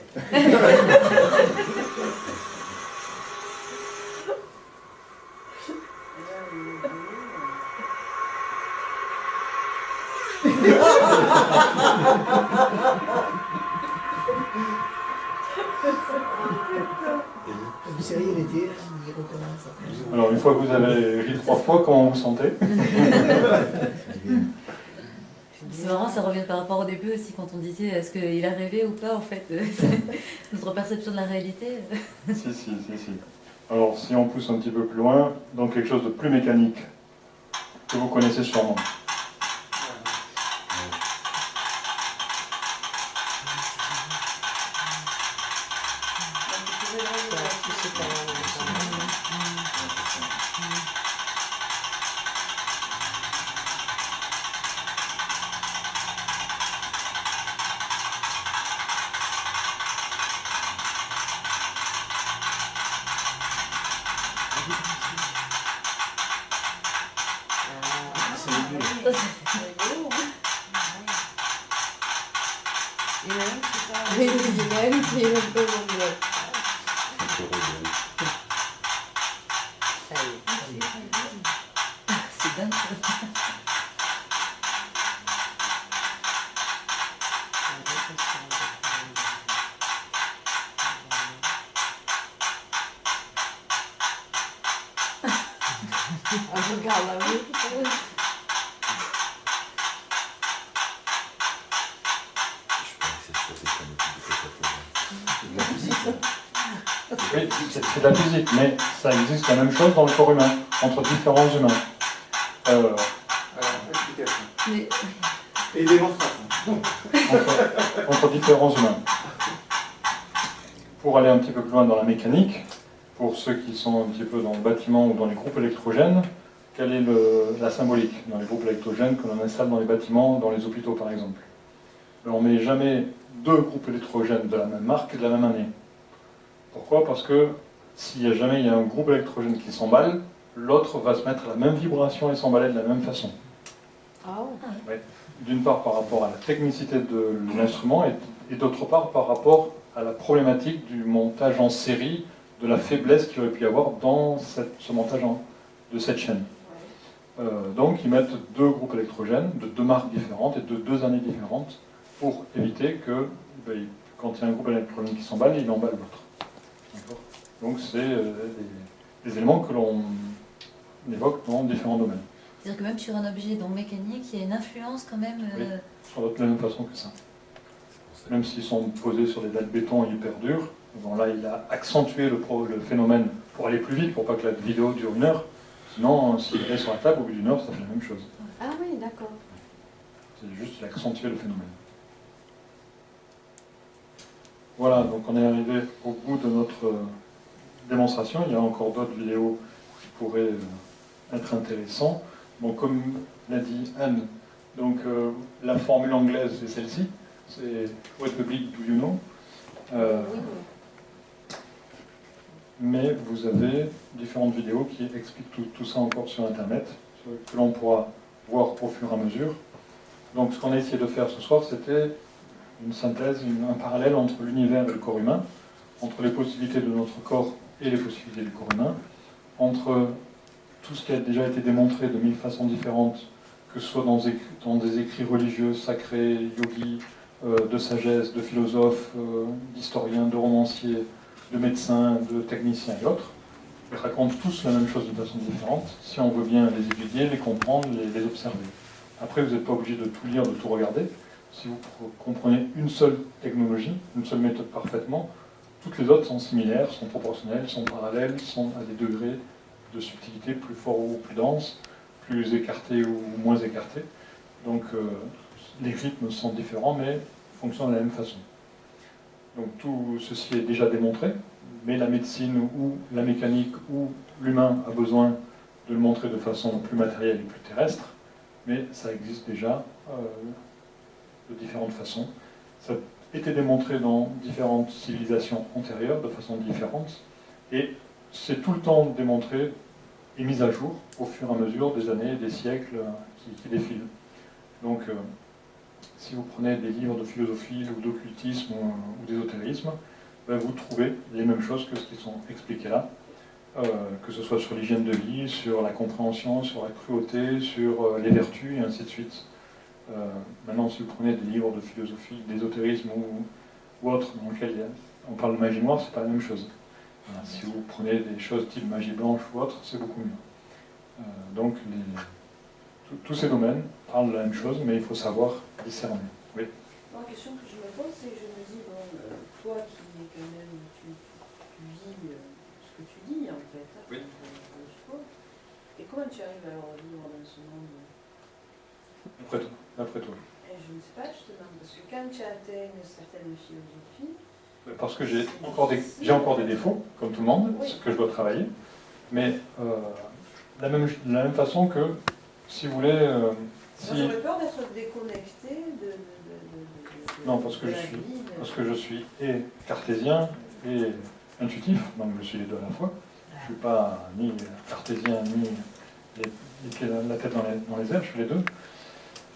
Vous savez, il était, il recommence après. Alors, une fois que vous avez ri 3 fois, comment vous vous sentez? C'est marrant, ça revient par rapport au début aussi quand on disait est-ce qu'il a rêvé ou pas en fait. Notre perception de la réalité. Si. Alors, si on pousse un petit peu plus loin, dans quelque chose de plus mécanique, que vous connaissez sûrement. Oui, il y a même qui est un peu mondial. C'est dingue. Regarde là, oui. Oui, c'est de la physique, mais ça existe la même chose dans le corps humain, entre différents humains. Alors, explication. Mais Et démonstration. Entre différents humains. Pour aller un petit peu plus loin dans la mécanique, pour ceux qui sont un petit peu dans le bâtiment ou dans les groupes électrogènes, quelle est la symbolique dans les groupes électrogènes que l'on installe dans les bâtiments, dans les hôpitaux par exemple? On ne met jamais deux groupes électrogènes de la même marque et de la même année. Pourquoi? Parce que s'il y a jamais un groupe électrogène qui s'emballe, l'autre va se mettre à la même vibration et s'emballer de la même façon. Ah ouais. D'une part par rapport à la technicité de l'instrument et d'autre part par rapport à la problématique du montage en série, de la faiblesse qu'il aurait pu y avoir dans ce montage de cette chaîne. Donc ils mettent deux groupes électrogènes de deux marques différentes et de deux années différentes pour éviter que quand il y a un groupe électrogène qui s'emballe, il emballe l'autre. Donc c'est des éléments que l'on évoque dans différents domaines. c'est-à-dire que même sur un objet donc mécanique, il y a une influence quand même. Oui. Sur de la même façon que ça. Même s'ils sont posés sur des dalles de béton hyper dures, bon là il a accentué le phénomène pour aller plus vite, pour pas que la vidéo dure 1 heure. Sinon, s'il est sur la table, au bout d'1 heure, ça fait la même chose. Ah oui, d'accord. C'est juste accentuer le phénomène. Voilà, donc on est arrivé au bout de notre démonstration. Il y a encore d'autres vidéos qui pourraient être intéressantes. Bon, comme l'a dit Anne, donc la formule anglaise c'est celle-ci, c'est What public do you know? Mais vous avez différentes vidéos qui expliquent tout ça encore sur Internet, que l'on pourra voir au fur et à mesure. Donc ce qu'on a essayé de faire ce soir, c'était une synthèse, un parallèle entre l'univers et le corps humain, entre les possibilités de notre corps et les possibilités du corps humain, entre tout ce qui a déjà été démontré de 1000 façons différentes, que ce soit dans des écrits religieux, sacrés, yogis, de sagesse, de philosophes, d'historiens, de romanciers, de médecins, de techniciens et autres. Ils racontent tous la même chose de façon différente, si on veut bien les étudier, les comprendre, les observer. Après, vous n'êtes pas obligé de tout lire, de tout regarder. Si vous comprenez une seule technologie, une seule méthode parfaitement, toutes les autres sont similaires, sont proportionnelles, sont parallèles, sont à des degrés de subtilité plus forts ou plus denses, plus écartés ou moins écartés. Donc les rythmes sont différents, mais fonctionnent de la même façon. Donc tout ceci est déjà démontré, mais la médecine ou la mécanique ou l'humain a besoin de le montrer de façon plus matérielle et plus terrestre, mais ça existe déjà de différentes façons. Ça a été démontré dans différentes civilisations antérieures de façon différente, et c'est tout le temps démontré et mis à jour au fur et à mesure des années et des siècles qui défilent. Donc si vous prenez des livres de philosophie ou d'occultisme ou d'ésotérisme, vous trouvez les mêmes choses que ce qui sont expliquées là, que ce soit sur l'hygiène de vie, sur la compréhension, sur la cruauté, sur les vertus, et ainsi de suite. Maintenant, si vous prenez des livres de philosophie, d'ésotérisme ou autres, dans lesquels on parle de magie noire, c'est pas la même chose. Si vous prenez des choses type magie blanche ou autre, c'est beaucoup mieux. Donc, tous ces domaines parle de la même chose, mais il faut savoir discerner. Oui. La question que je me pose, c'est que je me dis, bon, toi qui quand même, tu vis ce que tu dis en fait, hein, Oui. le sport, et comment tu arrives alors à vivre dans ce monde? D'après toi. Et je ne sais pas justement, parce que quand tu atteins une certaine philosophie, Parce que j'ai encore des défauts, comme tout le monde, Oui. ce que je dois travailler, mais de la même façon que, si vous voulez, moi si... j'aurais peur d'être déconnecté Non, parce que de je la suis, vie, parce que je suis et cartésien et intuitif, donc je suis les deux à la fois. Je ne suis pas ni cartésien ni les pieds, la tête dans les airs, je suis les deux.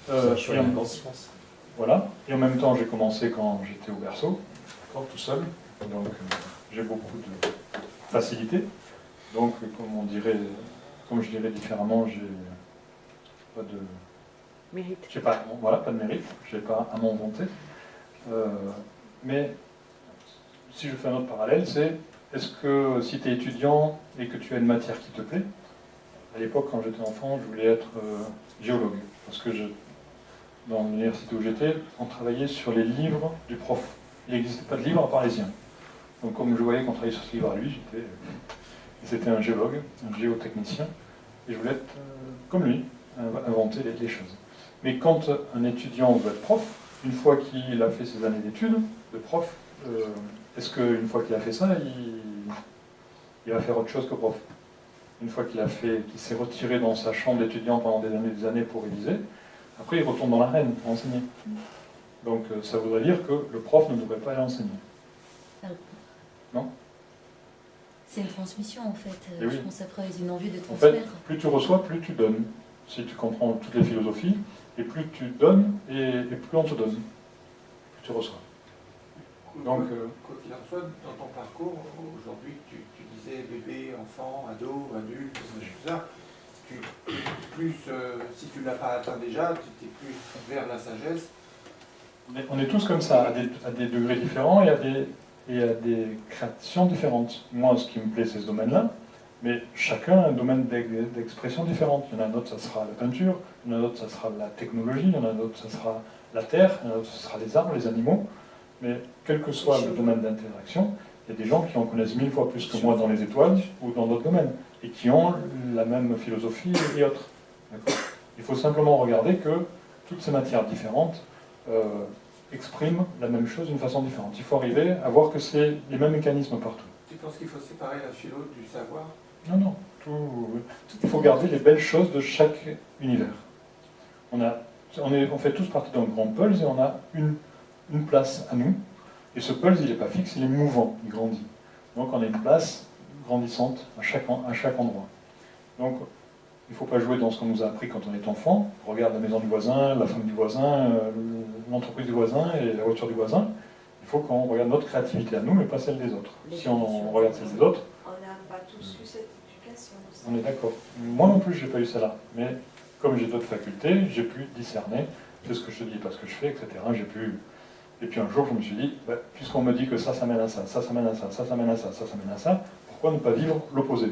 Ça, je suis Et en- en conscience. Voilà. Et en même temps, j'ai commencé quand j'étais au berceau, d'accord, tout seul. Donc j'ai beaucoup de facilité. Donc, comme je dirais différemment, j'ai pas de Mérite. j'ai pas, voilà, pas de mérite, j'ai pas à m'en vanter. Mais si je fais un autre parallèle, c'est est-ce que si tu es étudiant et que tu as une matière qui te plaît, à l'époque quand j'étais enfant, je voulais être géologue, parce que dans l'université où j'étais, on travaillait sur les livres du prof. Il n'existait pas de livre à part les siens. Donc comme je voyais qu'on travaillait sur ce livre à lui, c'était un géologue, un géotechnicien, et je voulais être comme lui, inventer les choses. Mais quand un étudiant veut être prof, une fois qu'il a fait ses années d'études de prof, est-ce qu'une fois qu'il a fait ça, il va faire autre chose que prof? Une fois qu'il s'est retiré dans sa chambre d'étudiant pendant des années pour réviser, après il retourne dans l'arène pour enseigner. Donc ça voudrait dire que le prof ne devrait pas aller enseigner. Non? C'est une transmission en fait. Eh oui. Je pense après ils ont une envie de En fait, transmettre. plus tu reçois, plus tu donnes. Si tu comprends toutes les philosophies, et plus tu donnes, et plus on te donne. Plus tu reçois. Donc, quoi qu'il en soit, dans ton parcours, aujourd'hui, tu disais bébé, enfant, ado, adulte, tout ça, si tu ne l'as pas atteint déjà, tu es plus vers la sagesse. on est tous comme ça, à des degrés différents et à des créations différentes. Moi, ce qui me plaît, c'est ce domaine-là, mais chacun a un domaine d'expression différente. Il y en a un autre, ça sera la peinture, il y en a un autre, ça sera la technologie, il y en a un autre, ça sera la terre, il y en a un autre, ça sera les arbres, les animaux. Mais quel que soit le domaine d'interaction, il y a des gens qui en connaissent 1000 fois plus que moi dans les étoiles ou dans d'autres domaines, et qui ont la même philosophie et autres. Il faut simplement regarder que toutes ces matières différentes expriment la même chose d'une façon différente. Il faut arriver à voir que c'est les mêmes mécanismes partout. Tu penses qu'il faut séparer la philo du savoir? Non, non. Il faut garder les belles choses de chaque univers. On fait tous partie d'un grand pulse et on a une place à nous. Et ce pulse, il n'est pas fixe, il est mouvant, il grandit. Donc on a une place grandissante à chaque endroit. Donc il ne faut pas jouer dans ce qu'on nous a appris quand on est enfant. On regarde la maison du voisin, la femme du voisin, l'entreprise du voisin et la voiture du voisin. Il faut qu'on regarde notre créativité à nous, mais pas celle des autres. Si on regarde celle des autres, on n'a pas tous eu cette éducation. on est d'accord. Moi non plus, je n'ai pas eu celle-là. Mais comme j'ai d'autres facultés, j'ai pu discerner, fais ce que je te dis, pas ce que je fais, etc. J'ai pu... Et puis un jour, je me suis dit, puisqu'on me dit que ça mène à ça, ça mène à ça, ça mène à ça, ça mène à ça, pourquoi ne pas vivre l'opposé?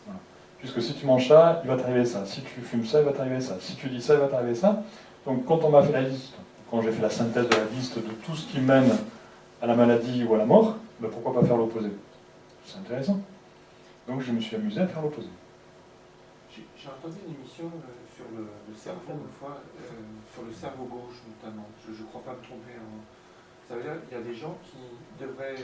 Voilà. Puisque si tu manges ça, il va t'arriver ça. Si tu fumes ça, il va t'arriver ça. Si tu dis ça, il va t'arriver ça. Donc quand on m'a fait la liste, quand j'ai fait la synthèse de la liste de tout ce qui mène à la maladie ou à la mort, pourquoi pas faire l'opposé? C'est intéressant. Donc je me suis amusé à faire l'opposé. J'ai entendu une émission sur le cerveau une fois, sur le cerveau gauche notamment. Je ne crois pas me tromper. Ça veut dire qu'il y a des gens qui devraient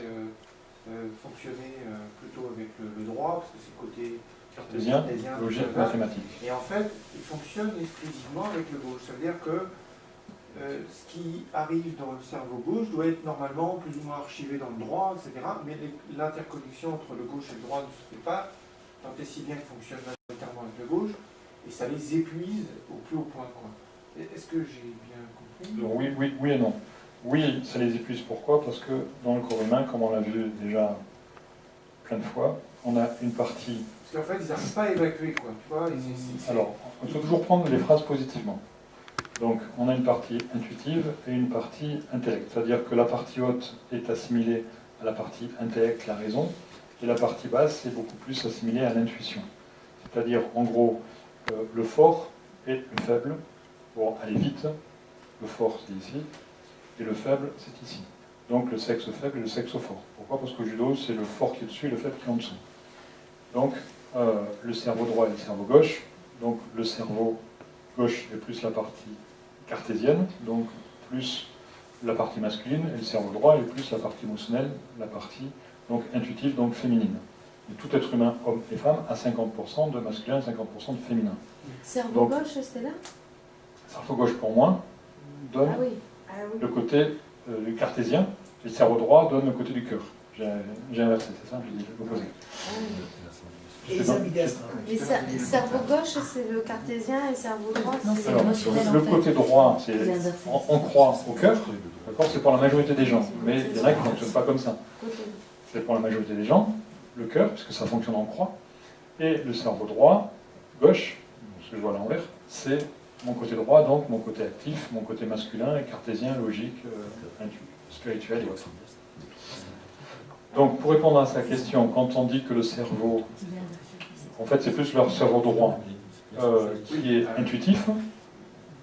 fonctionner plutôt avec le droit, parce que c'est le côté Cartésien, logique, mathématique. Et en fait, ils fonctionnent exclusivement avec le gauche. Ça veut dire que ce qui arrive dans le cerveau gauche doit être normalement plus ou moins archivé dans le droit, etc. Mais l'interconnexion entre le gauche et le droit ne se fait pas, tant et si bien qu'ils fonctionnent majoritairement avec le gauche, et ça les épuise au plus haut point, quoi. Est-ce que j'ai bien compris? Oui et non. Oui, ça les épuise. Pourquoi? Parce que dans le corps humain, comme on l'a vu déjà plein de fois, on a une partie... Parce qu'en fait, ils n'arrivent pas à évacuer, quoi. Tu vois, Alors, il faut toujours prendre les phrases positivement. Donc, on a une partie intuitive et une partie intellect. C'est-à-dire que la partie haute est assimilée à la partie intellect, la raison, et la partie basse est beaucoup plus assimilée à l'intuition. C'est-à-dire, en gros, le fort est le faible, pour aller vite. Le fort, c'est ici. Et le faible, c'est ici. Donc le sexe faible et le sexe fort. Pourquoi? Parce qu'au judo, c'est le fort qui est dessus et le faible qui est en dessous. Donc, le cerveau droit et le cerveau gauche. Donc, le cerveau gauche est plus la partie cartésienne, donc plus la partie masculine, et le cerveau droit est plus la partie émotionnelle, la partie donc intuitive, donc féminine. Et tout être humain, homme et femme, a 50% de masculin et 50% de féminin. Cerveau Donc, gauche, c'est là? cerveau gauche, pour moi, donne Ah oui. le côté du cartésien, et le cerveau droit donne le côté du cœur. J'ai inversé, c'est ça? J'ai dit l'opposé. Et les ambidestres. Et cerveau gauche, c'est le cartésien, et cerveau droit, Non, c'est c'est Alors, émotionnel, le en fait. côté droit, c'est C'est inversé. on croit au cœur, d'accord, c'est pour la majorité des gens, mais il y en a qui ne fonctionnent pas comme ça. côté. C'est pour la majorité des gens, le cœur, puisque ça fonctionne en croix, et le cerveau droit, gauche, ce que je vois à l'envers, c'est mon côté droit, donc mon côté actif, mon côté masculin, cartésien, logique, spirituel et autres. Donc, pour répondre à sa question, quand on dit que le cerveau, en fait, c'est plus leur cerveau droit qui est intuitif.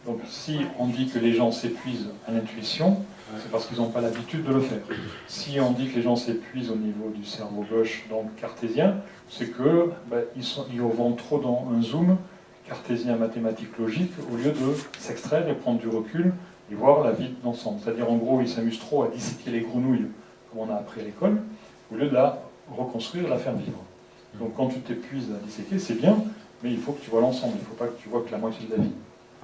Donc, si on dit que les gens s'épuisent à l'intuition, c'est parce qu'ils n'ont pas l'habitude de le faire. Si on dit que les gens s'épuisent au niveau du cerveau gauche, donc cartésien, c'est que ils vont trop dans un zoom cartésien, mathématique, logique, au lieu de s'extraire et prendre du recul et voir la vie d'ensemble. C'est-à-dire, en gros, ils s'amusent trop à disséquer les grenouilles, comme on a appris à l'école, au lieu de la reconstruire, la faire vivre. Donc, quand tu t'épuises à disséquer, c'est bien, mais il faut que tu vois l'ensemble. Il ne faut pas que tu vois que la moitié de la vie.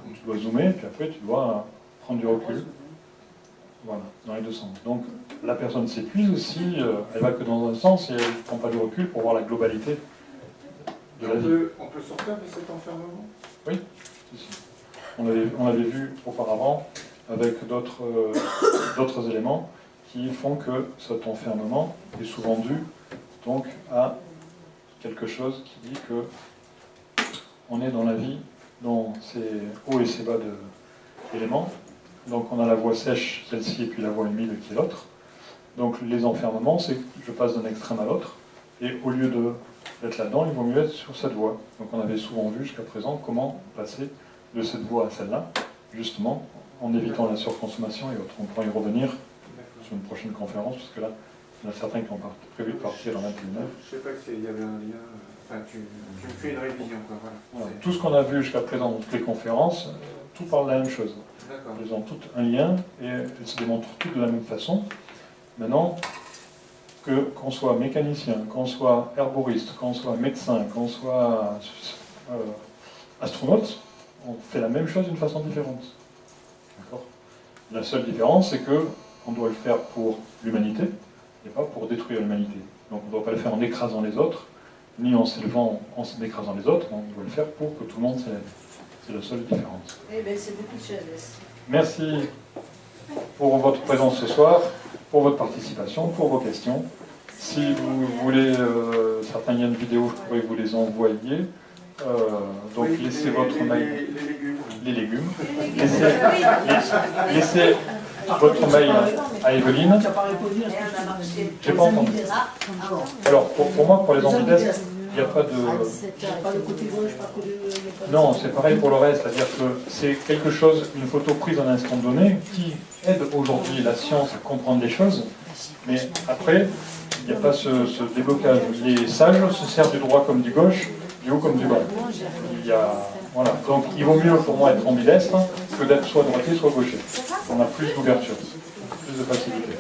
Donc, tu dois zoomer, puis après, tu dois prendre du recul. Voilà, dans les deux sens. Donc, la personne s'épuise aussi, elle va que dans un sens et elle ne prend pas du recul pour voir la globalité de la vie. On peut sortir de cet enfermement? Oui, si, si. On l'avait vu auparavant avec d'autres éléments qui font que cet enfermement est souvent dû donc à quelque chose qui dit que on est dans la vie dans ses hauts et ses bas d'éléments. Donc on a la voie sèche, celle-ci, et puis la voie humide qui est l'autre. Donc les enfermements, c'est que je passe d'un extrême à l'autre, et au lieu d'être là-dedans, il vaut mieux être sur cette voie. Donc on avait souvent vu jusqu'à présent comment passer de cette voie à celle-là, justement, en évitant la surconsommation et autres. On pourra y revenir sur une prochaine conférence, parce que là, il y en a certains qui ont prévu de partir dans 21 heures. Je ne sais pas s'il y avait un lien. Enfin, tu me fais une révision, quoi. Voilà. Tout ce qu'on a vu jusqu'à présent dans toutes les conférences, tout parle de la même chose. Elles ont toutes un lien et elles se démontrent toutes de la même façon. Maintenant, qu'on soit mécanicien, qu'on soit herboriste, qu'on soit médecin, qu'on soit astronaute, on fait la même chose d'une façon différente. D'accord ? La seule différence, c'est qu'on doit le faire pour l'humanité et pas pour détruire l'humanité. Donc on ne doit pas le faire en écrasant les autres, ni en s'élevant en écrasant les autres, on doit le faire pour que tout le monde s'élève. C'est la seule différence. Eh bien, c'est beaucoup de sagesse. Merci pour votre présence ce soir, pour votre participation, pour vos questions. Si vous voulez certains liens de vidéo, je pourrais vous les envoyer. Donc oui, laissez votre mail. Les légumes. Laissez votre mail à Evelyne. Tu n'as pas répondu à ce que je t'ai demandé. J'ai pas entendu. Alors pour moi, pour les ambidestres, il n'y a pas de... Pas le côté gauche, pas le côté... Non, c'est pareil pour le reste, c'est-à-dire que c'est quelque chose, une photo prise à un instant donné, qui aide aujourd'hui la science à comprendre les choses, mais après, il n'y a pas ce déblocage. Les sages se servent du droit comme du gauche, du haut comme du bas. Voilà. Donc il vaut mieux pour moi être ambidestre que d'être soit droitier, soit gaucher. On a plus d'ouverture, plus de facilité.